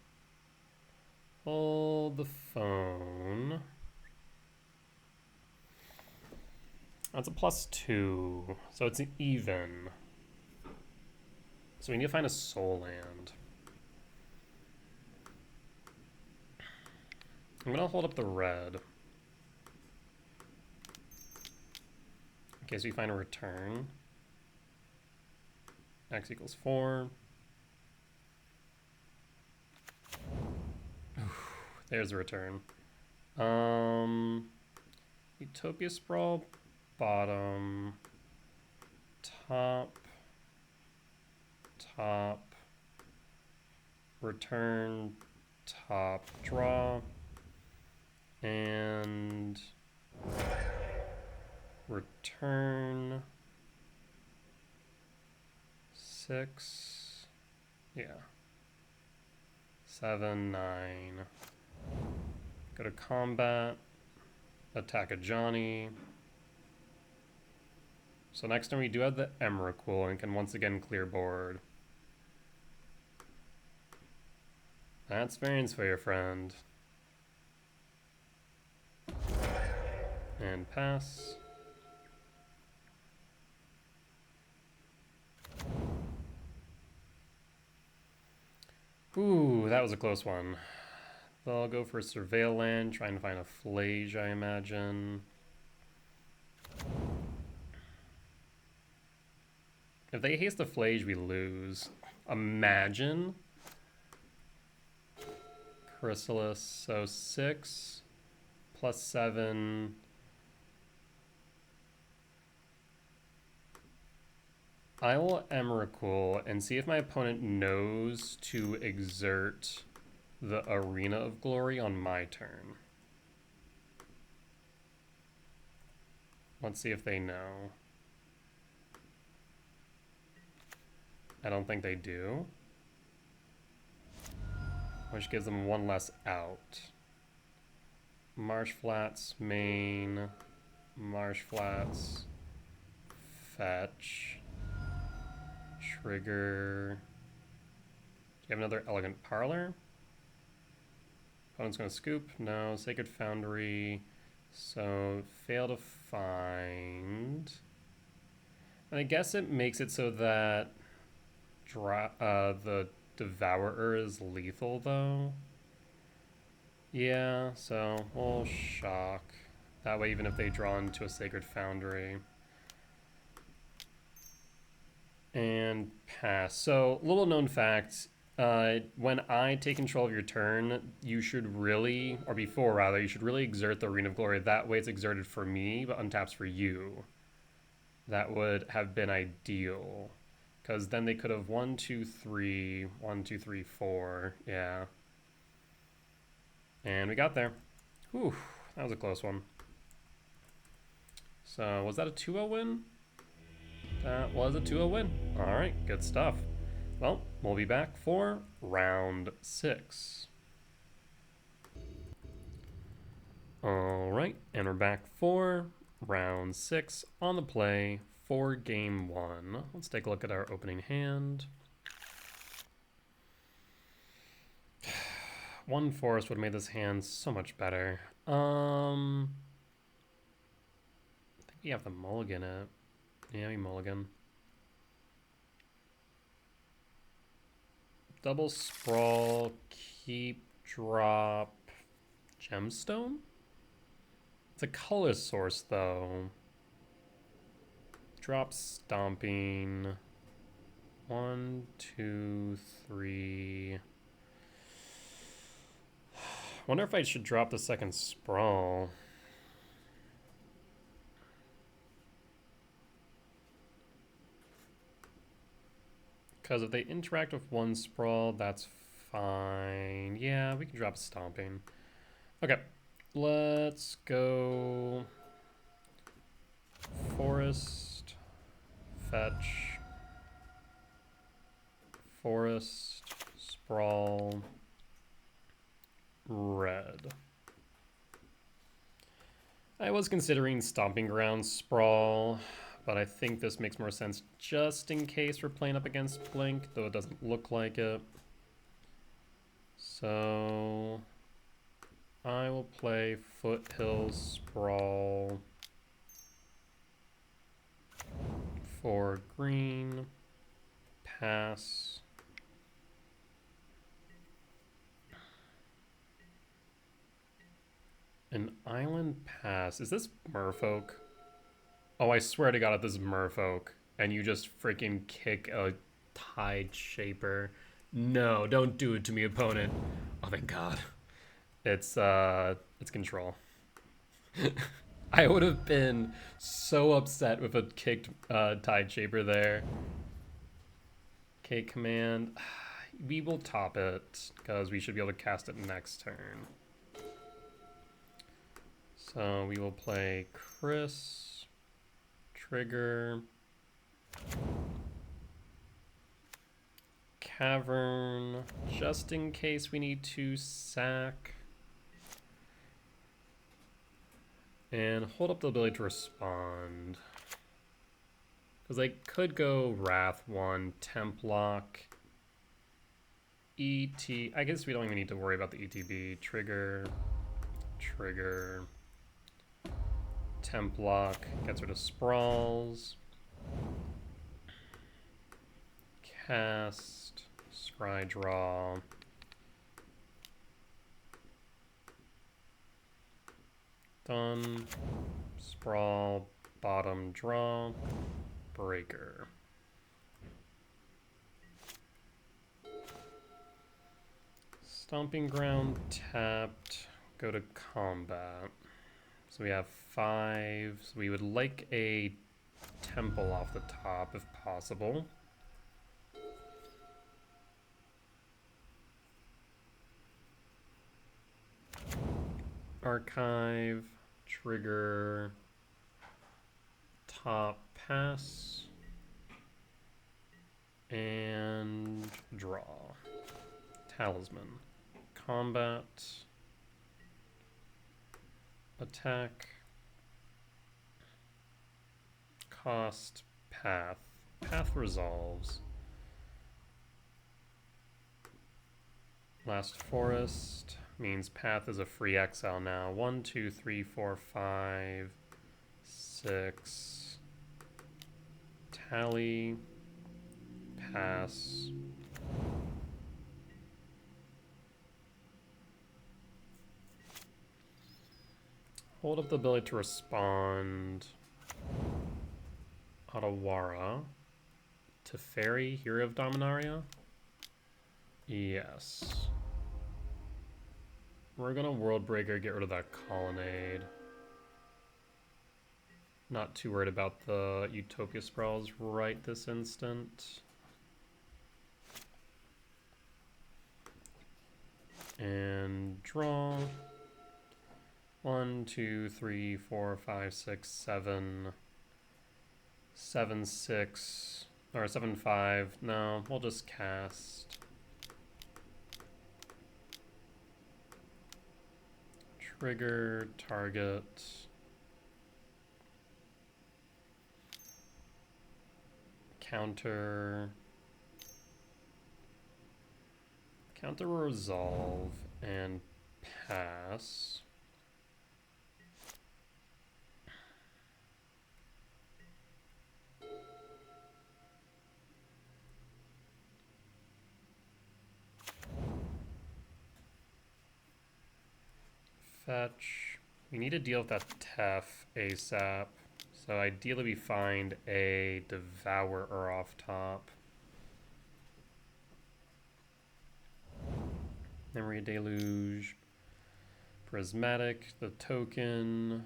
Hold the phone. That's a +2, so it's an even. So we need to find a soul land. I'm gonna hold up the red. In case we find a return. X equals 4. Oof, there's a return. Utopia Sprawl, bottom, top, return, top, draw, and return 6, yeah, 7, 9, go to combat, attack a Johnny. So next turn we do have the Emrakul and can once again clear board. That's variance for your friend. And pass. Ooh, that was a close one. They'll go for Surveil Land, trying to find a Flage, I imagine. If they haste a Flage, we lose. Imagine. Chrysalis, so 6 plus 7. I will Emrakul and see if my opponent knows to exert the Arena of Glory on my turn. Let's see if they know. I don't think they do. Which gives them 1 less out. Marsh Flats, main. Marsh Flats, fetch. Trigger. Do you have another Elegant Parlor? Opponent's gonna scoop. No. Sacred Foundry. So fail to find. And I guess it makes it so that the Devourer is lethal though. Yeah, so we'll shock. That way even if they draw into a Sacred Foundry. And pass. So, little known fact, when I take control of your turn, you should really, or before rather, you should really exert the Arena of Glory. That way it's exerted for me, but untaps for you. That would have been ideal. Because then they could have 1, 2, 3, 1, 2, 3, 4. Yeah. And we got there. Whew, that was a close one. So, was that a 2-0 win? That was a 2-0 win. Alright, good stuff. Well, we'll be back for round 6. All right, and we're back for round 6 on the play for game 1. Let's take a look at our opening hand. One forest would have made this hand so much better. I think we have the mulligan it. Yeah, we mulligan. Double sprawl, keep, drop, gemstone? It's a color source though. Drop stomping. 1, 2, 3. Wonder if I should drop the second sprawl. Because if they interact with one sprawl, that's fine. Yeah, we can drop stomping. Okay, let's go forest, fetch, forest, sprawl, red. I was considering stomping grounds sprawl, but I think this makes more sense just in case we're playing up against Blink, though it doesn't look like it. So I will play Foothill Sprawl for green, pass. An island pass. Is this Merfolk? Oh, I swear to God, if this is Merfolk and you just freaking kick a Tide Shaper. No, don't do it to me, opponent. Oh, thank God. It's control. I would have been so upset with a kicked Tide Shaper there. Okay, command. We will top it because we should be able to cast it next turn. So we will play Chris, trigger, Cavern, just in case we need to sack, and hold up the ability to respond. Because I could go Wrath 1, Templock, ET. I guess we don't even need to worry about the ETB. Trigger, trigger, Templock, gets rid of sprawls, cast, scry draw, done, sprawl, bottom draw, breaker. Stomping ground tapped, go to combat. So we have 5. So we would like a temple off the top if possible. Archive, trigger, top, pass, and draw. Talisman. Combat. Attack. Cost. Path. Path resolves. Last forest means path is a free exile now. 1, 2, 3, 4, 5, 6. Tally. Pass. Hold up the ability to respond. Otawara. Teferi, Hero of Dominaria? Yes. We're gonna World Breaker, get rid of that Colonnade. Not too worried about the Utopia Sprawls right this instant. And draw. 1, 2, 3, 4, 5, 6, 7. 7, 6. Or 7, 5. No, we'll just cast. Trigger, target. Counter. Counter resolve and pass. Fetch. We need to deal with that Tef ASAP. So ideally we find a Devourer off top. Memory Deluge. Prismatic, the token.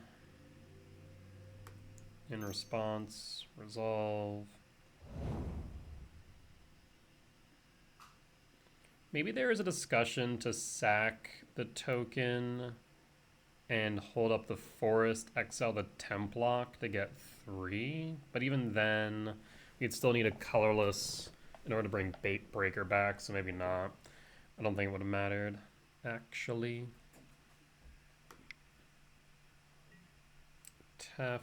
In response, resolve. Maybe there is a discussion to sack the token and hold up the forest, exile the temp lock to get 3. But even then, we'd still need a colorless in order to bring Bait Breaker back, so maybe not. I don't think it would have mattered, actually. Tef.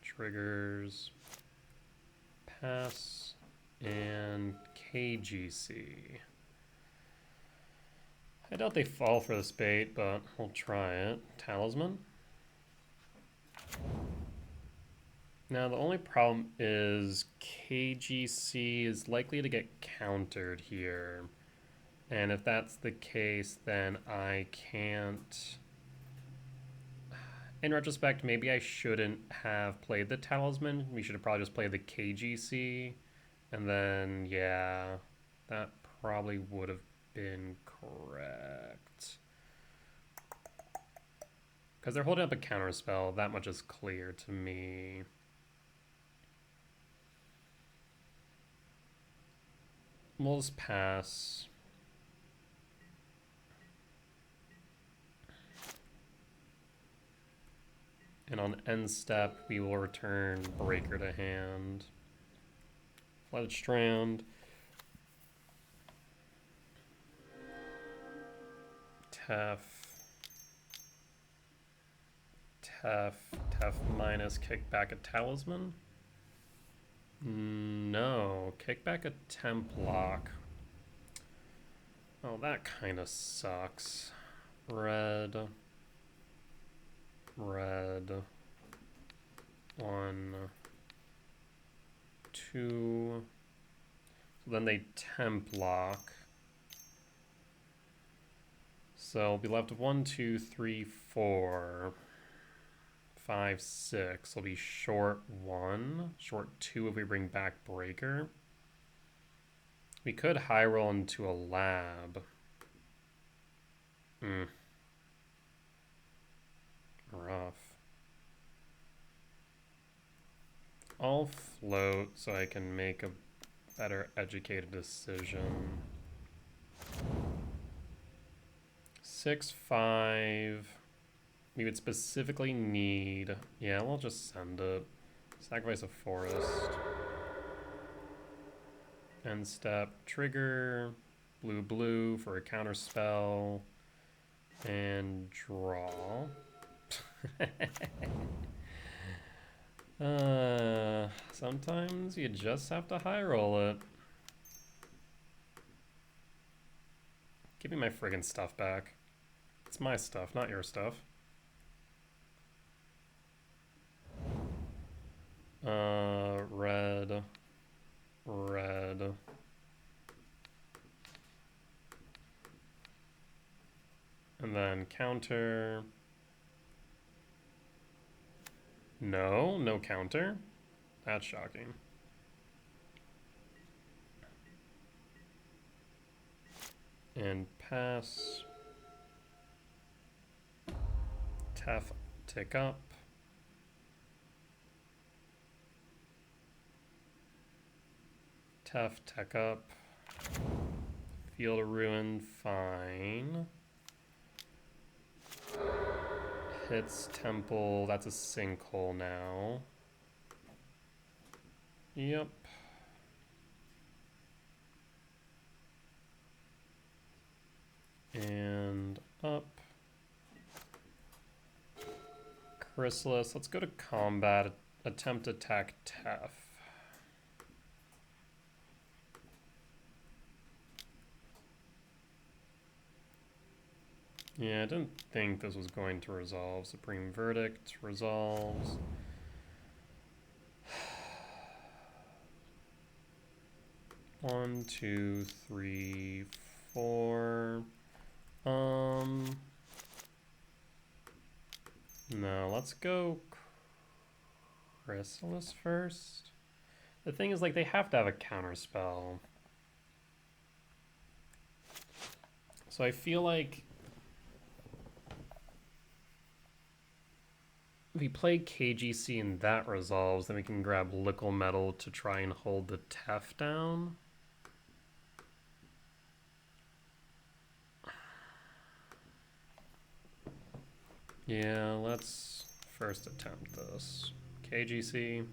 Triggers. Pass. And KGC. I doubt they fall for this bait, but we'll try it. Talisman. Now the only problem is KGC is likely to get countered here. And if that's the case, then I can't... In retrospect, maybe I shouldn't have played the Talisman. We should have probably just played the KGC. And then, yeah, that probably would have been correct. Because they're holding up a counterspell, that much is clear to me. We'll just pass. And on end step, we will return Breaker to hand. Flooded Strand. Tef. Tef minus kickback a Talisman. No, kickback a temp lock. Oh, that kind of sucks. Red. 1, 2. So then they temp lock. So we'll be left with 1, 2, 3, 4, 5, 6. We'll be short 1, short 2 if we bring back Breaker. We could high roll into a lab. Rough. I'll float so I can make a better educated decision. 6, 5. We would specifically need... Yeah, we'll just send it. Sacrifice a forest. End step. Trigger. Blue for a counter spell. And draw. Sometimes you just have to high roll it. Give me my friggin' stuff back. It's my stuff, not your stuff. Red. And then counter. No counter. That's shocking. And pass. Tef tick up. Tef tech up. Field of Ruin, fine. Hits Temple, that's a sinkhole now. Yep. And up. Chrysalis. Let's go to combat. Attempt attack Tef. Yeah, I didn't think this was going to resolve. Supreme Verdict resolves. One, two, three, four. No, let's go Chrysalis first. The thing is, like, they have to have a counter spell. So I feel like if we play KGC and that resolves, then we can grab Lickle Metal to try and hold the Tef down. Yeah, let's first attempt this. KGC.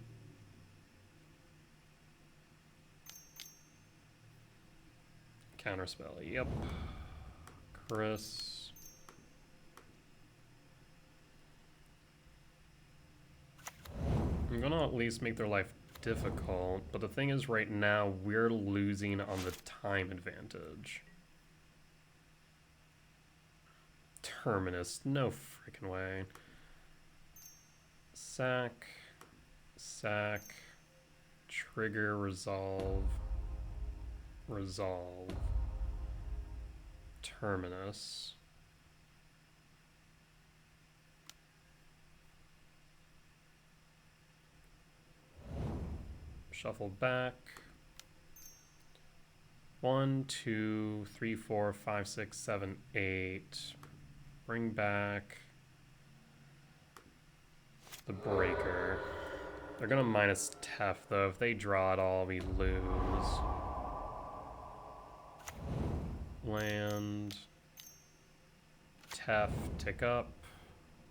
Counterspell, yep. Chris. I'm gonna at least make their life difficult, but the thing is right now we're losing on the time advantage. Terminus, no freaking way. Sack, trigger, resolve, Terminus. Shuffle back. 1, 2, 3, 4, 5, 6, 7, 8. Bring back the breaker. They're gonna minus Tef though. If they draw it all, we lose. Land. Tef, tick up.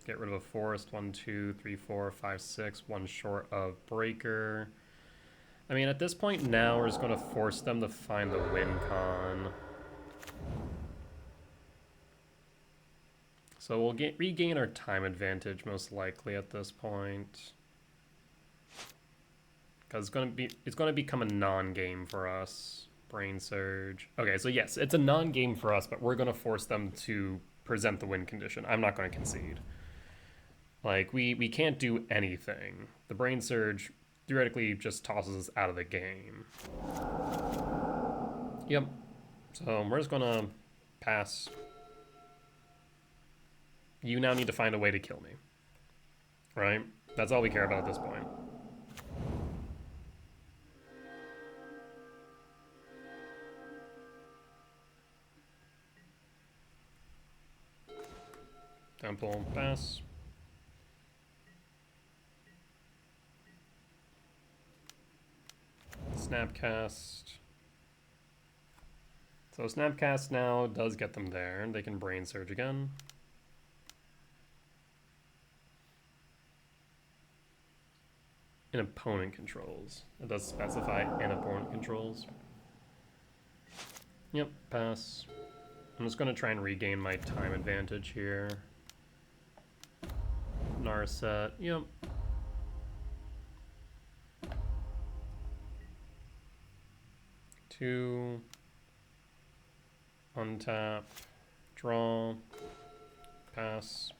Get rid of a forest. 1, 2, 3, 4, 5, 6. One short of breaker. I mean, at this point now, we're just going to force them to find the win con. So we'll regain our time advantage most likely at this point. Because it's going to become a non-game for us. Brain Surge. Okay, so yes, it's a non-game for us, but we're going to force them to present the win condition. I'm not going to concede. Like, we can't do anything. The Brain Surge theoretically just tosses us out of the game. Yep. So we're just gonna pass. You now need to find a way to kill me. Right? That's all we care about at this point. Temple, pass. Snapcast. So Snapcast now does get them there. They can Brain Surge again. In opponent controls. It does specify in opponent controls. Yep, pass. I'm just going to try and regain my time advantage here. Narset, yep. Two. Untap. Draw. Pass.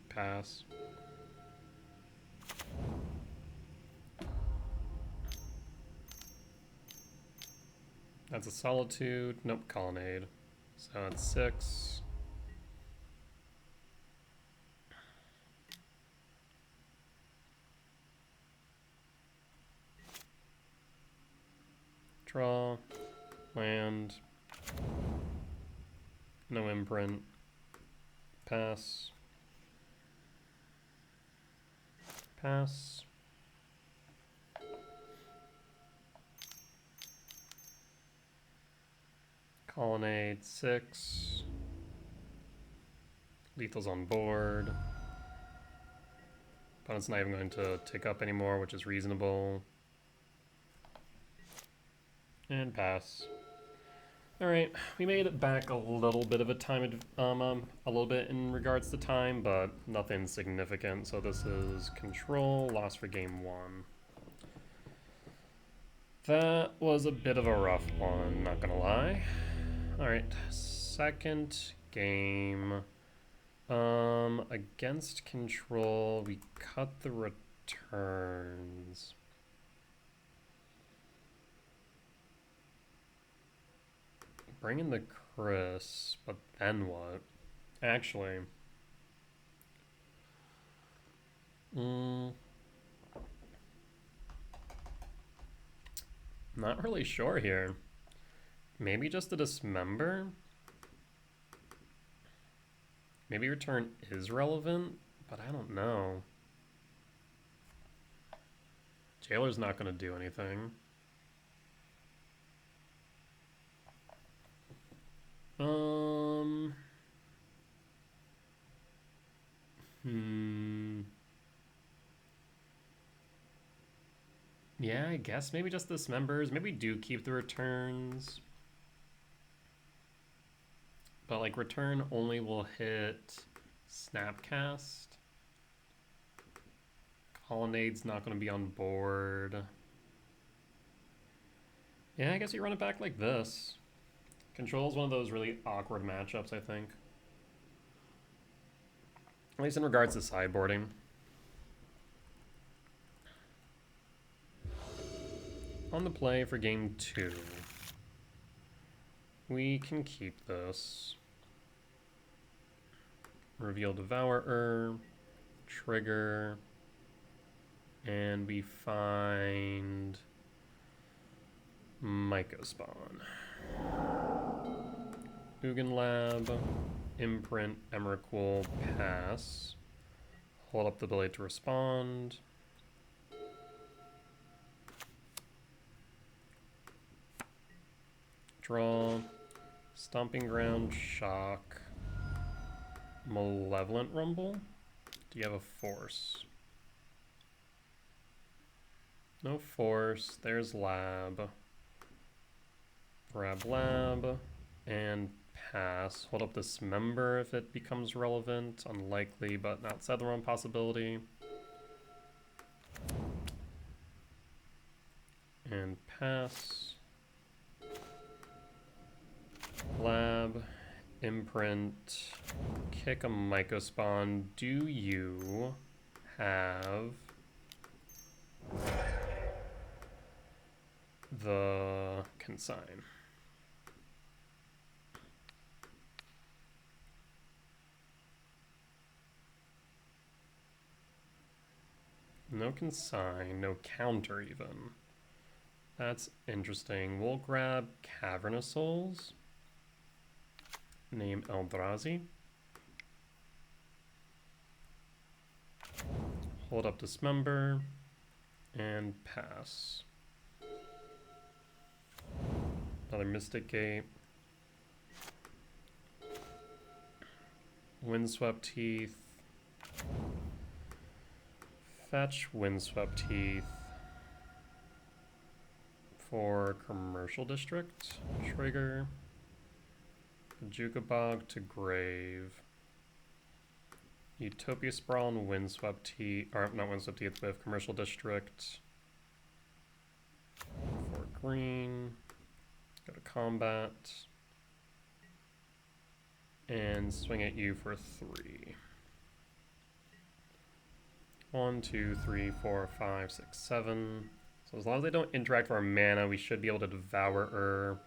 Pass. That's a Solitude. Nope, Colonnade. So that's 6. Draw. Land. No imprint. Pass. Pass. Colonnade 6. Lethal's on board. Opponent's not even going to tick up anymore, which is reasonable. And pass. Alright, we made it back a little bit of a a little bit in regards to time, but nothing significant. So this is control, loss for game 1. That was a bit of a rough one, not gonna lie. Alright, second game. Against control, we cut the returns. Bring in the Chris, but then what? Actually, not really sure here. Maybe just a dismember? Maybe return is relevant, but I don't know. Jailer's not going to do anything. Yeah, I guess maybe just dismembers. Maybe do keep the returns. But like return only will hit Snapcast. Colonnade's not going to be on board. Yeah, I guess you run it back like this. Control's one of those really awkward matchups, I think. At least in regards to sideboarding. On the play for game 2. We can keep this. Reveal Devourer, trigger, and we find Mycospawn. Ugin Lab, Imprint, Emrakul, pass. Hold up the ability to respond. Draw, Stomping Ground, Shock, Malevolent Rumble. Do you have a force? No force. There's Lab. Grab Lab and pass. Hold up Dismember if it becomes relevant. Unlikely, but outside the realm possibility. And pass. Lab, Imprint, kick a Mycospawn. Do you have the consign? No consign, no counter even. That's interesting. We'll grab Cavernous Souls. Name Eldrazi. Hold up Dismember and pass. Another Mystic Gate. Windswept Teeth. Fetch Windswept Teeth for Commercial District. Trigger. Jukabog to Grave. Utopia Sprawl and Windswept Teeth, or not Windswept Teeth, with Commercial District. For green. Go to combat. And swing at you for 3. 1, 2, 3, 4, 5, 6, 7. So as long as they don't interact with our mana, we should be able to Devourer.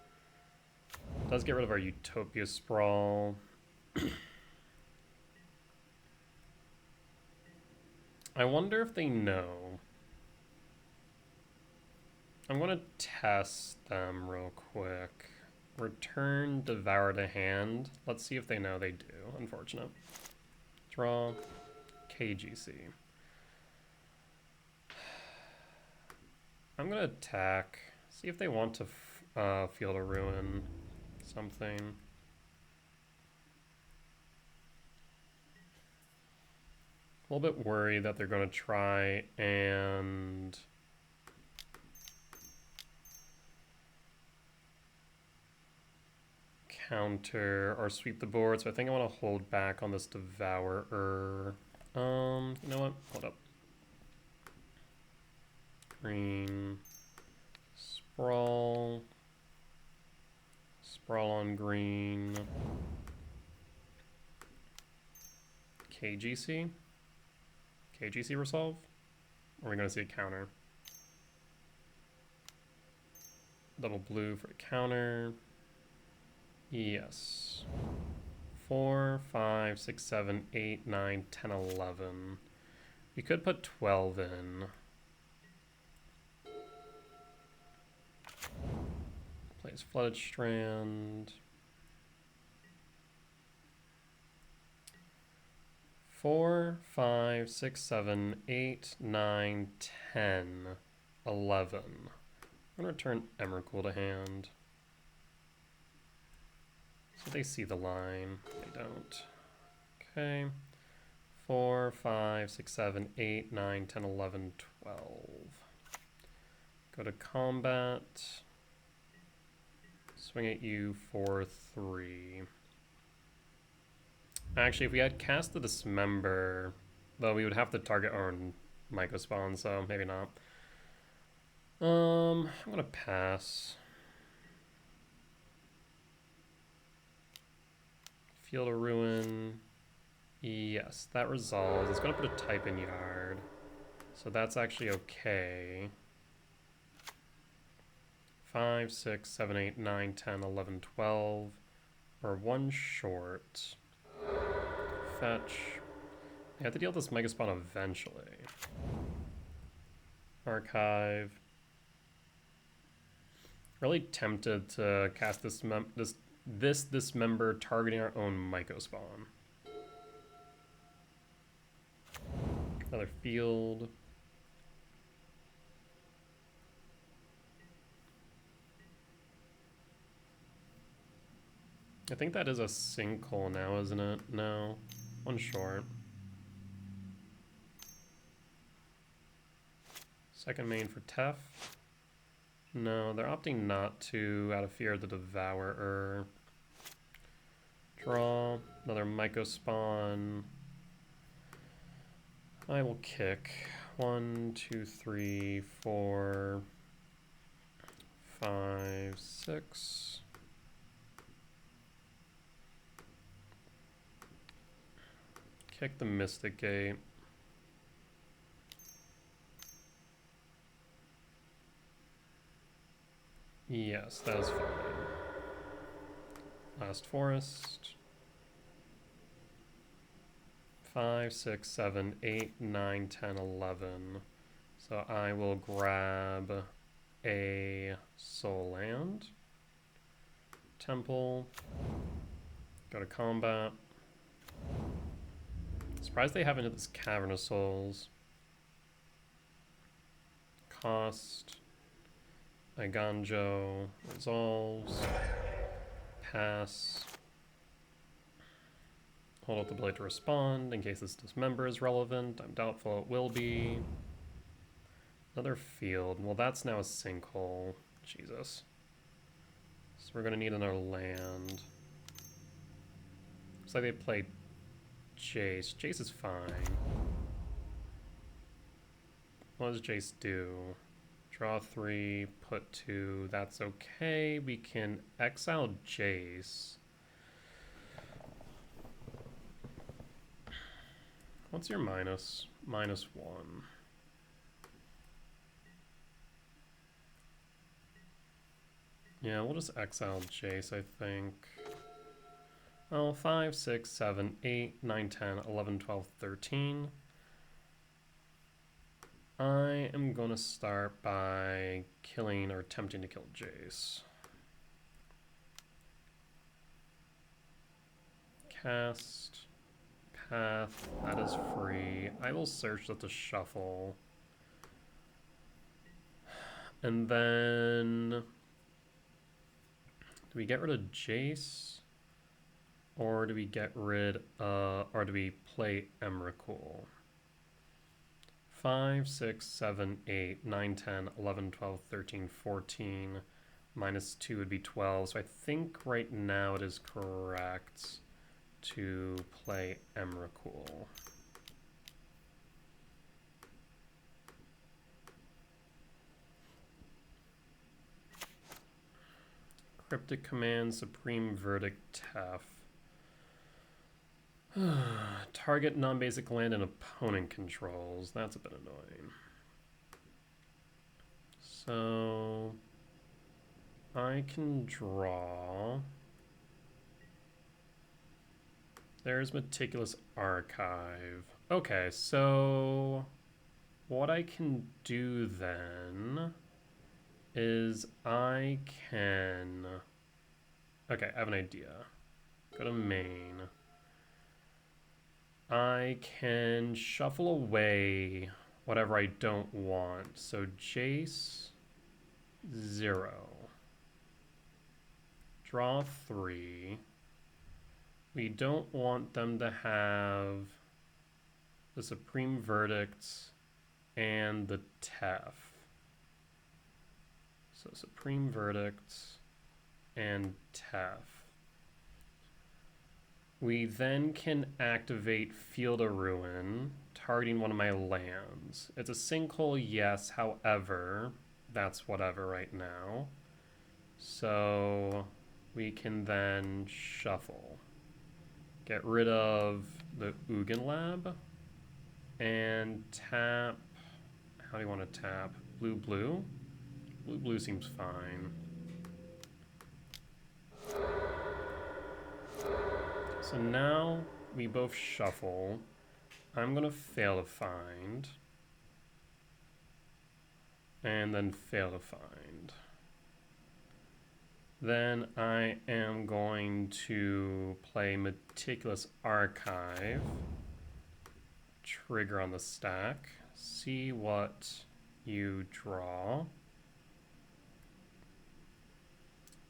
Does get rid of our Utopia Sprawl. I wonder if they know. I'm going to test them real quick. Return Devour to hand. Let's see if they know they do. Unfortunate. Draw. KGC. I'm going to attack. See if they want to Field of Ruin something. A little bit worried that they're going to try and counter or sweep the board, so I think I want to hold back on this Devourer. You know what? Hold up. Green. Sprawl. Sprawl on green. KGC? KGC resolve? Or are we going to see a counter? Double blue for a counter. Yes. 4, 5, 6, 7, 8, 9, 10, 11. We could put 12 in. Plays Flooded Strand. 4, 5, 6, 7, 8, 9, 10, 11. I'm going to return Emrakul to hand. So they see the line. They don't. Okay. 4, 5, 6, 7, 8, 9, 10, 11, 12. Go to combat. Swing at you for 3. Actually, if we had cast the Dismember, though we would have to target our own Myco Spawn, so maybe not. I'm gonna pass. Field of Ruin. Yes, that resolves. It's gonna put a type in yard. So that's actually okay. 5, 6, 7, 8, 9, 10, 11, 12. Or 1 short. Fetch. I have to deal with this Mega Spawn eventually. Archive. Really tempted to cast this Dismember targeting our own Myco Spawn. Another field. I think that is a sinkhole now, isn't it? No. 1 short. Second main for Tef. No, they're opting not to out of fear of the Devourer. Draw. Another Myco Spawn. I will kick. 1, 2, 3, 4, 5, 6. Kick the Mystic Gate. Yes, that is fine. Last Forest. 5, 6, 7, 8, 9, 10, 11. So I will grab a Soul Land. Temple. Go to combat. Surprised they haven't hit this Cavern of Souls. Cost. Iganjo resolves. Pass. Hold up the blade to respond in case this Dismember is relevant. I'm doubtful it will be. Another field. Well, that's now a sinkhole. Jesus. So we're going to need another land. Looks like they played Jace. Jace is fine. What does Jace do? Draw 3, put 2. That's okay. We can exile Jace. What's your minus? -1. Yeah, we'll just exile Jace, I think. Oh, 5, 6, 7, 8, 9, 10, 11, 12, 13. I am going to start by killing or attempting to kill Jace. Cast. Path. That is free. I will search with the shuffle. And then... do we get rid of Jace? Or do we get rid of... or do we play Emrakul? 5, 6, 7, 8, 9, 10, 11, 12, 13, 14. -2 would be 12. So I think right now it is correct to play Emrakul. Cryptic Command, Supreme Verdict, Tef. Target non-basic land and opponent controls. That's a bit annoying. So I can draw. There's Meticulous Archive. Okay, so what I can do then is I can... Okay, I have an idea. Go to main. I can shuffle away whatever I don't want. So Jace, 0. Draw 3. We don't want them to have the Supreme Verdict and the Tef. So Supreme Verdict and Tef. We then can activate Field of Ruin, targeting one of my lands. It's a sinkhole, yes, however, that's whatever right now. So we can then shuffle. Get rid of the Ugin Lab and tap. How do you want to tap? Blue, blue? Blue, blue seems fine. So now we both shuffle. I'm going to fail to find. And then fail to find. Then I am going to play Meticulous Archive. Trigger on the stack. See what you draw.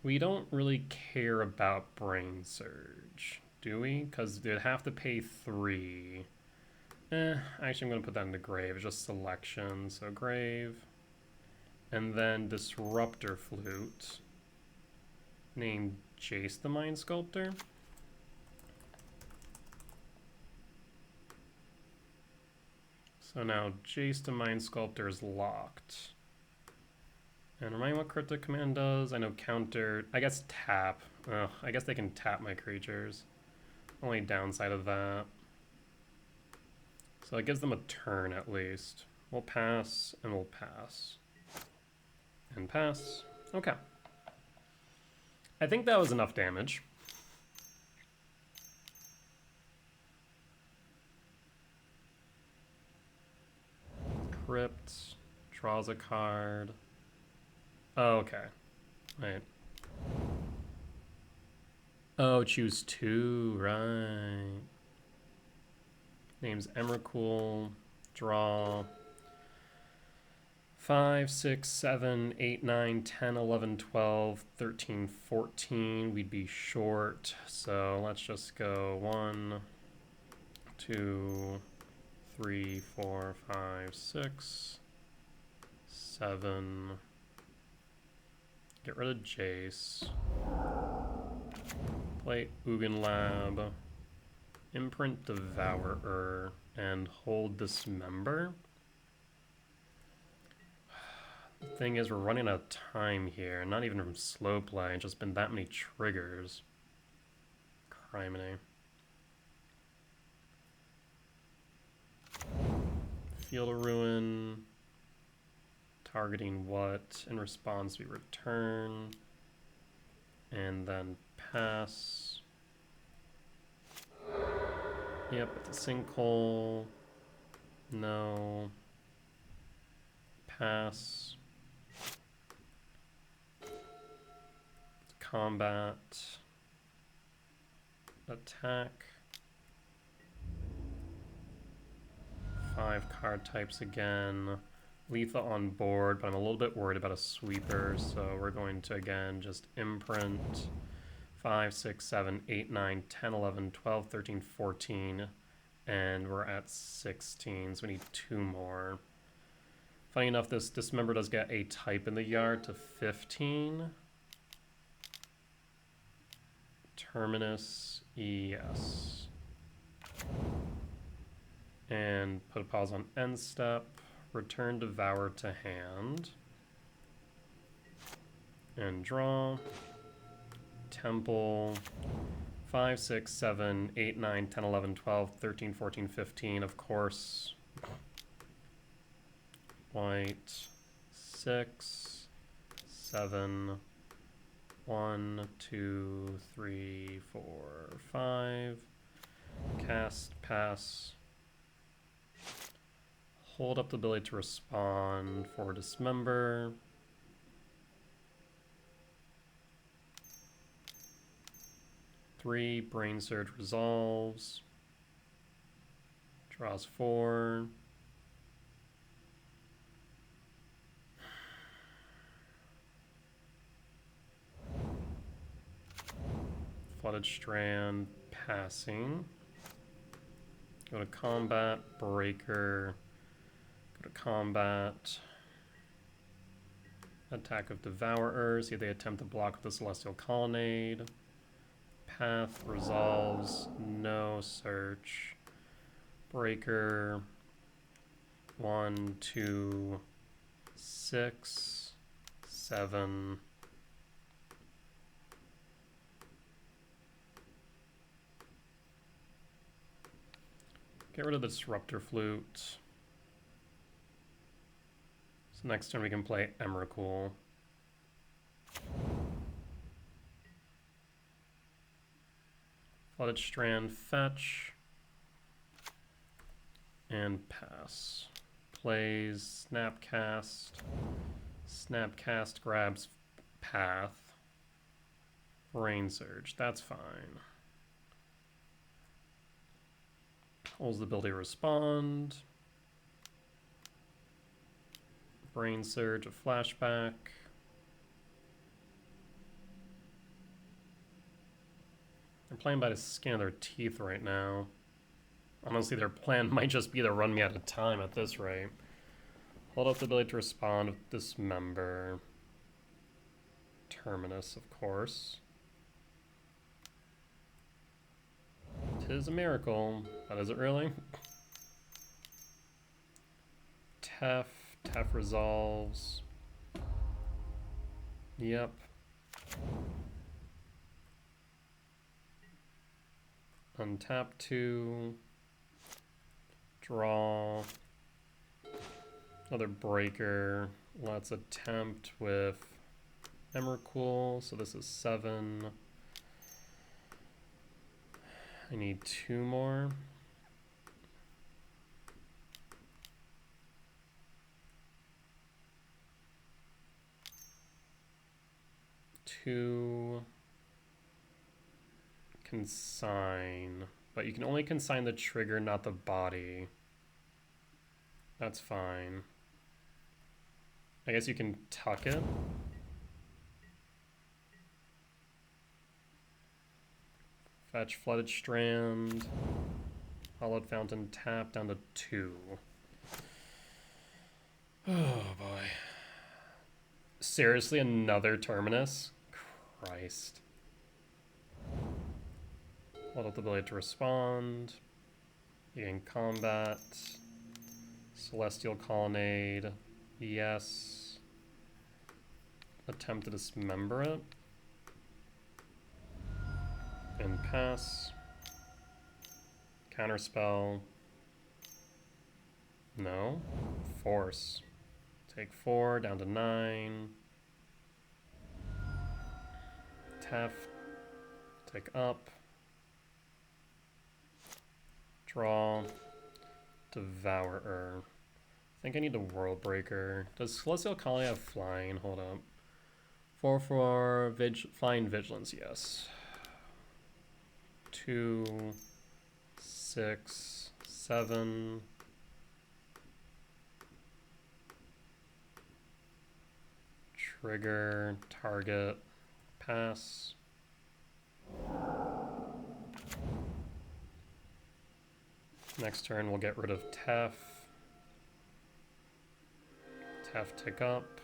We don't really care about Brain Surge, do we? Because they'd have to pay 3. Actually, I'm going to put that into Grave. It's just selection, so Grave. And then Disruptor Flute. Named Jace the Mind Sculptor. So now Jace the Mind Sculptor is locked. And remind me what Cryptic Command does. I know counter, I guess tap. I guess they can tap my creatures. Only downside of that. So it gives them a turn at least. We'll pass and we'll pass. And pass. Okay. I think that was enough damage. Crypt. Draws a card. Oh, okay. Right. Oh, choose 2, right. Name's Emrakul. Draw. 5, 6, 7, 8, 9, 10, 11, 12, 13, 14. We'd be short. So let's just go 1, 2, 3, 4, 5, 6, 7. Get rid of Jace. Play Ugin Lab. Imprint Devourer. And hold Dismember. The thing is, we're running out of time here. Not even from slow play. It's just been that many triggers. Criminy. Field of Ruin. Targeting what? In response, we return. And then pass. Yep, it's a sinkhole. No. Pass. Combat. Attack. 5 card types again. Letha on board, but I'm a little bit worried about a sweeper, so we're going to again just imprint 5, 6, 7, 8, 9, 10, 11, 12, 13, 14, and we're at 16, so we need 2 more. Funny enough, this Dismember does get a type in the yard to 15. Terminus, yes. And put a pause on end step. Return Devour to hand. And draw. Temple. 5, 6, 7, 8, 9, 10, 11, 12, 13, 14, 15, of course. White. 6, 7, 1, 2, 3, 4, 5. Cast, pass. Hold up the ability to respond for Dismember. Three, Brain Surge resolves. Draws 4. Flooded Strand, passing. Go to combat, breaker. Go to combat. Attack of Devourers. See if they attempt to block with the Celestial Colonnade. Path resolves, no search. Breaker. 1, 2, 6, 7. Get rid of the Disruptor Flute. So next turn we can play Emrakul. Flooded Strand, fetch. And pass. Plays Snapcast. Snapcast grabs path. Brain Surge, that's fine. Holds the ability to respond. Brain Surge, a flashback. They're playing by the skin of their teeth right now. Honestly, their plan might just be to run me out of time at this rate. Hold up the ability to respond with Dismember. Terminus, of course. 'Tis a miracle, but is it really? Tef resolves. Yep. Untap 2. Draw. Another breaker. Let's attempt with Emrakul. So this is 7. I need 2 more. Two. Consign. But you can only consign the trigger, not the body. That's fine. I guess you can tuck it. Fetch Flooded Strand. Hollowed Fountain tap down to 2. Oh boy. Seriously, another Terminus? Christ. Hold up the ability to respond. Begin combat. Celestial Colonnade. Yes. Attempt to dismember it. And pass. Counterspell. No. Force. Take 4, down to 9. Tef. Take up. Draw. Devourer. I think I need the World Breaker. Does Celestial Colony have flying? Hold up. 4/4 flying vigilance, yes. 2, 6, 7. Trigger, target, pass. Next turn we'll get rid of Tef. Tef tick up.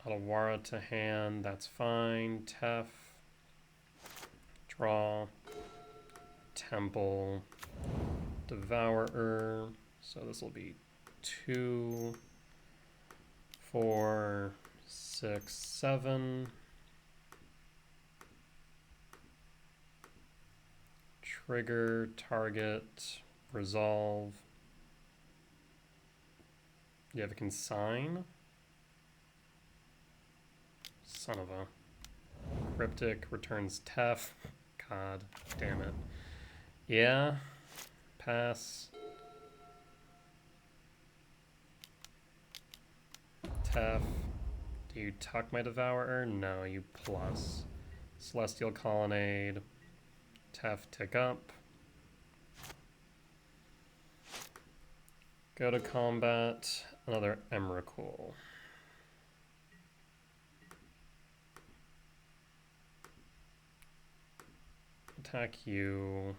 Adawara to hand, that's fine. Tef, draw, Temple, Devourer. So this will be 2, 4, 6, 7. Trigger, target, resolve. You have a consign? Son of a. Cryptic, returns Tef. God damn it. Yeah. Pass. Tef. Do you tuck my Devourer? No, you plus. Celestial Colonnade. Tef, tick up. Go to combat. Another Emrakul. Attack you.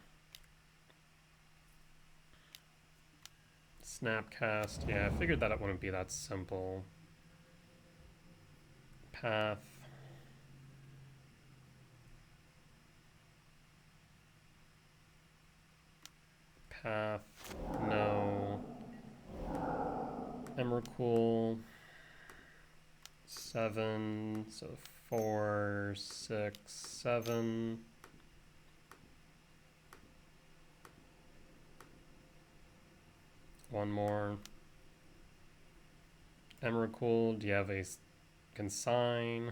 Snapcast. Yeah, I figured that it wouldn't be that simple. Path. Path. No. Emrakul. 7. So 4, 6, 7. One more. Emrakul, do you have a consign?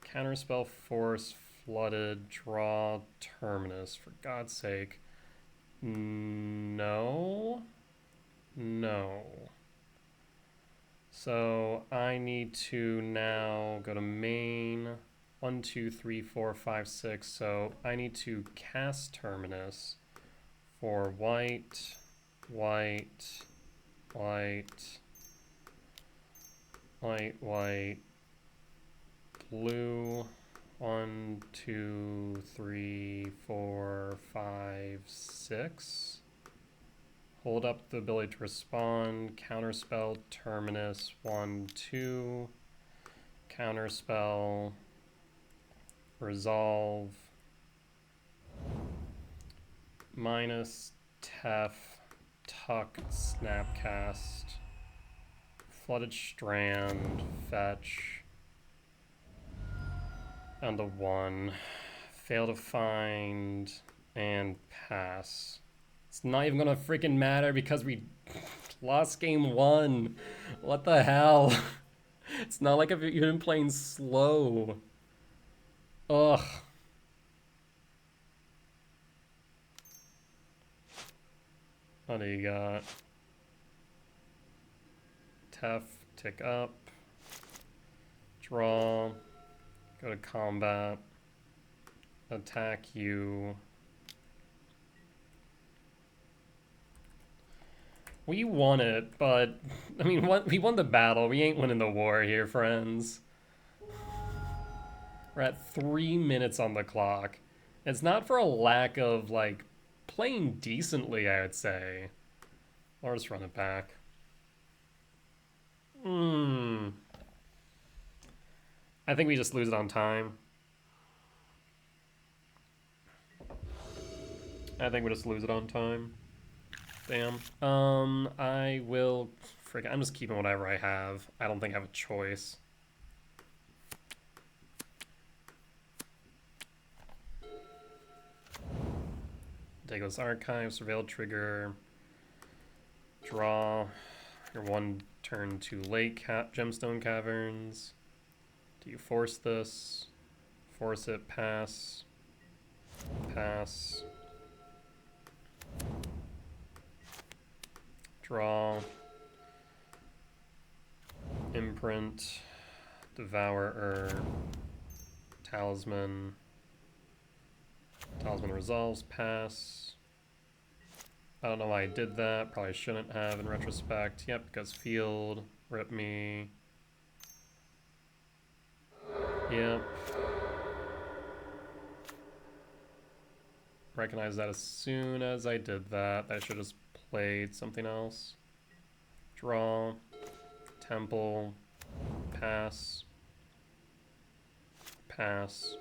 Counterspell, force, flooded, draw, terminus. For God's sake. No. No. So I need to now go to main. 1, 2, 3, 4, 5, 6. So I need to cast terminus for white, white, white, white, white, blue. 1, 2, 3, 4, 5, 6. Hold up the ability to respond. Counterspell, terminus, 1, 2. Counterspell, resolve. Minus, Tef, tuck, snapcast. Flooded strand, fetch. Down to 1. Fail to find, and pass. It's not even gonna freaking matter because we lost game 1. What the hell? It's not like I've been playing slow. Ugh. What do you got? Tef, tick up. Draw. Go to combat. Attack you. We won it, but I mean, we won the battle. We ain't winning the war here, friends. We're at 3 minutes on the clock. It's not for a lack of, like, playing decently, I would say. Or just run it back. I think we just lose it on time. I think we just lose it on time. Damn. I will... Frick, I'm just keeping whatever I have. I don't think I have a choice. Dago's Archive, Surveil Trigger. Draw. Your 1 turn too late, Gemstone Caverns. Do you force this? Force it, pass. Pass. Draw. Imprint. Devourer. Talisman. Talisman resolves, pass. I don't know why I did that. Probably shouldn't have in retrospect. Yep, because field. Rip me. Yep. Recognize that as soon as I did that. I should have just played something else. draw, temple, pass, pass.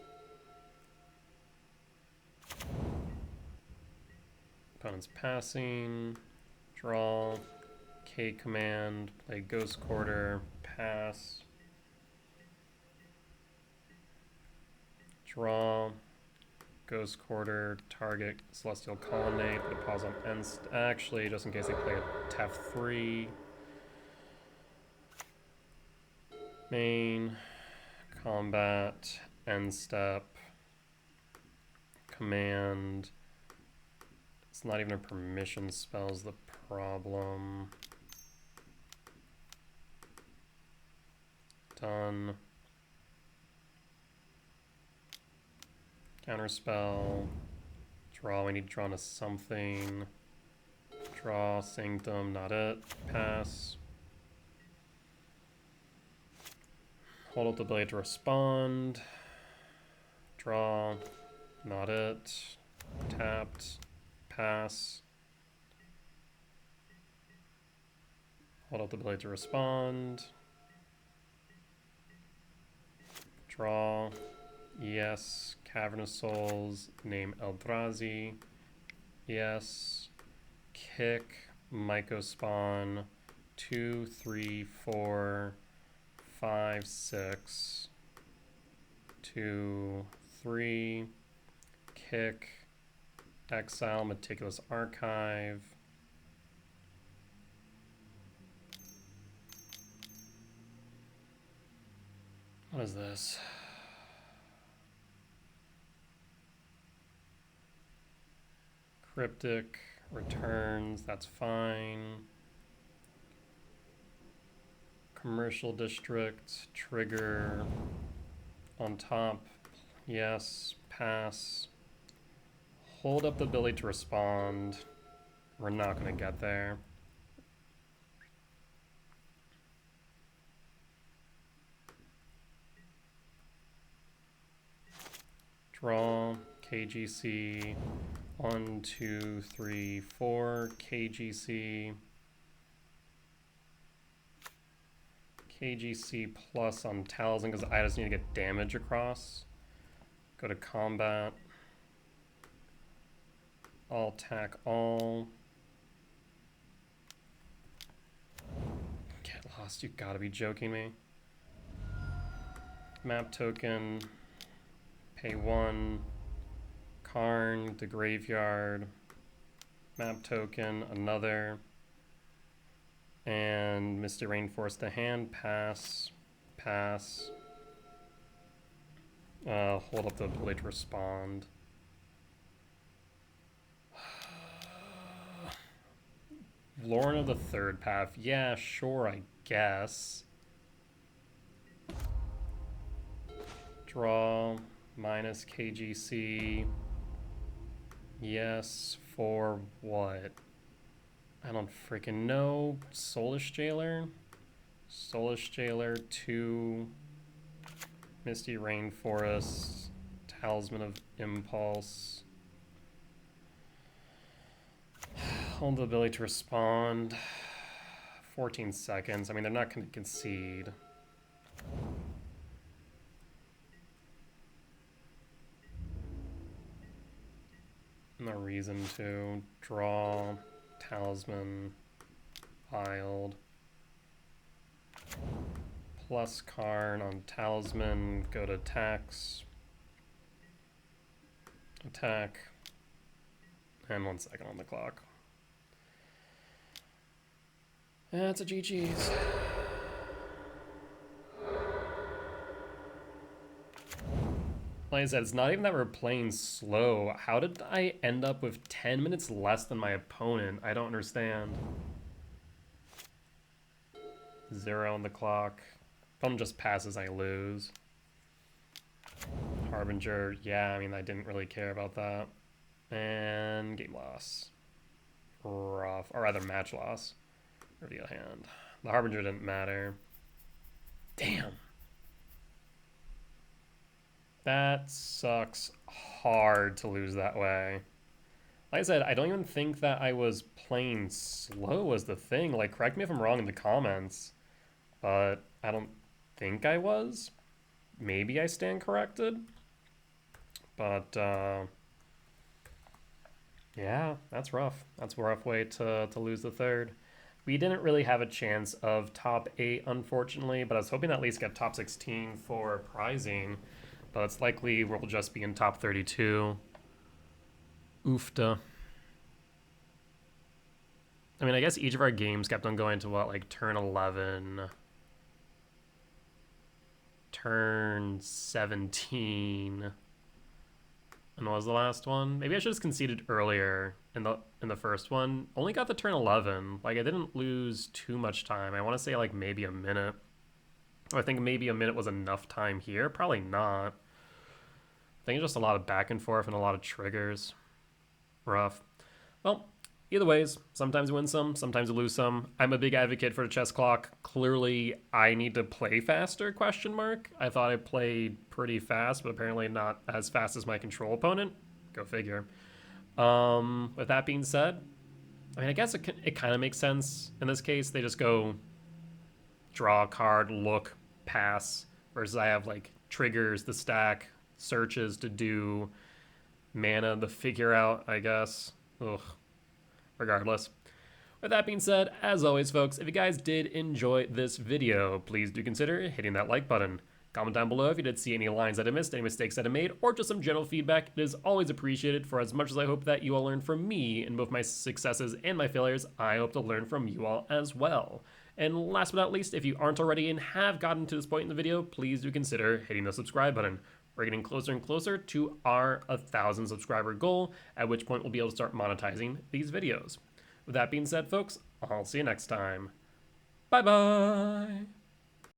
Opponent's passing, draw, K command, play Ghost Quarter, pass, draw, Ghost Quarter, target Celestial Colonnade, put a pause on end. Actually, just in case they play a TEF3. Main, combat, end step, command. It's not even a permission spell's the problem. Done. Counterspell. Draw, we need to draw into something. Draw, Sanctum, not it. Pass. Hold up the ability to respond. Draw, not it. Tapped. Pass. Hold up the ability to respond. Draw. Yes. Cavernous Souls. Name Eldrazi. Yes. Kick. Myco Spawn. 2, 3, 4, 5, 6. 2, 3. Kick. Exile Meticulous Archive. What is this? Cryptic returns, that's fine. Commercial District, trigger on top, yes, pass. Hold up the ability to respond. We're not gonna get there. Draw, KGC, 1, 2, 3, 4, KGC. KGC plus on Talisman because I just need to get damage across. Go to combat. All attack all. Get lost, you gotta be joking me. Map token. Pay 1. Karn, the graveyard. Map token, another. And Misty Rainforest to hand, pass, pass. Hold up the ability to respond. Lorna of the Third Path, yeah, sure, I guess. Draw, minus KGC. Yes, for what? I don't freaking know. Soulish Jailer? Soulish Jailer, 2. Misty Rainforest. Talisman of Impulse. Hold the ability to respond. 14 seconds. I mean, they're not going to concede. No reason to. Draw. Talisman. Wild. Plus Karn on Talisman. Go to attacks. Attack. And 1 second on the clock. That's a GG's. Like I said, it's not even that we're playing slow. How did I end up with 10 minutes less than my opponent? I don't understand. 0 on the clock. If one just passes, I lose. Harbinger, yeah, I mean, I didn't really care about that. And game loss. Rough, or rather match loss. Reveal hand. The Harbinger didn't matter. Damn. That sucks hard to lose that way. Like I said, I don't even think that I was playing slow was the thing. Like, correct me if I'm wrong in the comments, but I don't think I was. Maybe I stand corrected. But, yeah, that's rough. That's a rough way to lose the third. We didn't really have a chance of top 8, unfortunately, but I was hoping to at least get top 16 for prizing. But it's likely we'll just be in top 32. Oofta. I mean, I guess each of our games kept on going to what, like turn 11, turn 17. And what was the last one? Maybe I should have conceded earlier in the first one. Only got the turn 11. Like, I didn't lose too much time. I want to say like maybe a minute. Or I think maybe a minute was enough time here. Probably not. I think it's just a lot of back and forth and a lot of triggers. Rough. Well, either ways, sometimes you win some, sometimes you lose some. I'm a big advocate for the chess clock. Clearly, I need to play faster, question mark. I thought I played pretty fast, but apparently not as fast as my control opponent. Go figure. With that being said, I mean, I guess it kind of makes sense. In this case, they just go draw a card, look, pass, versus I have like triggers, the stack, searches to do, mana to figure out, I guess. Ugh. Regardless. With that being said, as always, folks, if you guys did enjoy this video, please do consider hitting that like button. Comment down below if you did see any lines that I missed, any mistakes that I made, or just some general feedback. It is always appreciated. For as much as I hope that you all learn from me in both my successes and my failures, I hope to learn from you all as well. And last but not least, if you aren't already and have gotten to this point in the video, please do consider hitting the subscribe button. We're getting closer and closer to our 1,000 subscriber goal, at which point we'll be able to start monetizing these videos. With that being said, folks, I'll see you next time. Bye-bye!